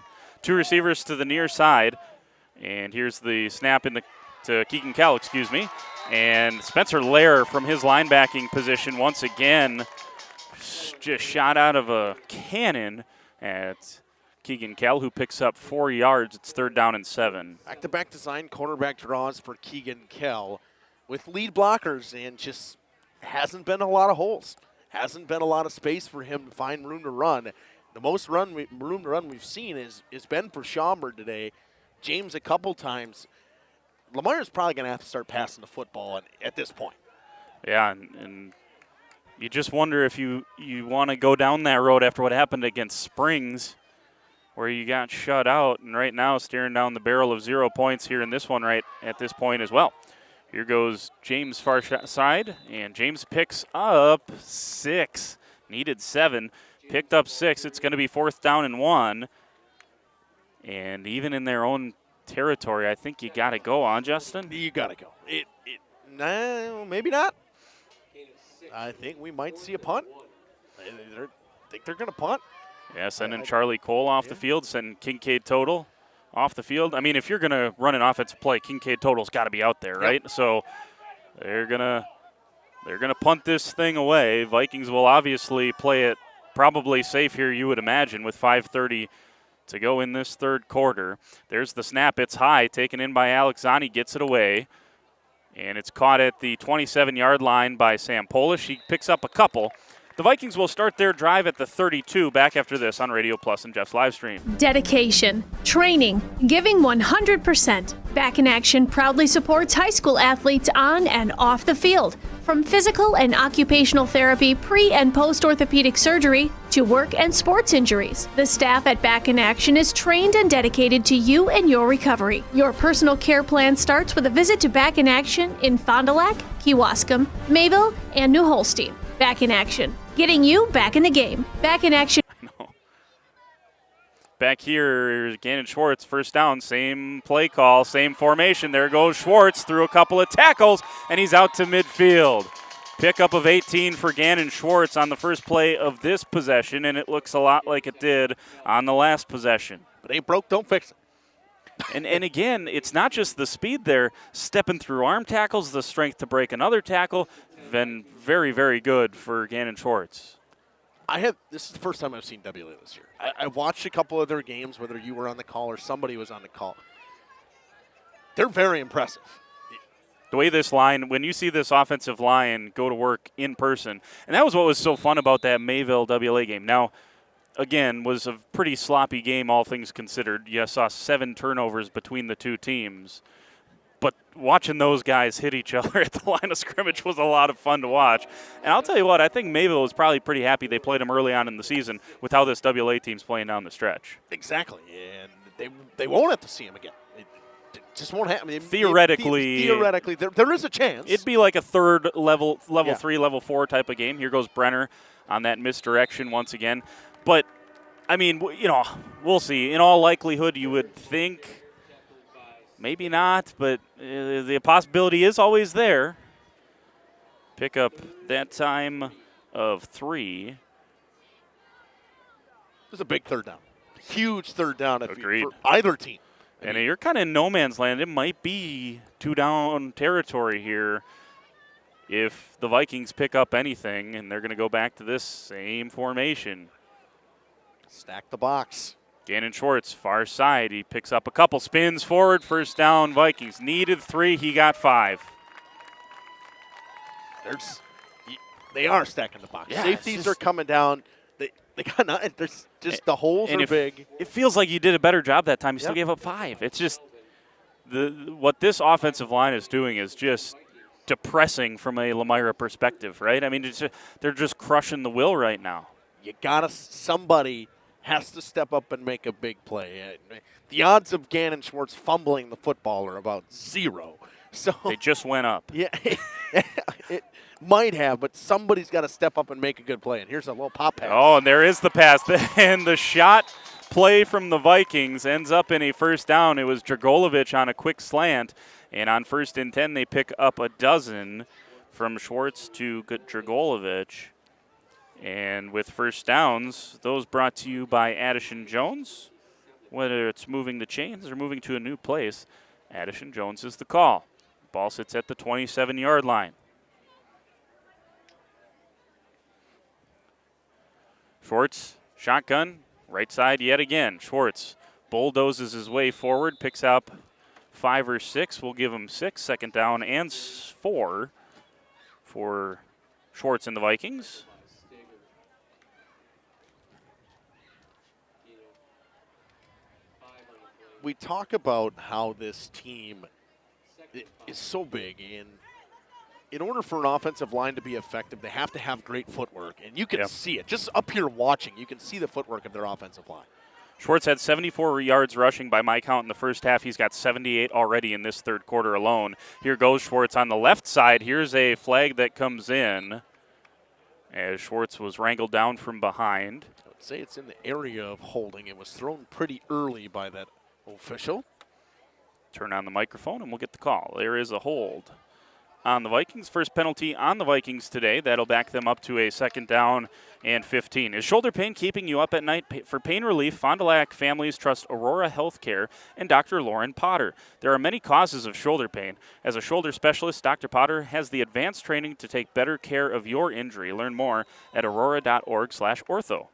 2 receivers to the near side, and here's the snap to Keegan Kell, excuse me. And Spencer Lair from his linebacking position once again just shot out of a cannon at Keegan Kell, who picks up 4 yards. It's 3rd down and 7. Back-to-back design cornerback draws for Keegan Kell with lead blockers, and just hasn't been a lot of holes. Hasn't been a lot of space for him to find room to run. The most room to run we've seen is Ben for Schaumburg today. James a couple times. Lomira's probably going to have to start passing the football at this point. Yeah, and you just wonder if you want to go down that road after what happened against Springs, where you got shut out, and right now staring down the barrel of 0 points here in this one right at this point as well. Here goes James far side, and James picks up 6. Needed 7, picked up 6. It's going to be 4th down and 1. And even in their own territory, I think you got to go on, Justin. You got to go. No, maybe not. I think we might see a punt. I think they're going to punt. Yeah, sending Charlie Cole off the field, sending Kincaid Total off the field. I mean, if you're going to run an offensive play, Kincaid Total's got to be out there, right? Yep. So they're gonna punt this thing away. Vikings will obviously play it probably safe here, you would imagine, with 5:30 to go in this third quarter. There's the snap. It's high, taken in by Alex Zani, gets it away. And it's caught at the 27-yard line by Sam Polish. He picks up a couple. The Vikings will start their drive at the 32, back after this on Radio Plus and Jeff's live stream. Dedication, training, giving 100%. Back in Action proudly supports high school athletes on and off the field. From physical and occupational therapy, pre- and post-orthopedic surgery, to work and sports injuries. The staff at Back in Action is trained and dedicated to you and your recovery. Your personal care plan starts with a visit to Back in Action in Fond du Lac, Kewaskum, Mayville, and New Holstein. Back in Action, getting you back in the game. Back in Action. Back here, Gannon Schwartz, first down, same play call, same formation. There goes Schwartz through a couple of tackles, and he's out to midfield. Pickup of 18 for Gannon Schwartz on the first play of this possession, and it looks a lot like it did on the last possession. But ain't broke, don't fix it. And again, it's not just the speed there, stepping through arm tackles, the strength to break another tackle. Been very, very good for Gannon Schwartz. This is the first time I've seen WLA this year. I watched a couple of their games, whether you were on the call or somebody was on the call. They're very impressive. The way this line, when you see this offensive line go to work in person, and that was what was so fun about that Mayville WLA game. Now, again, was a pretty sloppy game, all things considered. You saw 7 turnovers between the two teams. But watching those guys hit each other at the line of scrimmage was a lot of fun to watch. And I'll tell you what, I think Mayville was probably pretty happy they played them early on in the season with how this WLA team's playing down the stretch. Exactly, and they won't have to see him again. It just won't happen. Theoretically, there is a chance. It'd be like a third level 3, level 4 type of game. Here goes Brenner on that misdirection once again. But, I mean, we'll see. In all likelihood, you would think – maybe not, but the possibility is always there. Pick up that time of 3. It's a big third down. Huge third down Agreed. For either team. And you're kind of in no man's land. It might be 2-down territory here if the Vikings pick up anything, and they're going to go back to this same formation. Stack the box. Gannon Schwartz, far side. He picks up a couple, spins forward, first down, Vikings. Needed 3, he got 5. They are stacking the box. Yeah, Safeties are coming down. They got nothing. There's just the holes are big. It feels like you did a better job that time. You still gave up 5. It's just what this offensive line is doing is just depressing from a Lomira perspective, right? I mean, they're just crushing the will right now. Somebody has to step up and make a big play. The odds of Gannon Schwartz fumbling the football are about 0. So they just went up. Yeah, it might have, but somebody's got to step up and make a good play. And here's a little pop pass. Oh, and there is the pass. And the shot play from the Vikings ends up in a first down. It was Dragolovich on a quick slant. And on 1st and 10, they pick up a dozen from Schwartz to Dragolovich. And with first downs, those brought to you by Addison Jones. Whether it's moving the chains or moving to a new place, Addison Jones is the call. Ball sits at the 27-yard line. Schwartz, shotgun, right side yet again. Schwartz bulldozes his way forward, picks up 5 or 6. We'll give him 6, 2nd down and 4 for Schwartz and the Vikings. we talk about how this team is so big, and in order for an offensive line to be effective, they have to have great footwork, and you can see it. Just up here watching, you can see the footwork of their offensive line. Schwartz had 74 yards rushing by my count in the first half. He's got 78 already in this third quarter alone. Here goes Schwartz on the left side. Here's a flag that comes in as Schwartz was wrangled down from behind. I would say it's in the area of holding. It was thrown pretty early by that official. Turn on the microphone and we'll get the call. There is a hold on the Vikings. First penalty on the Vikings today. That'll back them up to a 2nd down and 15. Is shoulder pain keeping you up at night? For pain relief, Fond du Lac families trust Aurora Healthcare and Dr. Lauren Potter. There are many causes of shoulder pain. As a shoulder specialist, Dr. Potter has the advanced training to take better care of your injury. Learn more at aurora.org/ortho.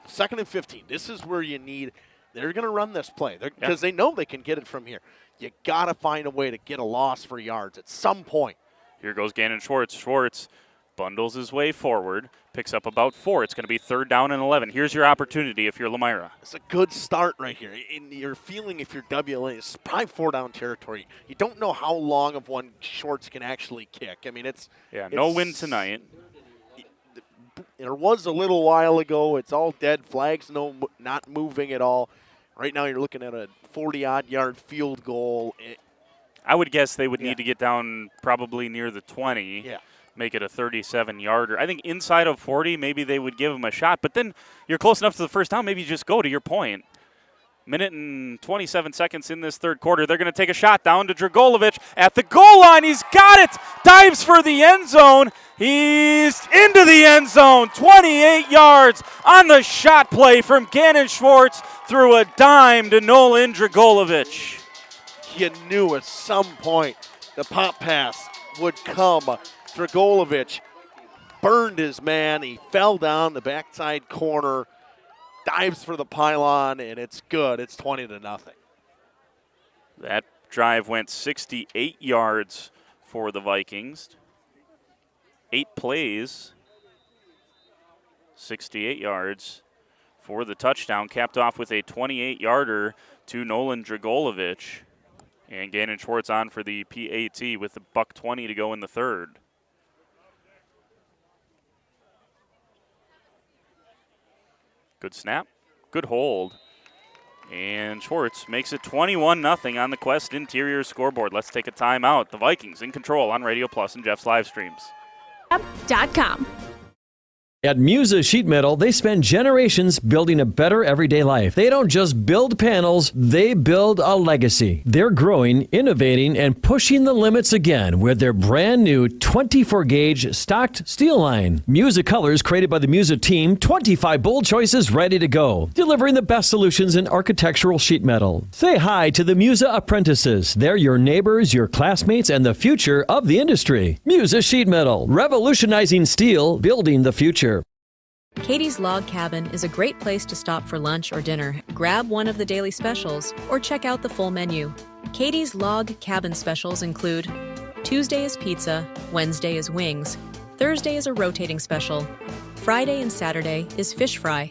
2nd and 15. This is where you need. They're going to run this play because they know they can get it from here. You got to find a way to get a loss for yards at some point. Here goes Gannon Schwartz. Schwartz bundles his way forward, picks up about 4. It's going to be 3rd down and 11. Here's your opportunity if you're Lomira. It's a good start right here. And you're feeling if you're WLA, it's probably 4-down territory. You don't know how long of one Schwartz can actually kick. I mean, no win tonight. There was a little while ago. It's all dead. Flags not moving at all. Right now you're looking at a 40-odd-yard field goal. I would guess they would need to get down probably near the 20. Yeah. Make it a 37-yarder. I think inside of 40, maybe they would give him a shot. But then you're close enough to the first down, maybe you just go to your point. Minute and 27 seconds in this third quarter. They're going to take a shot down to Dragolovich at the goal line. He's got it. Dives for the end zone. He's into the end zone. 28 yards on the shot play from Gannon Schwartz through a dime to Nolan Dragolovich. You knew at some point the pop pass would come. Dragolovich burned his man. He fell down the backside corner. Dives for the pylon, and it's good. It's 20-0. That drive went 68 yards for the Vikings. 8 plays, 68 yards for the touchdown, capped off with a 28-yarder to Nolan Dragolovich. And Gannon Schwartz on for the PAT with a $1:20 to go in the third. Good snap, good hold. And Schwartz makes it 21-0 on the Quest Interior scoreboard. Let's take a timeout. The Vikings in control on Radio Plus and Jeff's live streams. .com. At Musa Sheet Metal, they spend generations building a better everyday life. They don't just build panels, they build a legacy. They're growing, innovating, and pushing the limits again with their brand new 24-gauge stocked steel line. Musa colors created by the Musa team, 25 bold choices ready to go, delivering the best solutions in architectural sheet metal. Say hi to the Musa apprentices. They're your neighbors, your classmates, and the future of the industry. Musa Sheet Metal, revolutionizing steel, building the future. Katie's Log Cabin is a great place to stop for lunch or dinner, grab one of the daily specials, or check out the full menu. Katie's Log Cabin specials include Tuesday is pizza, Wednesday is wings, Thursday is a rotating special, Friday and Saturday is fish fry,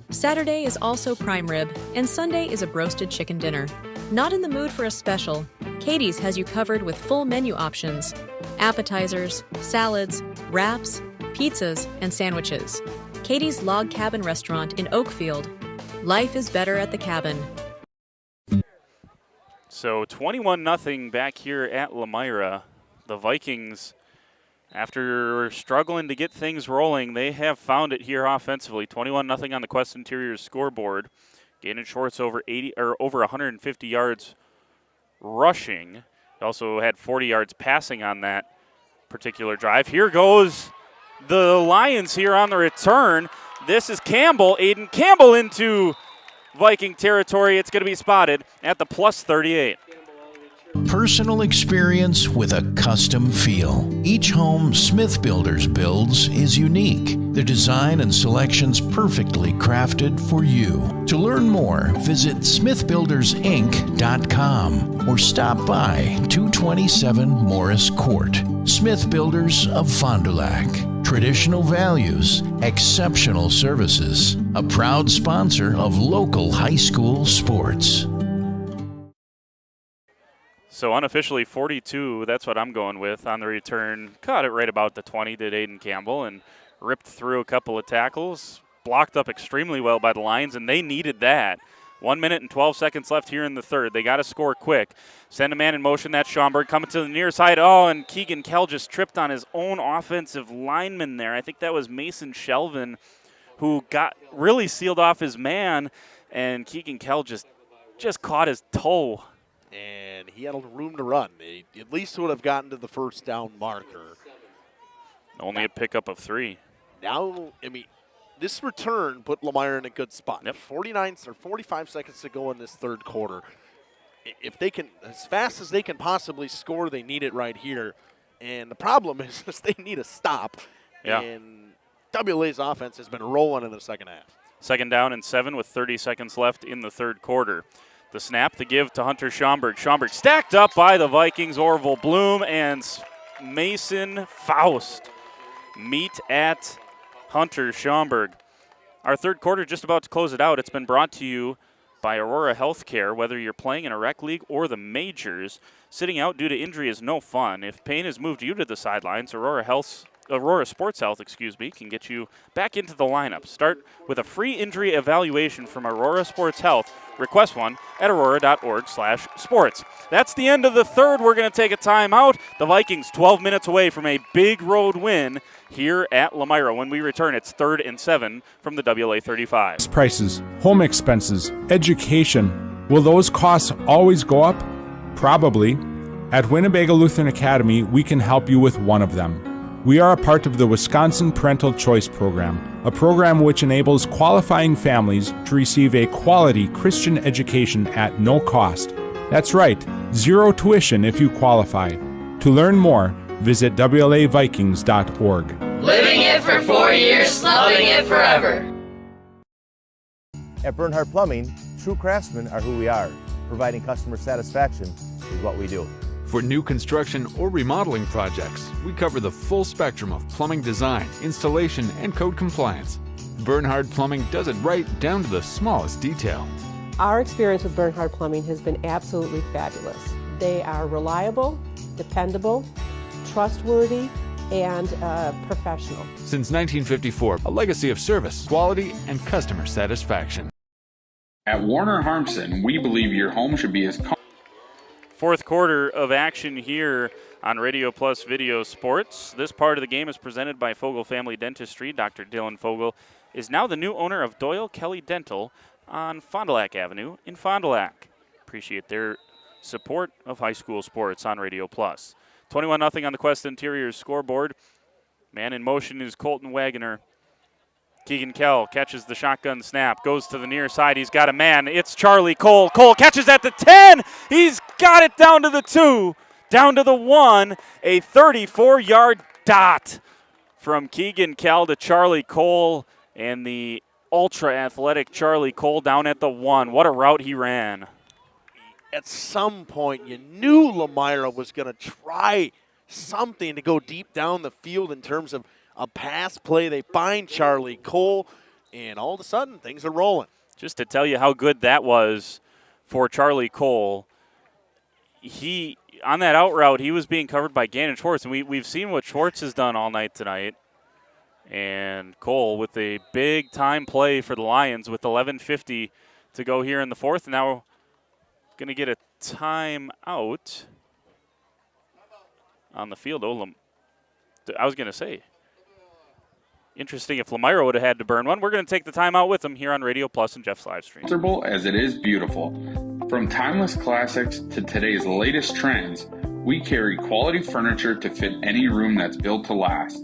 Saturday is also prime rib, and Sunday is a broasted chicken dinner. Not in the mood for a special? Katie's has you covered with full menu options, appetizers, salads, wraps, pizzas, and sandwiches. Katie's Log Cabin Restaurant in Oakfield. Life is better at the cabin. So 21-0 back here at Lomira. The Vikings, after struggling to get things rolling, they have found it here offensively. 21-0 on the Quest Interior scoreboard. Gannon Schwartz over 150 yards rushing. He also had 40 yards passing on that particular drive. Here goes the Lions here on the return. This is Campbell, Aiden Campbell into Viking territory. It's going to be spotted at the +38. Personal experience with a custom feel. Each home Smith Builders builds is unique. Their design and selections perfectly crafted for you. To learn more, visit smithbuildersinc.com or stop by 227 Morris Court. Smith Builders of Fond du Lac. traditional values, exceptional services. A proud sponsor of local high school sports. So unofficially 42, that's what I'm going with on the return. Caught it right about the 20, did Aiden Campbell, and ripped through a couple of tackles. Blocked up extremely well by the Lions, and they needed that. 1 minute and 12 seconds left here in the third. They got to score quick. Send a man in motion. That's Schaumburg coming to the near side. Oh, and Keegan Kell just tripped on his own offensive lineman there. I think that was Mason Shelvin who got really sealed off his man, and Keegan Kell just caught his toe. And he had room to run. They at least would have gotten to the first down marker. Only a pickup of 3. Now, I mean, this return put Lomira in a good spot. Yep. 45 seconds to go in this third quarter. If they can, as fast as they can possibly score, they need it right here. And the problem is they need a stop. Yeah. And WLA's offense has been rolling in the second half. 2nd down and 7 with 30 seconds left in the third quarter. The snap, the give to Hunter Schaumburg. Schaumburg stacked up by the Vikings. Orville Bloom and Mason Faust meet at Hunter Schaumburg. Our third quarter just about to close it out. It's been brought to you by Aurora Healthcare. Whether you're playing in a rec league or the majors, sitting out due to injury is no fun. If pain has moved you to the sidelines, Aurora Sports Health, can get you back into the lineup. Start with a free injury evaluation from Aurora Sports Health. Request one at aurora.org/sports. That's the end of the third. We're going to take a timeout. The Vikings 12 minutes away from a big road win here at Lomira. When we return, it's 3rd and 7 from the WLA 35. Prices, home expenses, education. Will those costs always go up? Probably. At Winnebago Lutheran Academy, we can help you with one of them. We are a part of the Wisconsin Parental Choice Program, a program which enables qualifying families to receive a quality Christian education at no cost. That's right, 0 tuition if you qualify. To learn more, visit WLAVikings.org. Living it for 4 years, loving it forever. At Bernhardt Plumbing, true craftsmen are who we are. Providing customer satisfaction is what we do. For new construction or remodeling projects, we cover the full spectrum of plumbing design, installation, and code compliance. Bernhardt Plumbing does it right down to the smallest detail. Our experience with Bernhardt Plumbing has been absolutely fabulous. They are reliable, dependable, trustworthy, and professional. Since 1954, a legacy of service, quality, and customer satisfaction. At Warner Harmson, we believe your home should be as Fourth quarter of action here on Radio Plus Video Sports. This part of the game is presented by Fogel Family Dentistry. Dr. Dylan Fogel is now the new owner of Doyle Kelly Dental on Fond du Lac Avenue in Fond du Lac. Appreciate their support of high school sports on Radio Plus. 21-0 on the Quest Interiors scoreboard. Man in motion is Colton Wagoner. Keegan Kell catches the shotgun snap, goes to the near side. He's got a man. It's Charlie Cole. Cole catches at the 10. He's got it down to the 2, down to the 1. A 34-yard dot from Keegan Kell to Charlie Cole, and the ultra-athletic Charlie Cole down at the 1. What a route he ran. At some point, you knew Lomira was going to try something to go deep down the field in terms of a pass play. They find Charlie Cole, and all of a sudden, things are rolling. Just to tell you how good that was for Charlie Cole, on that out route, he was being covered by Gannon Schwartz, and we've seen what Schwartz has done all night tonight. And Cole with a big-time play for the Lions with 11:50 to go here in the fourth. Now going to get a timeout on the field. I was going to say, interesting if Lomira would have had to burn one. We're going to take the timeout with them here on Radio Plus and Jeff's live stream. comfortable as it is beautiful. From timeless classics to today's latest trends, we carry quality furniture to fit any room that's built to last.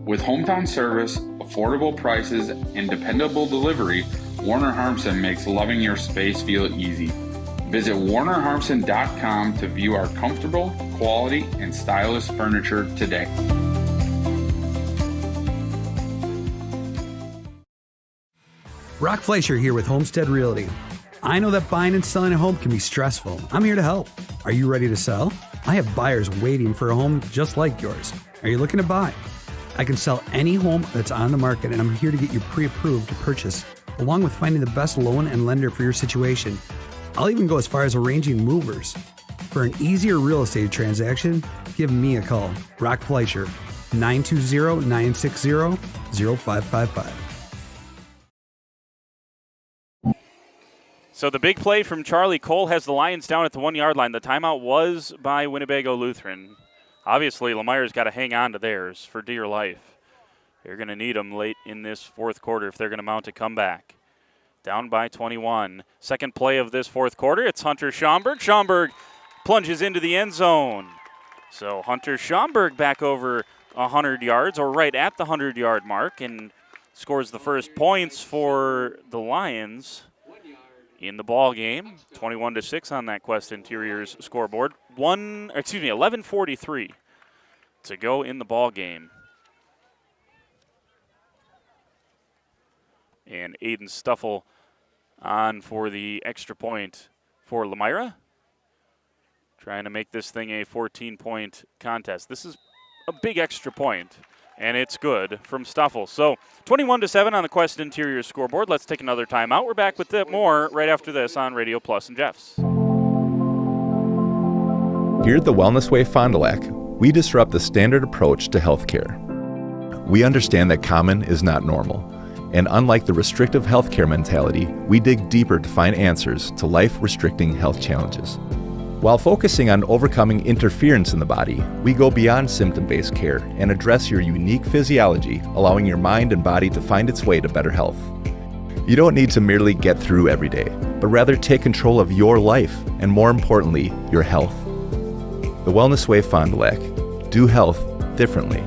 With hometown service, affordable prices, and dependable delivery, Warner Harmson makes loving your space feel easy. Visit WarnerHarmson.com to view our comfortable, quality, and stylish furniture today. Brock Fleischer here with Homestead Realty. I know that buying and selling a home can be stressful. I'm here to help. Are you ready to sell? I have buyers waiting for a home just like yours. Are you looking to buy? I can sell any home that's on the market, and I'm here to get you pre-approved to purchase, along with finding the best loan and lender for your situation. I'll even go as far as arranging movers. For an easier real estate transaction, give me a call. Brock Fleischer, 920-960-0555. So the big play from Charlie Cole has the Lions down at the 1-yard line. The timeout was by Winnebago Lutheran. Obviously, Lomire's got to hang on to theirs for dear life. They're going to need them late in this fourth quarter if they're going to mount a comeback. Down by 21. Second play of this fourth quarter, it's Hunter Schomburg. Schomburg plunges into the end zone. So Hunter Schomburg back over 100 yards, or right at the 100-yard mark, and scores the first points for the Lions in the ball game. 21-6 on that Quest Interiors scoreboard. 11:43 to go in the ball game. And Aiden Stuffle on for the extra point for Lomira. Trying to make this thing a 14-point contest. This is a big extra point, and it's good from Stuffle. So 21-7 on the Quest Interiors scoreboard. Let's take another timeout. We're back with more right after this on Radio Plus and Jeff's. Here at the Wellness Way Fond du Lac, we disrupt the standard approach to healthcare. We understand that common is not normal. And unlike the restrictive healthcare mentality, we dig deeper to find answers to life-restricting health challenges. While focusing on overcoming interference in the body, we go beyond symptom-based care and address your unique physiology, allowing your mind and body to find its way to better health. You don't need to merely get through every day, but rather take control of your life and, more importantly, your health. The Wellness Way Fond du Lac. Do health differently.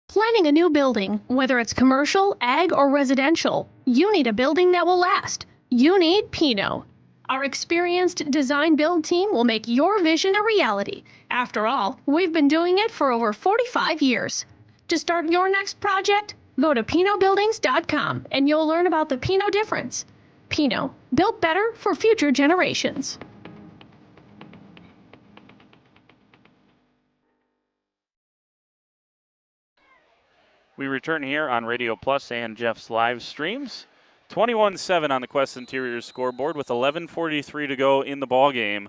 Planning a new building, whether it's commercial, ag, or residential, you need a building that will last. You need Pinot. Our experienced design build team will make your vision a reality. After all, we've been doing it for over 45 years. To start your next project, go to PinotBuildings.com and you'll learn about the Pinot difference. Pinot, built better for future generations. We return here on Radio Plus and Jeff's live streams. 21-7 on the Quest Interiors scoreboard with 11:43 to go in the ball game.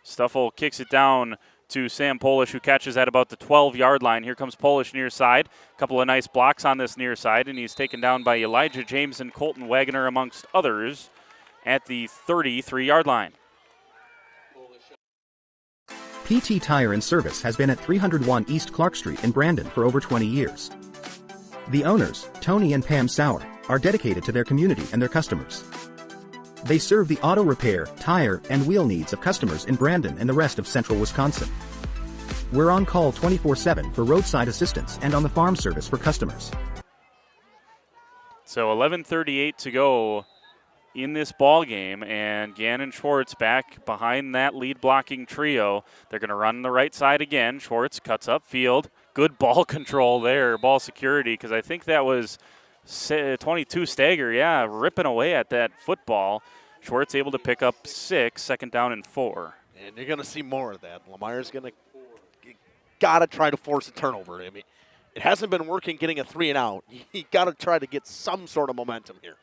Stuffle kicks it down to Sam Polish, who catches at about the 12-yard line. Here comes Polish near side. A couple of nice blocks on this near side, and he's taken down by Elijah James and Colton Wagner, amongst others, at the 33-yard line. PT Tire and Service has been at 301 East Clark Street in Brandon for over 20 years. The owners, Tony and Pam Sauer, are dedicated to their community and their customers. They serve the auto repair, tire, and wheel needs of customers in Brandon and the rest of central Wisconsin. We're on call 24/7 for roadside assistance and on the farm service for customers. So 11:38 to go in this ball game, and Gannon Schwartz back behind that lead blocking trio. They're going to run the right side again. Schwartz cuts upfield. Good ball control there, ball security, because I think that was 22 Stager, ripping away at that football. Schwartz able to pick up 6, second down and 4. And you're going to see more of that. Lemire's going to got to try to force a turnover. I mean, it hasn't been working getting a 3 and out. You got to try to get some sort of momentum here.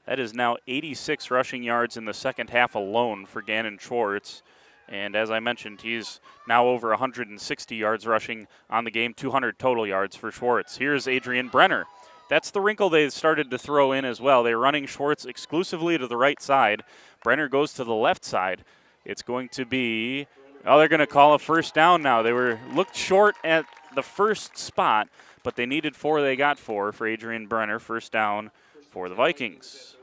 That is now 86 rushing yards in the second half alone for Gannon Schwartz. And as I mentioned, he's now over 160 yards rushing on the game, 200 total yards for Schwartz. Here's Adrian Brenner. That's the wrinkle they started to throw in as well. They're running Schwartz exclusively to the right side. Brenner goes to the left side. It's going to be, they're going to call a first down now. They looked short at the first spot, but they needed 4. They got 4 for Adrian Brenner. First down for the Vikings.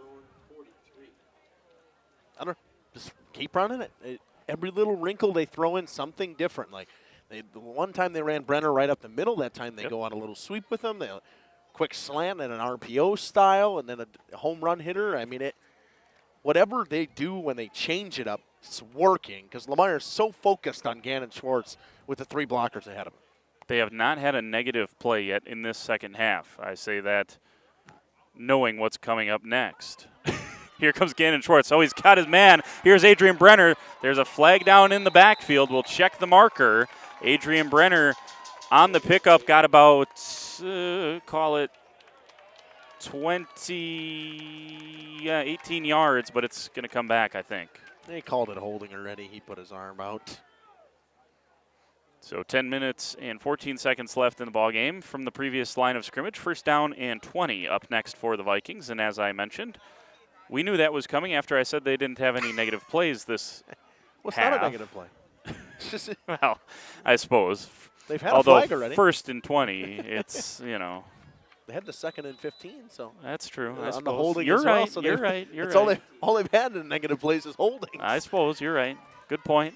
I don't know, just keep running it. Every little wrinkle they throw in something different. Like the one time they ran Brenner right up the middle, that time they go on a little sweep with him. They quick slant and an RPO style, and then a home run hitter. I mean, whatever they do when they change it up, it's working because Lomira is so focused on Gannon Schwartz with the 3 blockers ahead of him. They have not had a negative play yet in this second half. I say that knowing what's coming up next. Here comes Gannon Schwartz. Oh, he's got his man. Here's Adrian Brenner. There's a flag down in the backfield. We'll check the marker. Adrian Brenner on the pickup got about, call it 18 yards, but it's going to come back, I think. They called it holding already. He put his arm out. So 10 minutes and 14 seconds left in the ball game from the previous line of scrimmage. First down and 20 up next for the Vikings. And as I mentioned, we knew that was coming after I said they didn't have any negative plays this What's half. not a negative play? Well, I suppose. They've had Although a flag already. First and 20, it's, They had the 2nd and 15, so. That's true. I on suppose. the holding You're as well, right. so You're right. You're it's right. all they've had in negative plays is holding. I suppose you're right. Good point.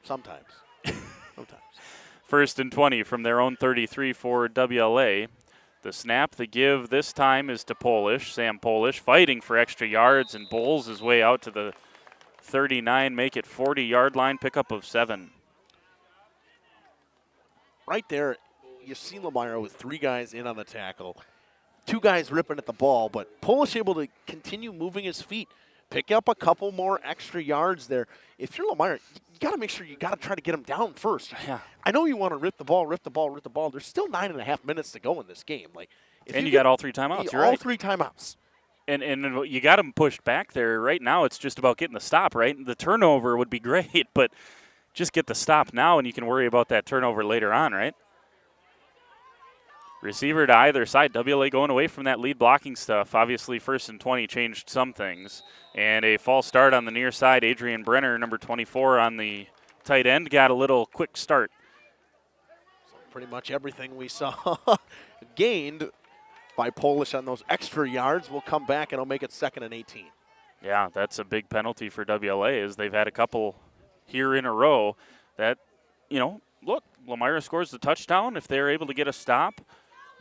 Sometimes. Sometimes. First and 20 from their own 33 for WLA. The snap, the give this time is to Polish. Sam Polish fighting for extra yards and bowls his way out to the 39, make it 40-yard line, pickup of 7. Right there, you see Lomira with 3 guys in on the tackle. 2 guys ripping at the ball, but Polish able to continue moving his feet, pick up a couple more extra yards there. If you're Lomira, you got to make sure you got to try to get him down first. Yeah. I know you want to rip the ball. There's still 9.5 minutes to go in this game. And you got all 3 timeouts. You're right. All 3 timeouts. And you got him pushed back there. Right now it's just about getting the stop, right? The turnover would be great, but just get the stop now and you can worry about that turnover later on, right? Receiver to either side. WLA going away from that lead blocking stuff. Obviously, 1st and 20 changed some things. And a false start on the near side. Adrian Brenner, number 24 on the tight end, got a little quick start. So pretty much everything we saw gained by Polish on those extra yards will come back and it'll make it 2nd and 18. Yeah, that's a big penalty for WLA is they've had a couple here in a row that, look, Lomira scores the touchdown. If they're able to get a stop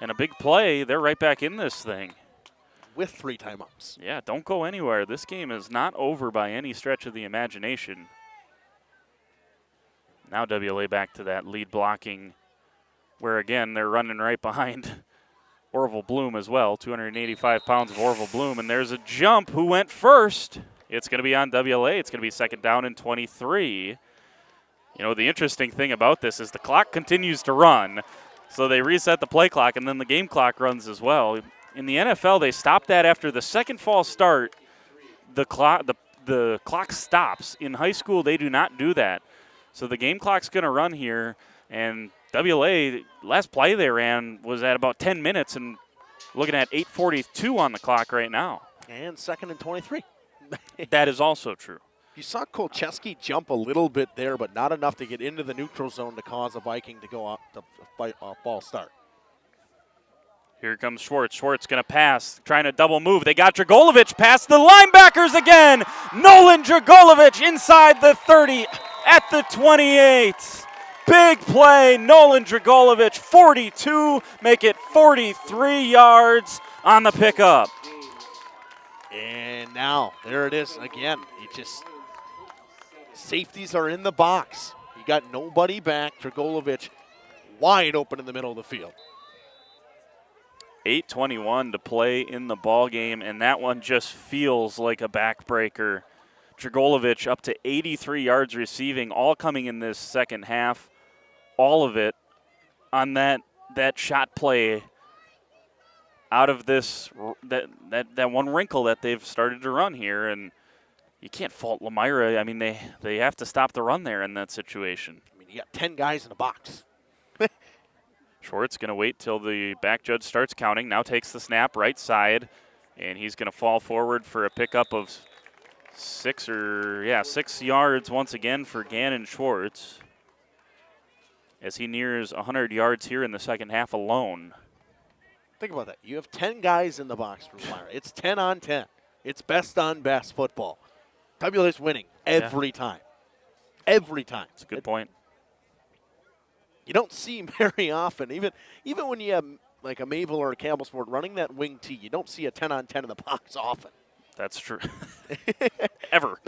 and a big play, they're right back in this thing. With 3 timeouts. Yeah, don't go anywhere. This game is not over by any stretch of the imagination. Now WLA back to that lead blocking where, again, they're running right behind Orville Bloom as well. 285 pounds of Orville Bloom. And there's a jump. Who went first? It's going to be on WLA. It's going to be 2nd down and 23. The interesting thing about this is the clock continues to run. So they reset the play clock, and then the game clock runs as well. In the NFL, they stop that after the second false start. The clock stops. In high school, they do not do that. So the game clock's going to run here, and WLA, last play they ran was at about 10 minutes, and looking at 8:42 on the clock right now. And 2nd and 23. That is also true. You saw Kolcheski jump a little bit there, but not enough to get into the neutral zone to cause a Viking to go out to ball start. Here comes Schwartz. Schwartz going to pass, trying to double move. They got Dragolovich past the linebackers again. Nolan Dragolovich inside the 30 at the 28. Big play. Nolan Dragolovich, 42, make it 43 yards on the pickup. And now, there it is again. Safeties are in the box. You got nobody back. Dragolovich wide open in the middle of the field. 8:21 to play in the ball game, and that one just feels like a backbreaker. Dragolovich up to 83 yards receiving, all coming in this second half. All of it on that shot play out of this that one wrinkle that they've started to run here, and you can't fault Lomira. I mean, they have to stop the run there in that situation. I mean, you got 10 guys in the box. Schwartz going to wait till the back judge starts counting. Now takes the snap right side, and he's going to fall forward for a pickup of 6 yards once again for Gannon Schwartz as he nears 100 yards here in the second half alone. Think about that. You have 10 guys in the box for Lomira. It's 10 on 10. It's best on best football. WLA's winning every time. Every time. That's a good point. You don't see very often, even when you have like a Mayville or a Campbell Sport running that wing tee, you don't see a 10 on 10 in the box often. That's true. Ever.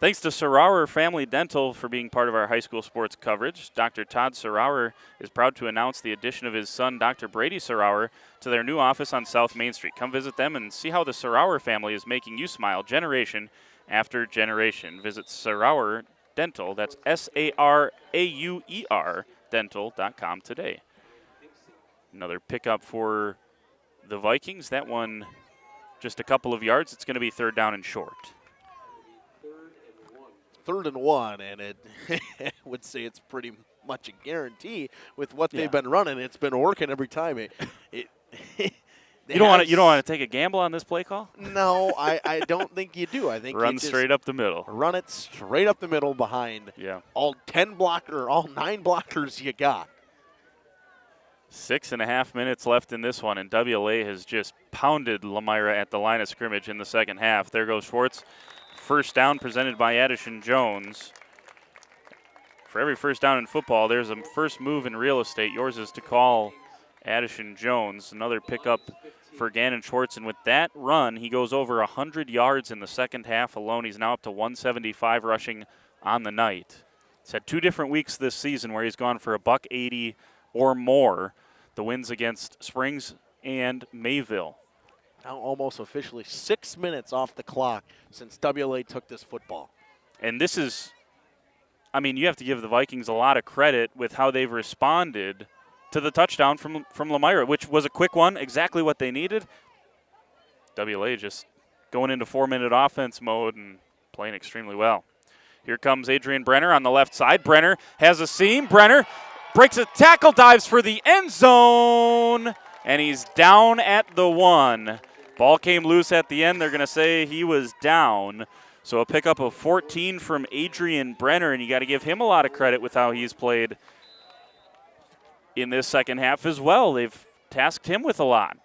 Thanks to Sarower Family Dental for being part of our high school sports coverage. Dr. Todd Sarower is proud to announce the addition of his son, Dr. Brady Sarower, to their new office on South Main Street. Come visit them and see how the Sarower family is making you smile generation after generation. Visit Sarower Dental, that's SARAUER dental.com today. Another pickup for the Vikings. That one just a couple of yards. It's going to be 3rd down and short. 3rd and 1, and it I would say it's pretty much a guarantee with what they've been running. It's been working every time. You don't want to take a gamble on this play call? No, I don't think you do. I think run you just straight up the middle. Run it straight up the middle behind all 9 blockers you got. 6.5 minutes left in this one, and WLA has just pounded Lomira at the line of scrimmage in the second half. There goes Schwartz. First down presented by Addison Jones. For every first down in football, there's a first move in real estate. Yours is to call Addison Jones. Another pickup for Gannon Schwartz, and with that run, he goes over 100 yards in the second half alone. He's now up to 175 rushing on the night. He's had 2 different weeks this season where he's gone for $180 or more. The wins against Springs and Mayville. Now almost officially 6 minutes off the clock since WLA took this football. And this is, I mean, you have to give the Vikings a lot of credit with how they've responded to the touchdown from Lomira, which was a quick one, exactly what they needed. WLA just going into 4-minute offense mode and playing extremely well. Here comes Adrian Brenner on the left side. Brenner has a seam. Brenner breaks a tackle, dives for the end zone, and he's down at the 1. Ball came loose at the end. They're going to say he was down. So a pickup of 14 from Adrian Brenner, and you got to give him a lot of credit with how he's played in this second half as well. They've tasked him with a lot.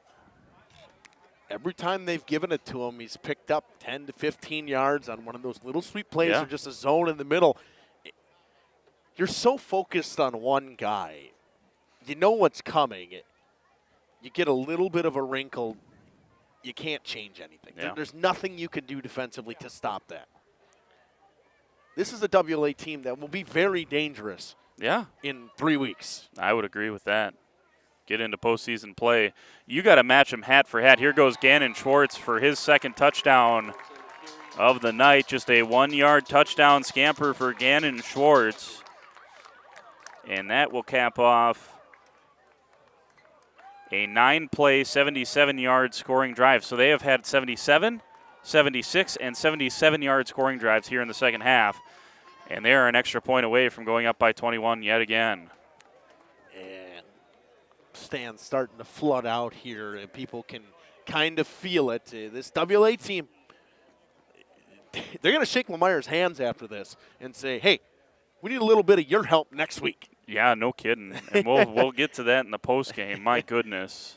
Every time they've given it to him, he's picked up 10 to 15 yards on one of those little sweep plays or just a zone in the middle. You're so focused on one guy. You know what's coming. You get a little bit of a wrinkle. You can't change anything. There's nothing you can do defensively to stop that. This is a WLA team that will be very dangerous in 3 weeks. I would agree with that. Get into postseason play. You got to match them hat for hat. Here goes Gannon Schwartz for his second touchdown of the night. Just a 1-yard touchdown scamper for Gannon Schwartz. And that will cap off a 9-play, 77-yard scoring drive. So they have had 77, 76, and 77-yard scoring drives here in the second half. And they are an extra point away from going up by 21 yet again. And stands starting to flood out here, and people can kind of feel it. This WLA team, they're going to shake Lomira's hands after this and say, hey, we need a little bit of your help next week. Yeah, no kidding. And we'll get to that in the postgame. My goodness.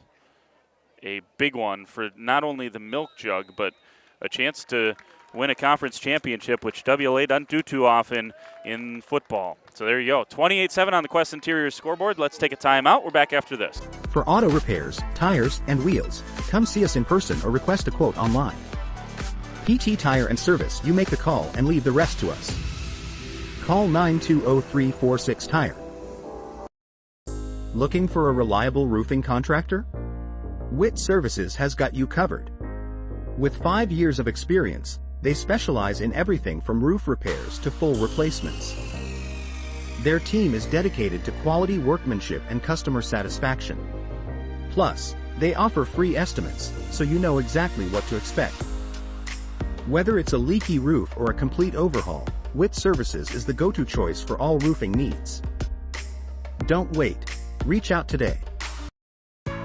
A big one for not only the milk jug, but a chance to win a conference championship, which WLA doesn't do too often in football. So there you go. 28-7 on the Quest Interior scoreboard. Let's take a timeout. We're back after this. For auto repairs, tires, and wheels, come see us in person or request a quote online. PT Tire and Service, you make the call and leave the rest to us. Call 920-346-TIRE. Looking for a reliable roofing contractor? WIT Services has got you covered. With 5 years of experience, they specialize in everything from roof repairs to full replacements. Their team is dedicated to quality workmanship and customer satisfaction. Plus, they offer free estimates, so you know exactly what to expect. Whether it's a leaky roof or a complete overhaul, WIT Services is the go-to choice for all roofing needs. Don't wait. Reach out today.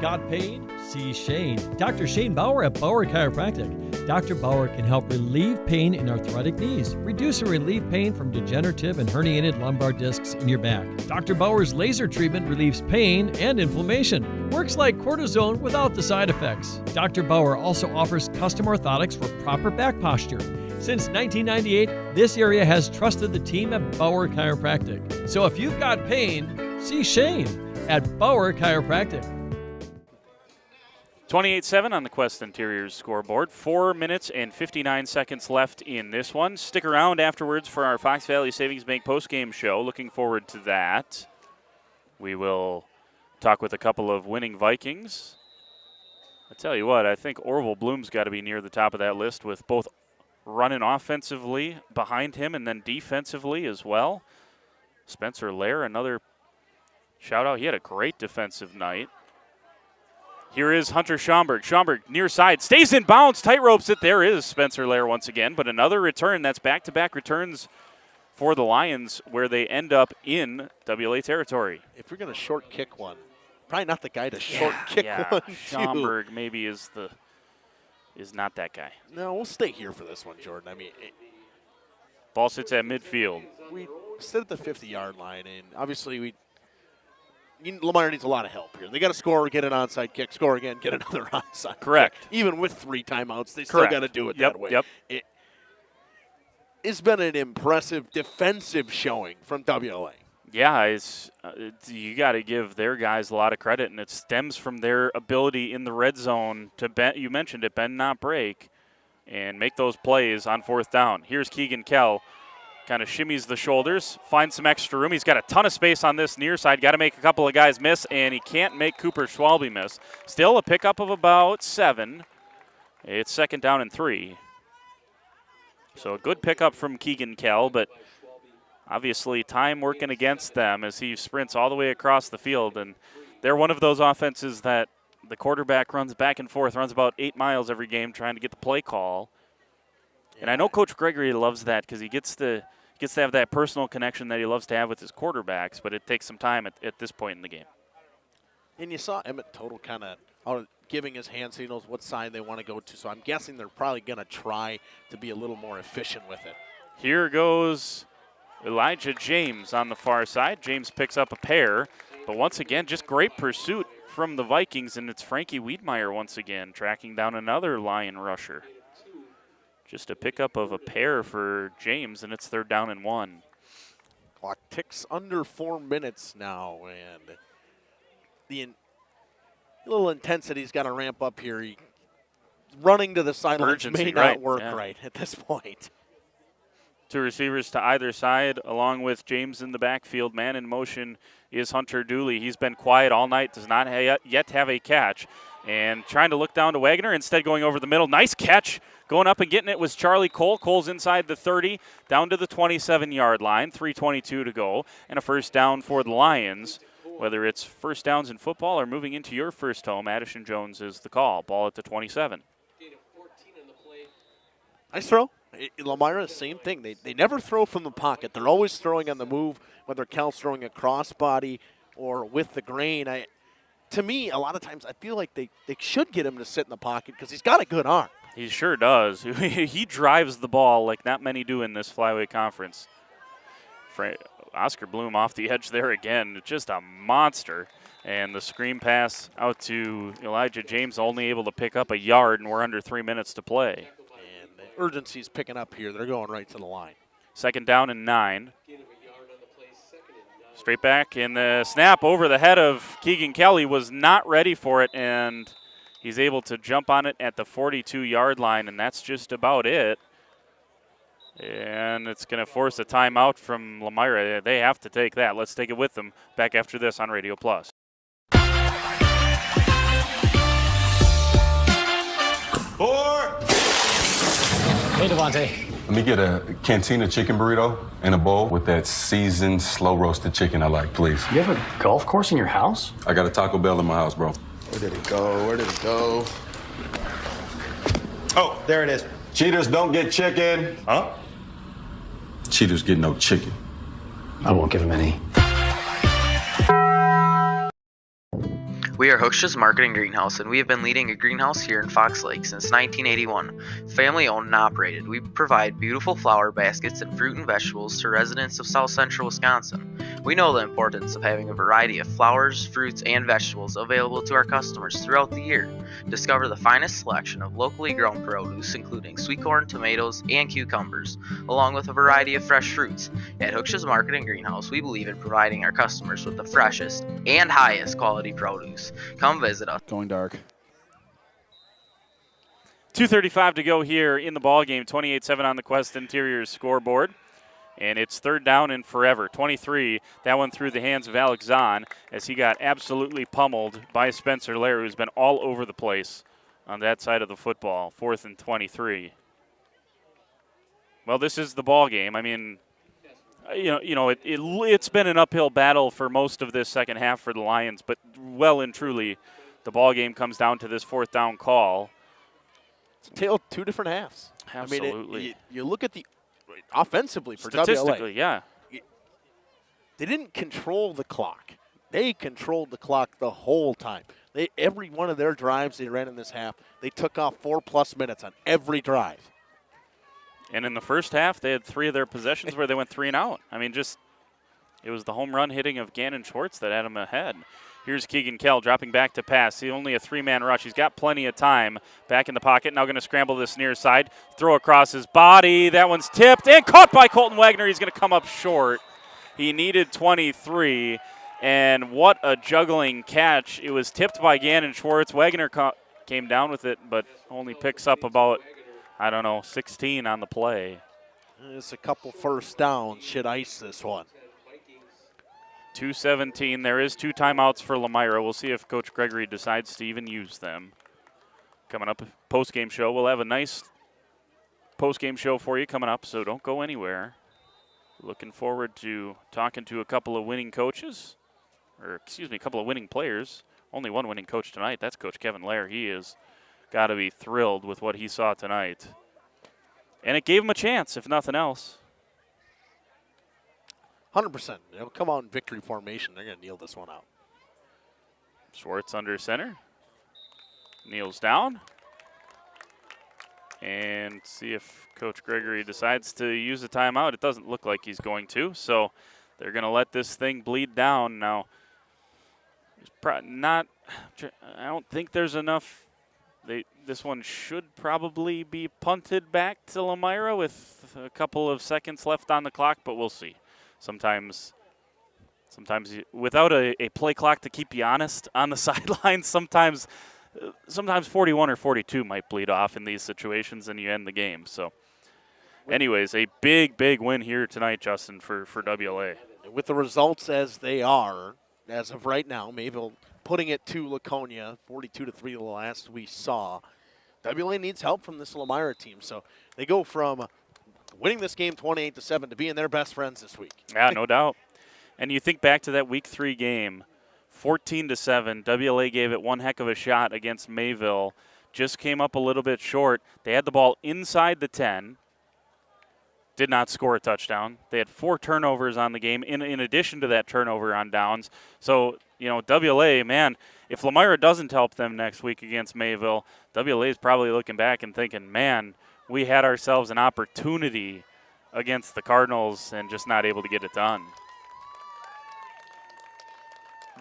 Got pain? See Shane. Dr. Shane Bauer at Bauer Chiropractic. Dr. Bauer can help relieve pain in arthritic knees, reduce or relieve pain from degenerative and herniated lumbar discs in your back. Dr. Bauer's laser treatment relieves pain and inflammation. Works like cortisone without the side effects. Dr. Bauer also offers custom orthotics for proper back posture. Since 1998, this area has trusted the team at Bauer Chiropractic. So if you've got pain, see Shane at Bauer Chiropractic. 28-7 on the Quest Interiors scoreboard. 4 minutes and 59 seconds left in this one. Stick around afterwards for our Fox Valley Savings Bank postgame show. Looking forward to that. We will talk with a couple of winning Vikings. I tell you what, I think Orville Bloom's got to be near the top of that list with both running offensively behind him and then defensively as well. Spencer Lair, another shout out. He had a great defensive night. Here is Hunter Schomburg. Schomburg near side, stays in bounds, tight ropes it. There is Spencer Lair once again, but another return. That's back-to-back returns for the Lions where they end up in WLA territory. If you're going to short kick one, probably not the guy to short kick one. Schomburg maybe is not that guy. No, we'll stay here for this one, Jordan. I mean, ball sits at midfield. We sit at the 50-yard line, and obviously Lomira needs a lot of help here. They got to score, get an onside kick, score again, get another onside Correct. kick. Even with 3 timeouts, they still got to do it that way. Yep. It's been an impressive defensive showing from WLA. Yeah, you got to give their guys a lot of credit, and it stems from their ability in the red zone to bend, you mentioned it, bend not break, and make those plays on 4th down. Here's Keegan Kell, kind of shimmies the shoulders, finds some extra room. He's got a ton of space on this near side. Got to make a couple of guys miss, and he can't make Cooper Schwalbe miss. Still a pickup of about 7. It's 2nd down and 3. So a good pickup from Keegan Kell, but obviously time working against them as he sprints all the way across the field. And they're one of those offenses that the quarterback runs back and forth, runs about 8 miles every game trying to get the play call. And I know Coach Gregory loves that because he gets to have that personal connection that he loves to have with his quarterbacks, but it takes some time at this point in the game. And you saw Emmett Total kind of giving his hand signals what side they want to go to, so I'm guessing they're probably going to try to be a little more efficient with it. Here goes Elijah James on the far side. James picks up a pair, but once again, just great pursuit from the Vikings, and it's Frankie Wiedmeyer once again tracking down another Lion rusher. Just a pickup of a pair for James, and it's 3rd down and 1. Clock ticks under 4 minutes now, and the little intensity's got to ramp up here. Running to the sidelines may not work right at this point. 2 receivers to either side, along with James in the backfield. Man in motion is Hunter Dooley. He's been quiet all night, does not yet have a catch. And trying to look down to Wagner, instead going over the middle. Nice catch. Going up and getting it was Charlie Cole. Cole's inside the 30, down to the 27-yard line. 3:22 to go, and a 1st down for the Lions. Whether it's first downs in football or moving into your first home, Addison Jones is the call. Ball at the 27. Nice throw. Lomira, same thing. They never throw from the pocket. They're always throwing on the move, whether Cal's throwing a crossbody or with the grain. To me, a lot of times I feel like they should get him to sit in the pocket because he's got a good arm. He sure does. He drives the ball like not many do in this Flyway Conference. Oscar Bloom off the edge there again, just a monster. And the screen pass out to Elijah James, only able to pick up a yard, and we're under 3 minutes to play. And the urgency's picking up here. They're going right to the line. 2nd down and 9. Straight back, and the snap over the head of Keegan Kelly was not ready for it, and he's able to jump on it at the 42-yard line, and that's just about it. And it's going to force a timeout from Lomira. They have to take that. Let's take it with them. Back after this on Radio Plus. Hey, Devontae. Let me get a Cantina chicken burrito and a bowl with that seasoned, slow-roasted chicken I like, please. You have a golf course in your house? I got a Taco Bell in my house, bro. Where did it go? Where did it go? Oh, there it is. Cheaters don't get chicken. Huh? Cheaters get no chicken. I won't give him any. We are Hooksha's Marketing Greenhouse, and we have been leading a greenhouse here in Fox Lake since 1981. Family owned and operated, we provide beautiful flower baskets and fruit and vegetables to residents of South Central Wisconsin. We know the importance of having a variety of flowers, fruits, and vegetables available to our customers throughout the year. Discover the finest selection of locally grown produce, including sweet corn, tomatoes, and cucumbers, along with a variety of fresh fruits. At Hooksha's Marketing Greenhouse, we believe in providing our customers with the freshest and highest quality produce. Come visit us. Going dark. 2:35 to go here in the ball game. 28-7 on the Quest Interiors scoreboard. And it's third down and forever. 23, that one through the hands of Alex Zahn as he got absolutely pummeled by Spencer Lair, who's been all over the place on that side of the football. 4th and 23. Well, this is the ball game. I mean, it's been an uphill battle for most of this second half for the Lions, but well and truly, the ball game comes down to this 4th down call. It's a tale of two different halves. Absolutely. I mean, you look at the offensively for statistically, WLA. Yeah. They didn't control the clock. They controlled the clock the whole time. Every one of their drives they ran in this half, they took off 4+ minutes on every drive. And in the first half, they had 3 of their possessions where they went 3 and out. I mean, it was the home run hitting of Gannon Schwartz that had him ahead. Here's Keegan Kell dropping back to pass. He's only a 3-man rush. He's got plenty of time. Back in the pocket. Now going to scramble this near side. Throw across his body. That one's tipped and caught by Colton Wagner. He's going to come up short. He needed 23. And what a juggling catch. It was tipped by Gannon Schwartz. Wagner came down with it, but only picks up about, 16 on the play. It's a couple first downs. Should ice this one. 2:17. There is 2 timeouts for Lomira. We'll see if Coach Gregory decides to even use them. Coming up, post-game show. We'll have a nice post-game show for you coming up, so don't go anywhere. Looking forward to talking to a couple of winning coaches, a couple of winning players. Only one winning coach tonight. That's Coach Kevin Lair. He is got to be thrilled with what he saw tonight. And it gave him a chance, if nothing else. 100%. They'll come out in victory formation. They're going to kneel this one out. Schwartz under center. Kneels down. And see if Coach Gregory decides to use a timeout. It doesn't look like he's going to. So they're going to let this thing bleed down. Now, I don't think there's enough. This one should probably be punted back to Lomira with a couple of seconds left on the clock, but we'll see. Sometimes without a play clock to keep you honest on the sidelines, sometimes 41 or 42 might bleed off in these situations and you end the game. So anyways, a big win here tonight, Justin, for WLA. With the results as they are, as of right now, Mayville putting it to Laconia, 42-3 the last we saw. WLA needs help from this Lomira team. So they go from winning this game 28-7 to being their best friends this week. Yeah, no doubt. And you think back to that Week 3 game, 14-7. WLA gave it one heck of a shot against Mayville. Just came up a little bit short. They had the ball inside the 10. Did not score a touchdown. They had 4 turnovers on the game in addition to that turnover on downs. So, WLA, man, if Lomira doesn't help them next week against Mayville, WLA is probably looking back and thinking, man, we had ourselves an opportunity against the Cardinals and just not able to get it done.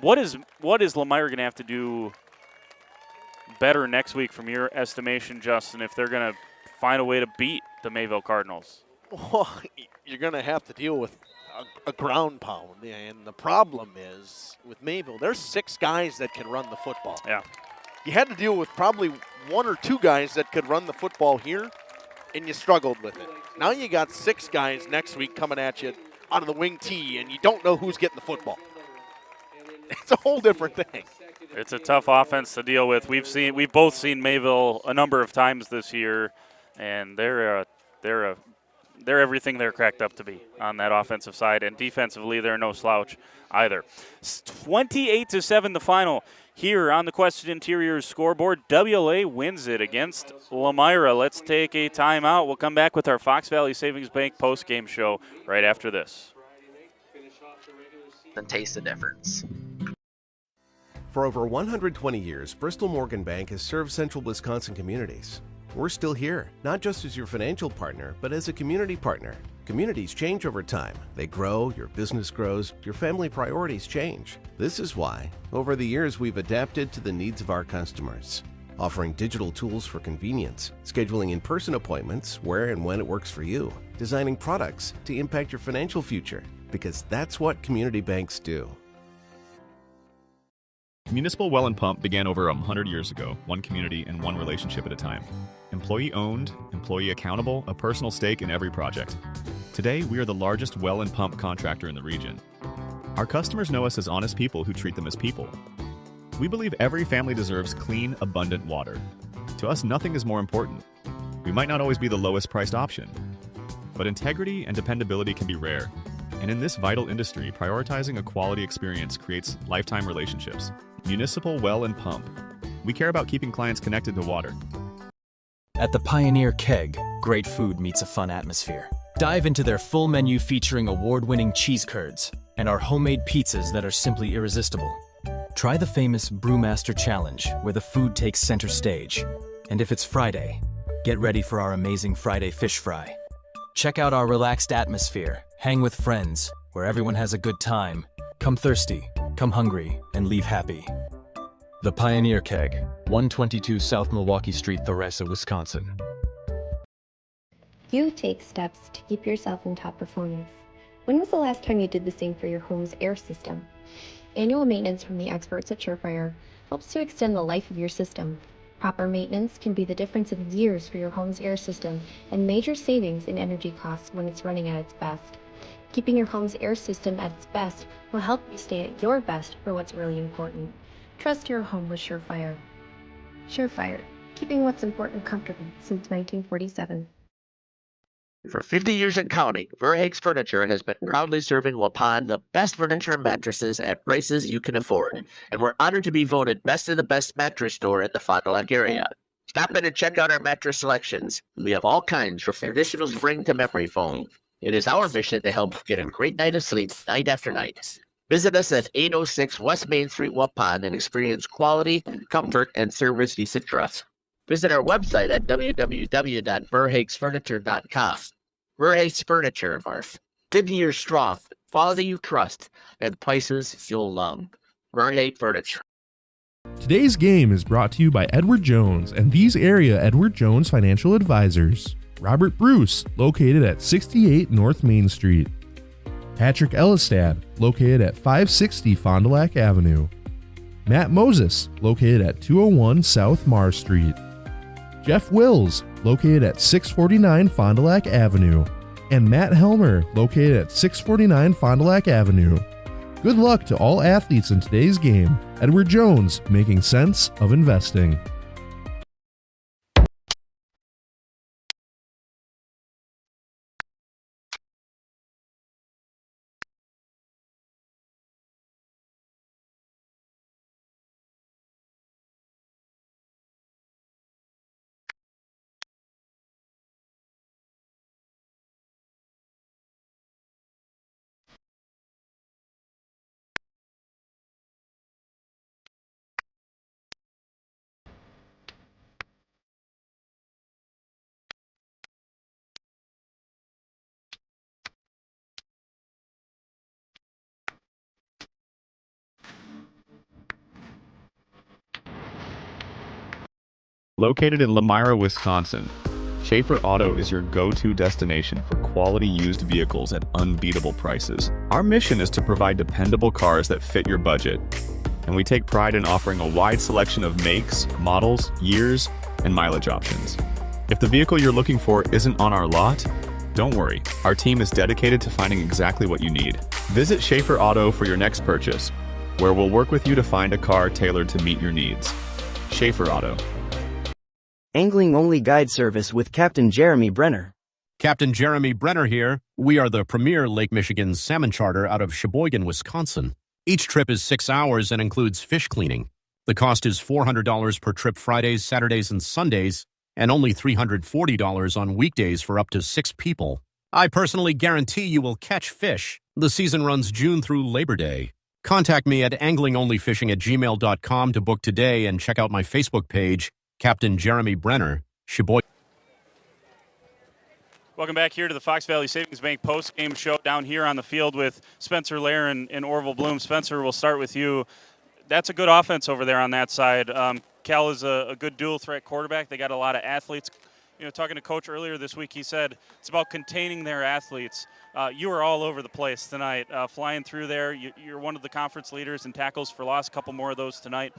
What is Lomira going to have to do better next week from your estimation, Justin, if they're going to find a way to beat the Mayville Cardinals? Well, you're going to have to deal with a ground pound. And the problem is, with Mayville, there's 6 guys that can run the football. Yeah. You had to deal with probably 1 or 2 guys that could run the football here, and you struggled with it. Now you got 6 guys next week coming at you out of the wing tee, and you don't know who's getting the football. It's a whole different thing. It's a tough offense to deal with. We've both seen Mayville a number of times this year, and they're everything they're cracked up to be on that offensive side, and defensively they're no slouch either. 28-7 the final here on the Quest Interiors scoreboard. WLA wins it against Lomira. Let's take a timeout. We'll come back with our Fox Valley Savings Bank post-game show right after this. Then taste the difference. For over 120 years, Bristol Morgan Bank has served central Wisconsin communities. We're still here, not just as your financial partner, but as a community partner. Communities change over time. They grow, your business grows, your family priorities change. This is why, over the years, we've adapted to the needs of our customers, offering digital tools for convenience, scheduling in-person appointments where and when it works for you, designing products to impact your financial future, because that's what community banks do. Municipal Well and Pump began over 100 years ago, one community and one relationship at a time. Employee owned, employee accountable, a personal stake in every project. Today, we are the largest well and pump contractor in the region. Our customers know us as honest people who treat them as people. We believe every family deserves clean, abundant water. To us, nothing is more important. We might not always be the lowest priced option, but integrity and dependability can be rare. And in this vital industry, prioritizing a quality experience creates lifetime relationships. Municipal Well and Pump. We care about keeping clients connected to water. At the Pioneer Keg, great food meets a fun atmosphere. Dive into their full menu featuring award-winning cheese curds and our homemade pizzas that are simply irresistible. Try the famous Brewmaster Challenge, where the food takes center stage. And if it's Friday, get ready for our amazing Friday fish fry. Check out our relaxed atmosphere, hang with friends, where everyone has a good time. Come thirsty, come hungry, and leave happy. The Pioneer Keg, 122 South Milwaukee Street, Theresa, Wisconsin. You take steps to keep yourself in top performance. When was the last time you did the same for your home's air system? Annual maintenance from the experts at Surefire helps to extend the life of your system. Proper maintenance can be the difference of years for your home's air system and major savings in energy costs when it's running at its best. Keeping your home's air system at its best will help you stay at your best for what's really important. Trust your home with Surefire. Surefire, keeping what's important comfortable since 1947. For 50 years and counting, Verhaeg's Furniture has been proudly serving Waupun the best furniture and mattresses at prices you can afford. And we're honored to be voted best of the best mattress store in the Fond du Lac area. Stop in and check out our mattress selections. We have all kinds from traditional spring to memory foam. It is our mission to help get a great night of sleep night after night. Visit us at 806 West Main Street, Waupun, and experience quality, comfort, and service you should trust. Visit our website at www.verhaegsfurniture.com. Verhaeg's Furniture, 50 years strong, quality you trust, and prices you'll love. Verhaeg Furniture. Today's game is brought to you by Edward Jones and these area Edward Jones financial advisors. Robert Bruce, located at 68 North Main Street. Patrick Ellistad, located at 560 Fond du Lac Avenue. Matt Moses, located at 201 South Mars Street. Jeff Wills, located at 649 Fond du Lac Avenue. And Matt Helmer, located at 649 Fond du Lac Avenue. Good luck to all athletes in today's game. Edward Jones, making sense of investing. Located in Lomira, Wisconsin, Schaefer Auto is your go-to destination for quality used vehicles at unbeatable prices. Our mission is to provide dependable cars that fit your budget, and we take pride in offering a wide selection of makes, models, years, and mileage options. If the vehicle you're looking for isn't on our lot, don't worry. Our team is dedicated to finding exactly what you need. Visit Schaefer Auto for your next purchase, where we'll work with you to find a car tailored to meet your needs. Schaefer Auto. Angling-only guide service with Captain Jeremy Brenner. Captain Jeremy Brenner here. We are the premier Lake Michigan salmon charter out of Sheboygan, Wisconsin. Each trip is 6 hours and includes fish cleaning. The cost is $400 per trip Fridays, Saturdays, and Sundays, and only $340 on weekdays for up to 6 people. I personally guarantee you will catch fish. The season runs June through Labor Day. Contact me at anglingonlyfishing@gmail.com to book today and check out my Facebook page, Captain Jeremy Brenner, Sheboygan. Welcome back here to the Fox Valley Savings Bank post-game show down here on the field with Spencer Lair and Orville Bloom. Spencer, we'll start with you. That's a good offense over there on that side. Cal is a good dual threat quarterback. They got a lot of athletes. You know, talking to Coach earlier this week, he said it's about containing their athletes. You were all over the place tonight, flying through there. You're one of the conference leaders in tackles for loss, a couple more of those tonight.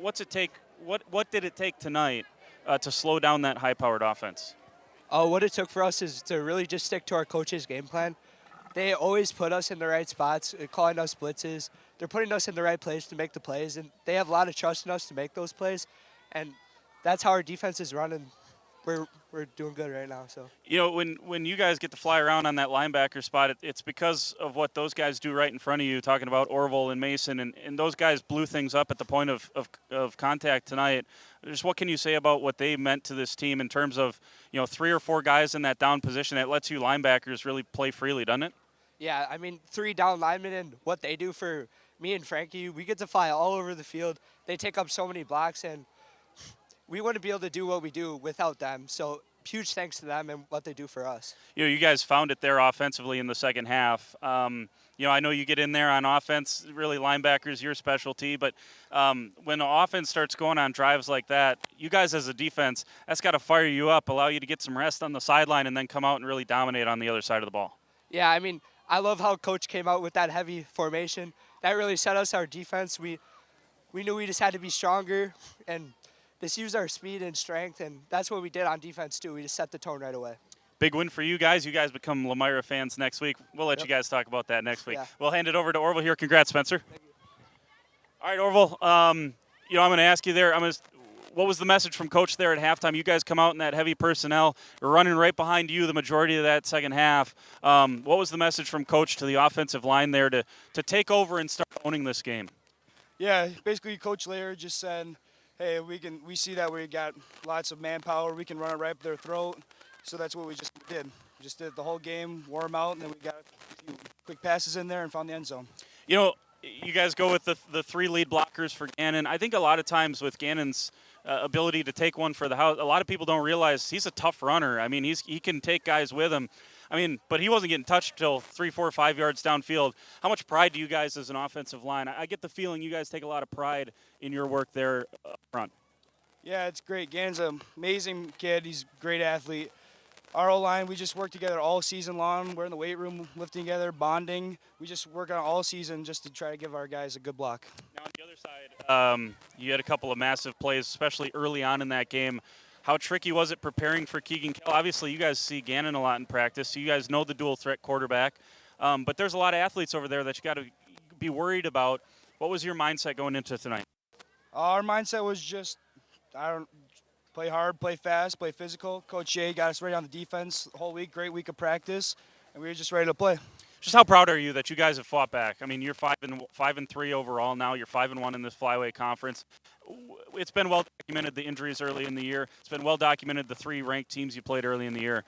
What's it take? What did it take tonight to slow down that high-powered offense? What it took for us is to really just stick to our coach's game plan. They always put us in the right spots, calling us blitzes. They're putting us in the right place to make the plays, and they have a lot of trust in us to make those plays. And that's how our defense is running. We're doing good right now. So when you guys get to fly around on that linebacker spot, it's because of what those guys do right in front of you. Talking about Orville and Mason, and those guys blew things up at the point of contact tonight. Just what can you say about what they meant to this team in terms of 3 or 4 guys in that down position that lets you linebackers really play freely, doesn't it? Yeah, 3 down linemen and what they do for me and Frankie, we get to fly all over the field. They take up so many blocks, and we wouldn't be able to do what we do without them. So huge thanks to them and what they do for us. You guys found it there offensively in the second half. I know you get in there on offense, really linebackers, your specialty, but when the offense starts going on drives like that, you guys as a defense, that's got to fire you up, allow you to get some rest on the sideline, and then come out and really dominate on the other side of the ball. Yeah, I love how Coach came out with that heavy formation. That really set us our defense. We knew we just had to be stronger and just use our speed and strength, and that's what we did on defense too. We just set the tone right away. Big win for you guys. You guys become Lomira fans next week. We'll let you guys talk about that next week. Yeah. We'll hand it over to Orville here. Congrats, Spencer. Thank you. All right, Orville, I'm going to ask you there, what was the message from Coach there at halftime? You guys come out in that heavy personnel. We're running right behind you the majority of that second half. What was the message from Coach to the offensive line there to take over and start owning this game? Yeah, basically Coach Lair just said, hey, we see that we got lots of manpower. We can run it right up their throat. So that's what we just did. We just did the whole game, wore them out, and then we got a few quick passes in there and found the end zone. You guys go with the 3 lead blockers for Gannon. I think a lot of times with Gannon's ability to take one for the house, a lot of people don't realize he's a tough runner. He can take guys with him. But he wasn't getting touched till 3, 4, 5 yards downfield. How much pride do you guys as an offensive line? I get the feeling you guys take a lot of pride in your work there up front. Yeah, it's great. Gannon's an amazing kid. He's a great athlete. Our O-line, we just work together all season long. We're in the weight room lifting together, bonding. We just work on all season just to try to give our guys a good block. Now on the other side, you had a couple of massive plays, especially early on in that game. How tricky was it preparing for Keegan Kell? Obviously, you guys see Gannon a lot in practice, so you guys know the dual threat quarterback. But there's a lot of athletes over there that you got to be worried about. What was your mindset going into tonight? Our mindset was just, play hard, play fast, play physical. Coach Shea got us ready on the defense the whole week, great week of practice, and we were just ready to play. Just how proud are you that you guys have fought back? You're 5-3 overall now. You're 5-1 in this Flyway Conference. It's been well documented, the injuries early in the year. It's been well documented, the 3 ranked teams you played early in the year.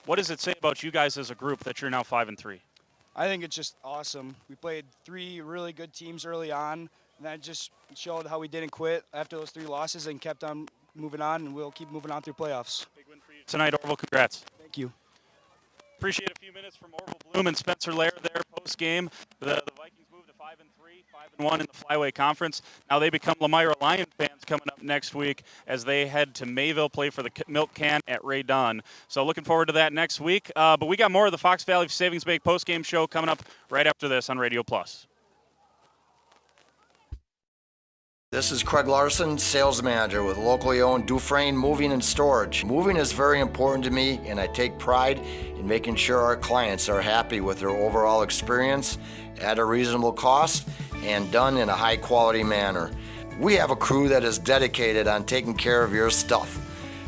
What does it say about you guys as a group that you're now 5-3? I think it's just awesome. We played 3 really good teams early on, and that just showed how we didn't quit after those 3 losses and kept on moving on, and we'll keep moving on through playoffs. Big win for you tonight, Orville. Congrats. Thank you. Appreciate a few minutes from Orville Bloom and Spencer Lair there post-game. The Vikings moved to 5-3, 5-1 in the Flyway Conference. Now they become Lomira Lion fans coming up next week as they head to Mayville, play for the Milk Can at Ray Dunn. So looking forward to that next week. But we got more of the Fox Valley Savings Bank post-game show coming up right after this on Radio Plus. This is Craig Larson, sales manager with locally owned Dufresne Moving and Storage. Moving is very important to me, and I take pride in making sure our clients are happy with their overall experience at a reasonable cost and done in a high quality manner. We have a crew that is dedicated on taking care of your stuff.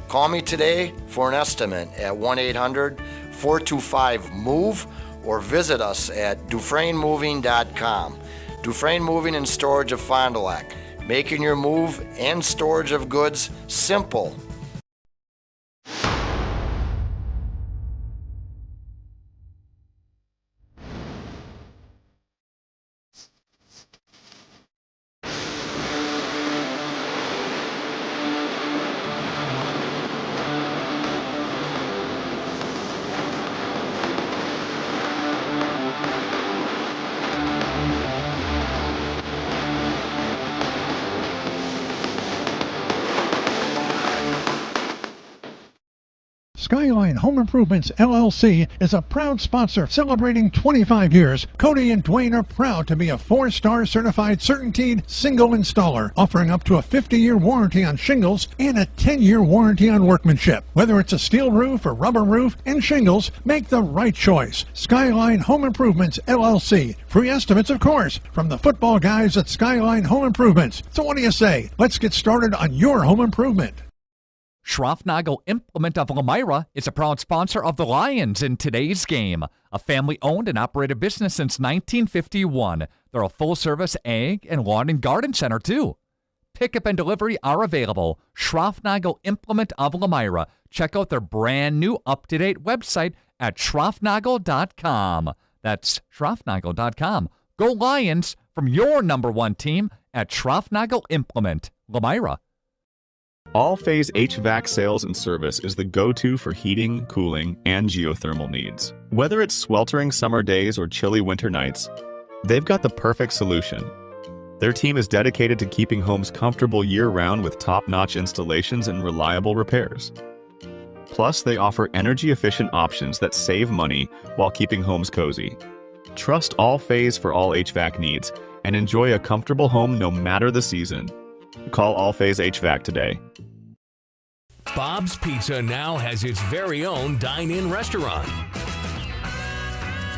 Call me today for an estimate at 1-800-425-MOVE or visit us at DufresneMoving.com. Dufresne Moving and Storage of Fond du Lac. Making your move and storage of goods simple. Skyline Home Improvements, LLC is a proud sponsor celebrating 25 years. Cody and Dwayne are proud to be a 4-star certified CertainTeed single installer, offering up to a 50-year warranty on shingles and a 10-year warranty on workmanship. Whether it's a steel roof or rubber roof and shingles, make the right choice. Skyline Home Improvements, LLC. Free estimates, of course, from the football guys at Skyline Home Improvements. So what do you say? Let's get started on your home improvement. Schroffnagel Implement of Lomira is a proud sponsor of the Lions in today's game. A family-owned and operated business since 1951. They're a full-service ag and lawn and garden center, too. Pickup and delivery are available. Schroffnagel Implement of Lomira. Check out their brand new up-to-date website at schroffnagel.com. That's schroffnagel.com. Go Lions from your number one team at Schroffnagel Implement, Lomira. All-Phase HVAC sales and service is the go-to for heating, cooling, and geothermal needs. Whether it's sweltering summer days or chilly winter nights, they've got the perfect solution. Their team is dedicated to keeping homes comfortable year-round with top-notch installations and reliable repairs. Plus, they offer energy-efficient options that save money while keeping homes cozy. Trust All-Phase for all HVAC needs and enjoy a comfortable home no matter the season. Call All-Phase HVAC today. Bob's Pizza now has its very own dine-in restaurant.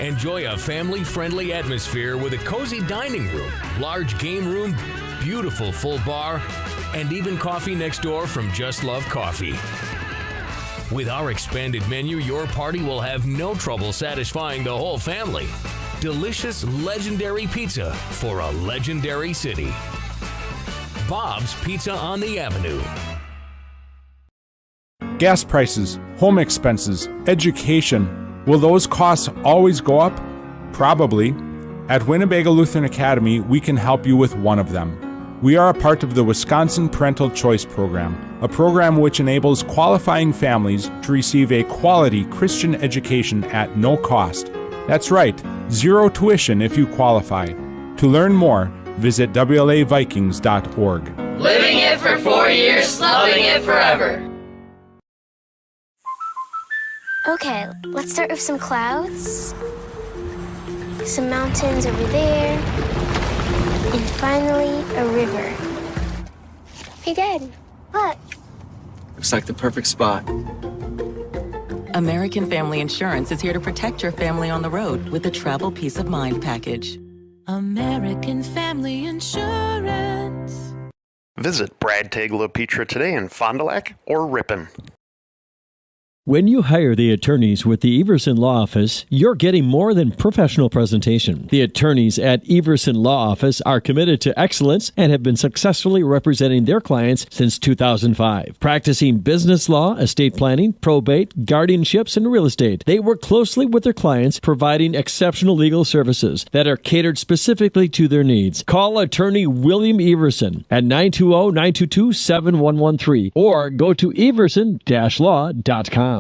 Enjoy a family-friendly atmosphere with a cozy dining room, large game room, beautiful full bar, and even coffee next door from Just Love Coffee. With our expanded menu, your party will have no trouble satisfying the whole family. Delicious, legendary pizza for a legendary city. Bob's Pizza on the Avenue. Gas prices, home expenses, education. Will those costs always go up? Probably. At Winnebago Lutheran Academy, we can help you with one of them. We are a part of the Wisconsin Parental Choice Program, a program which enables qualifying families to receive a quality Christian education at no cost. That's right, zero tuition if you qualify. To learn more, visit WLAVikings.org. Living it for 4 years, loving it forever. Okay, let's start with some clouds, some mountains over there, and finally a river. Hey, Dad, look. Looks like the perfect spot. American Family Insurance is here to protect your family on the road with the Travel Peace of Mind package. American Family Insurance. Visit Brad Tagle Petra today in Fond du Lac or Ripon. When you hire the attorneys with the Everson Law Office, you're getting more than professional presentation. The attorneys at Everson Law Office are committed to excellence and have been successfully representing their clients since 2005. Practicing business law, estate planning, probate, guardianships, and real estate, they work closely with their clients, providing exceptional legal services that are catered specifically to their needs. Call attorney William Everson at 920-922-7113 or go to everson-law.com.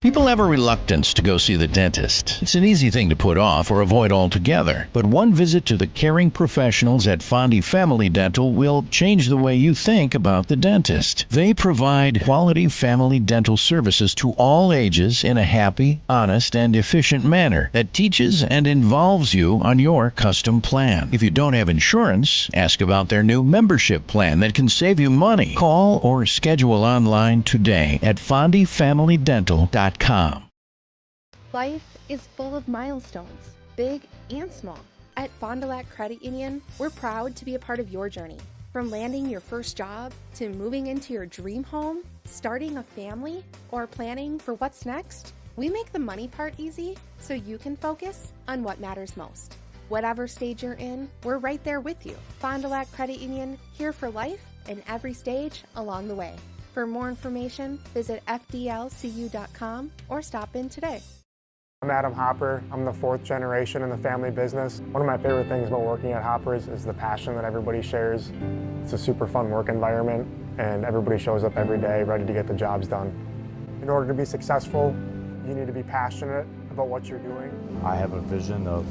People have a reluctance to go see the dentist. It's an easy thing to put off or avoid altogether. But one visit to the caring professionals at Fondy Family Dental will change the way you think about the dentist. They provide quality family dental services to all ages in a happy, honest, and efficient manner that teaches and involves you on your custom plan. If you don't have insurance, ask about their new membership plan that can save you money. Call or schedule online today at fondyfamilydental.com. Life is full of milestones, big and small. At Fond du Lac Credit Union, we're proud to be a part of your journey. From landing your first job to moving into your dream home, starting a family, or planning for what's next, we make the money part easy so you can focus on what matters most. Whatever stage you're in, we're right there with you. Fond du Lac Credit Union, here for life and every stage along the way. For more information, visit fdlcu.com or stop in today. I'm Adam Hopper. I'm the 4th generation in the family business. One of my favorite things about working at Hopper's is the passion that everybody shares. It's a super fun work environment, and everybody shows up every day ready to get the jobs done. In order to be successful, you need to be passionate about what you're doing. I have a vision of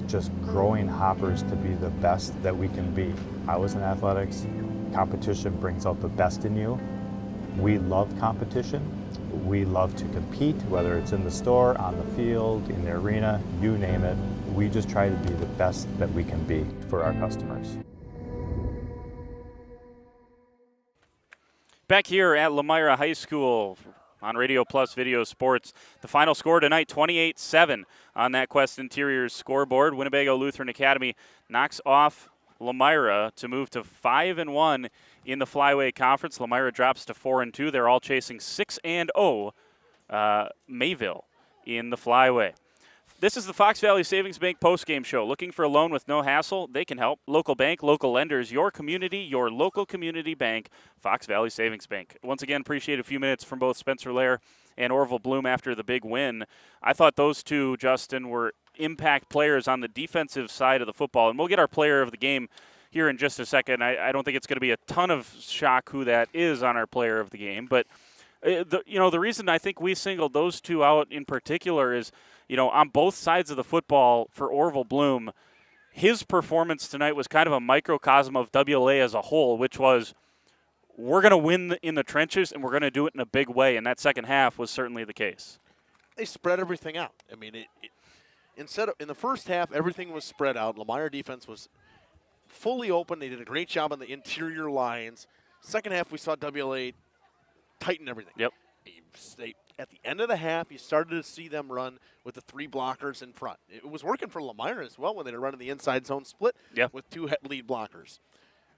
just growing Hoppers to be the best that we can be. I was in athletics. Competition brings out the best in you. We love competition. We love to compete, whether it's in the store, on the field, in the arena, you name it. We just try to be the best that we can be for our customers. Back here at Lomira High School on Radio Plus Video Sports. The final score tonight, 28-7 on that Quest Interiors scoreboard. Winnebago Lutheran Academy knocks off Lomira to move to 5-1 in the Flyway Conference. Lomira drops to 4-2. They're all chasing 6-0 Mayville in the Flyway. This is the Fox Valley Savings Bank postgame show. Looking for a loan with no hassle? They can help. Local bank, local lenders, your community, your local community bank, Fox Valley Savings Bank. Once again, appreciate a few minutes from both Spencer Lair and Orville Bloom after the big win. I thought those two, Justin, were impact players on the defensive side of the football. And we'll get our player of the game here in just a second. I don't think it's going to be a ton of shock who that is on our player of the game. But, the reason I think we singled those two out in particular is, on both sides of the football for Orville Bloom, his performance tonight was kind of a microcosm of WLA as a whole, which was we're going to win in the trenches and we're going to do it in a big way. And that second half was certainly the case. They spread everything out. I mean, in the first half, everything was spread out. Lomira defense was fully open. They did a great job on the interior lines. Second half, we saw WLA tighten everything. Yep. At the end of the half, you started to see them run with the 3 blockers in front. It was working for Lomira as well when they were running the inside zone split with 2 lead blockers.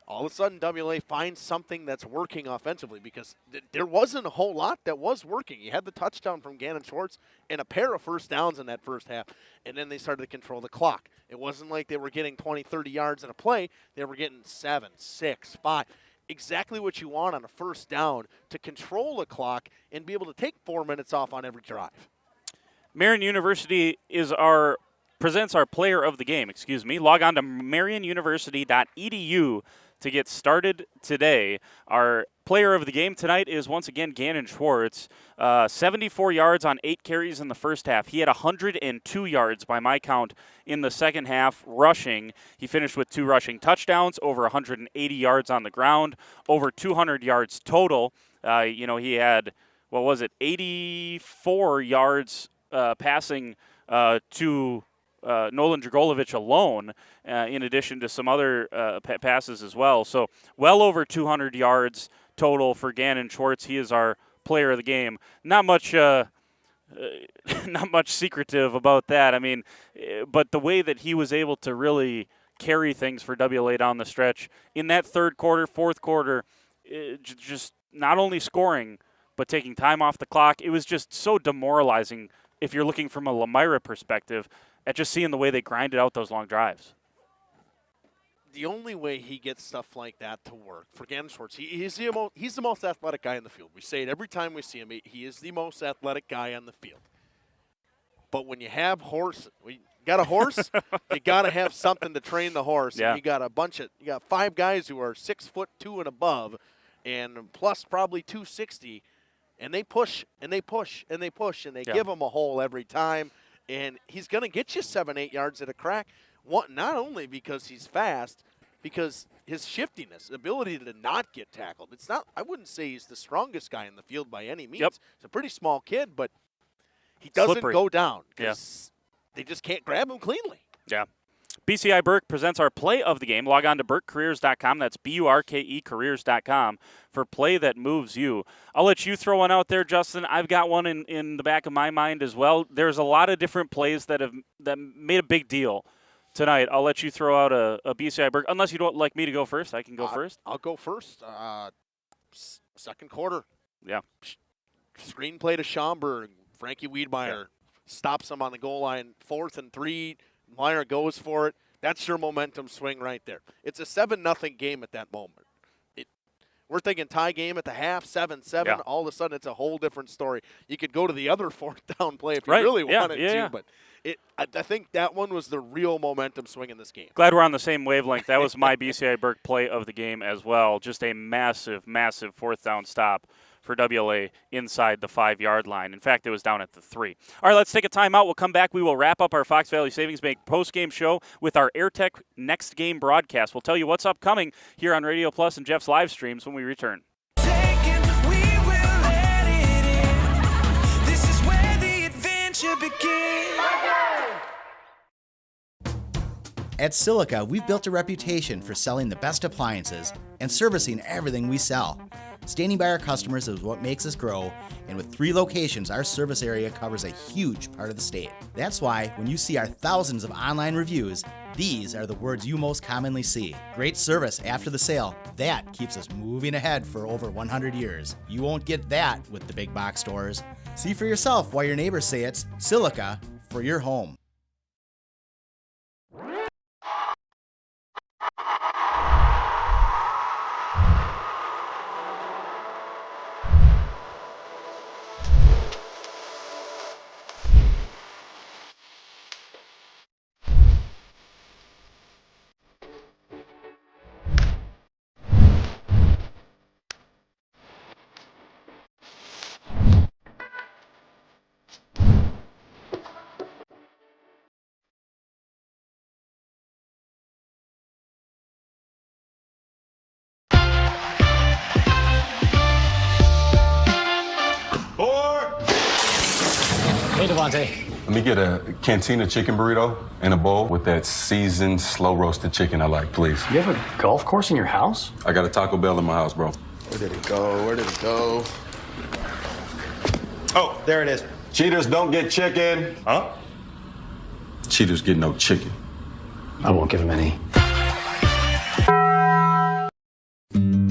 All of a sudden, WLA finds something that's working offensively because there wasn't a whole lot that was working. You had the touchdown from Gannon Schwartz and a pair of first downs in that first half, and then they started to control the clock. It wasn't like they were getting 20, 30 yards in a play. They were getting 7, 6, 5. Exactly what you want on a first down to control the clock and be able to take 4 minutes off on every drive. Marian University presents our player of the game. Log on to marianuniversity.edu to get started today. Our player of the game tonight is once again Gannon Schwartz. 74 yards on 8 carries in the first half. He had 102 yards by my count in the second half rushing. He finished with 2 rushing touchdowns, over 180 yards on the ground, over 200 yards total. He had, 84 yards passing to Nolan Dragolovich alone, in addition to some other passes as well. So well over 200 yards total for Gannon Schwartz. He is our player of the game. Not much secretive about that. I mean, but the way that he was able to really carry things for WLA down the stretch in that third quarter, fourth quarter, just not only scoring, but taking time off the clock. It was just so demoralizing if you're looking from a Lomira perspective at just seeing the way they grinded out those long drives. The only way he gets stuff like that to work for Gannon Schwartz, he's the most athletic guy in the field. We say it every time we see him. He is the most athletic guy on the field. But when you have got a horse, you got to have something to train the horse. Yeah. And you got 5 guys who are 6'2" and above, and plus probably 260, and they push and they push and they push and they give him a hole every time. And he's going to get you 7, 8 yards at a crack. Not only because he's fast, because his shiftiness, ability to not get tackled. It's not. I wouldn't say he's the strongest guy in the field by any means. Yep. He's a pretty small kid, but he doesn't Slippery. go down because they just can't grab him cleanly. Yeah. BCI Burke presents our play of the game. Log on to burkecareers.com. That's BURKE careers.com for play that moves you. I'll let you throw one out there, Justin. I've got one in the back of my mind as well. There's a lot of different plays that made a big deal tonight. I'll let you throw out a BCI Burke. Unless you don't like me to go first, I can go first. I'll go first. Second quarter. Yeah. Screenplay to Schaumburg. Frankie Wiedmeyer stops him on the goal line. 4th and 3. Meyer goes for it. That's your momentum swing right there. It's a 7-0 game at that moment. We're thinking tie game at the half, 7-7. Yeah. All of a sudden, it's a whole different story. You could go to the other 4th down play if you really wanted to, but I think that one was the real momentum swing in this game. Glad we're on the same wavelength. That was my BCI Burke play of the game as well. Just a massive, massive 4th down stop for WLA inside the 5-yard line. In fact, it was down at the 3. All right, let's take a timeout. We'll come back. We will wrap up our Fox Valley Savings Bank post-game show with our AirTech Next Game broadcast. We'll tell you what's upcoming here on Radio Plus and Jeff's live streams when we return. We will let it in. At Silica, we've built a reputation for selling the best appliances and servicing everything we sell. Standing by our customers is what makes us grow, and with 3 locations, our service area covers a huge part of the state. That's why when you see our thousands of online reviews, these are the words you most commonly see. Great service after the sale. That keeps us moving ahead for over 100 years. You won't get that with the big box stores. See for yourself why your neighbors say it's Silica for your home. Hey, Devontae. Let me get a Cantina chicken burrito and a bowl with that seasoned, slow-roasted chicken I like, please. You have a golf course in your house? I got a Taco Bell in my house, bro. Where did it go? Where did it go? Oh, there it is. Cheaters don't get chicken. Huh? Cheaters get no chicken. I won't give him any.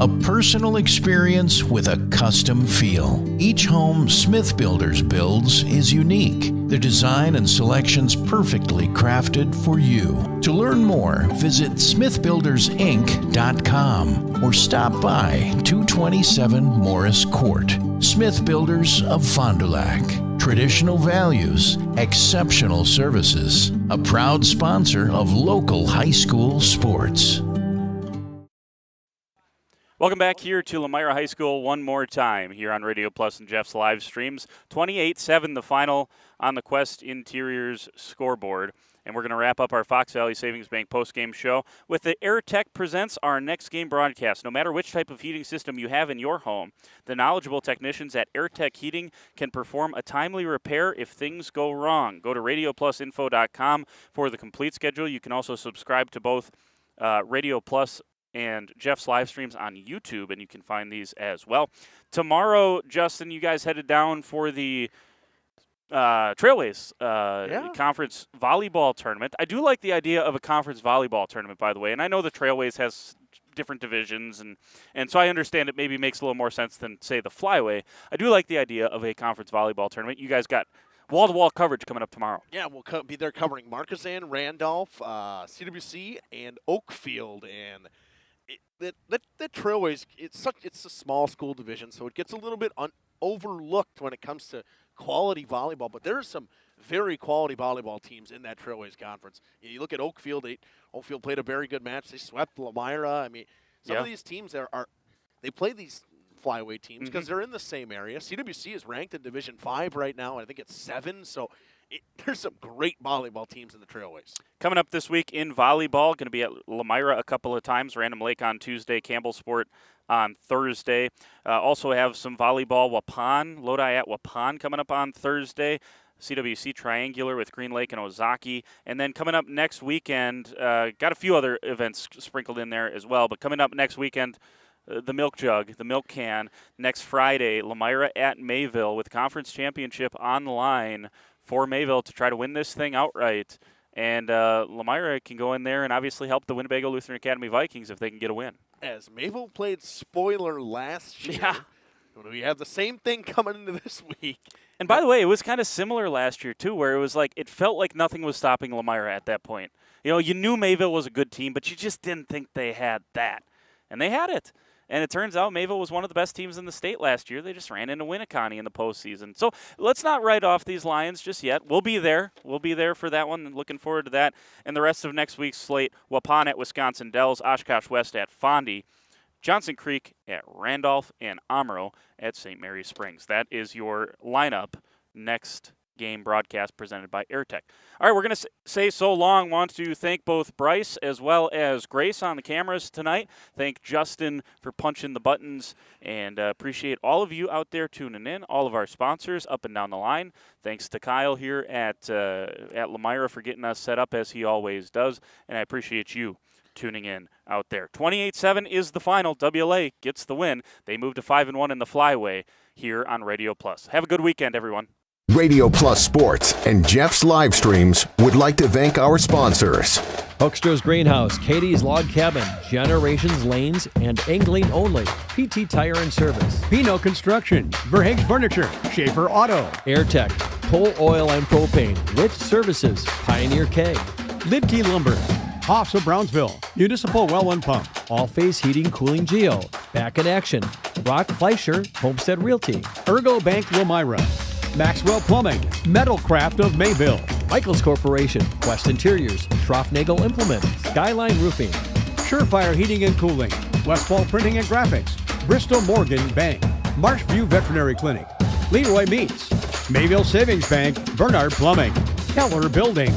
A personal experience with a custom feel. Each home Smith Builders builds is unique. Their design and selections perfectly crafted for you. To learn more, visit smithbuildersinc.com or stop by 227 Morris Court. Smith Builders of Fond du Lac. Traditional values, exceptional services. A proud sponsor of local high school sports. Welcome back here to Lomira High School one more time here on Radio Plus and Jeff's live streams. 28-7 the final on the Quest Interiors scoreboard. And we're going to wrap up our Fox Valley Savings Bank postgame show with the AirTech presents our next game broadcast. No matter which type of heating system you have in your home, the knowledgeable technicians at AirTech Heating can perform a timely repair if things go wrong. Go to radioplusinfo.com for the complete schedule. You can also subscribe to both Radio Plus and Jeff's live streams on YouTube, and you can find these as well. Tomorrow, Justin, you guys headed down for the Trailways conference volleyball tournament. I do like the idea of a conference volleyball tournament, by the way, and I know the Trailways has different divisions, and so I understand it maybe makes a little more sense than, say, the Flyway. I do like the idea of a conference volleyball tournament. You guys got wall-to-wall coverage coming up tomorrow. Yeah, we'll be there covering Marquezan, Randolph, CWC, and Oakfield, and that Trailways, it's a small school division, so it gets a little bit overlooked when it comes to quality volleyball. But there are some very quality volleyball teams in that Trailways conference. You look at Oakfield. Oakfield played a very good match. They swept Lomira. I mean, some of these teams they play these flyway teams because they're in the same area. CWC is ranked in Division 5 right now, and I think it's 7. So there's some great volleyball teams in the Trailways. Coming up this week in volleyball, going to be at Lomira a couple of times, Random Lake on Tuesday, Campbellsport on Thursday. Also have some volleyball Lodi at Waupun coming up on Thursday. CWC Triangular with Green Lake and Ozaki. And then coming up next weekend, got a few other events sprinkled in there as well, but coming up next weekend, the Milk Jug, the Milk Can. Next Friday, Lomira at Mayville with conference championship on the line for Mayville to try to win this thing outright. And Lomira can go in there and obviously help the Winnebago Lutheran Academy Vikings if they can get a win. As Mayville played spoiler last year, we have the same thing coming into this week. And by the way, it was kind of similar last year, too, where it was like it felt like nothing was stopping Lomira at that point. You know, you knew Mayville was a good team, but you just didn't think they had that. And they had it. And it turns out Mayville was one of the best teams in the state last year. They just ran into Winneconne in the postseason. So let's not write off these Lions just yet. We'll be there. We'll be there for that one, and looking forward to that. And the rest of next week's slate, Waupun at Wisconsin Dells, Oshkosh West at Fondy, Johnson Creek at Randolph, and Amaro at St. Mary's Springs. That is your lineup next game broadcast presented by AirTech. All right, we're going to say so long. Want to thank both Bryce as well as Grace on the cameras tonight. Thank Justin for punching the buttons, and appreciate all of you out there tuning in, all of our sponsors up and down the line. Thanks to Kyle here at Lomira for getting us set up as he always does, and I appreciate you tuning in out there. 28-7 is the final. WLA gets the win. They move to 5-1 in the Flyway here on Radio Plus. Have a good weekend, everyone. Radio Plus Sports and Jeff's live streams would like to thank our sponsors. Hoekstra's Greenhouse, Katie's Log Cabin, Generations Lanes, and Angling Only. PT Tire and Service. Pino Construction, Verhaeghe Furniture, Schaefer Auto. AirTech, Toll Oil and Propane, Lit Services, Pioneer K. Lidkey Lumber, Hoffs of Brownsville, Municipal Well and Pump. All Phase Heating, Cooling Geo. Back in Action, Brock Fleischer, Homestead Realty. Ergo Bank Lomira. Maxwell Plumbing, Metalcraft of Mayville. Michaels Corporation, Quest Interiors, Trough-Nagel Implement, Skyline Roofing. Surefire Heating and Cooling, Westfall Printing and Graphics, Bristol Morgan Bank, Marshview Veterinary Clinic, Leroy Meats, Mayville Savings Bank, Bernard Plumbing, Keller Building,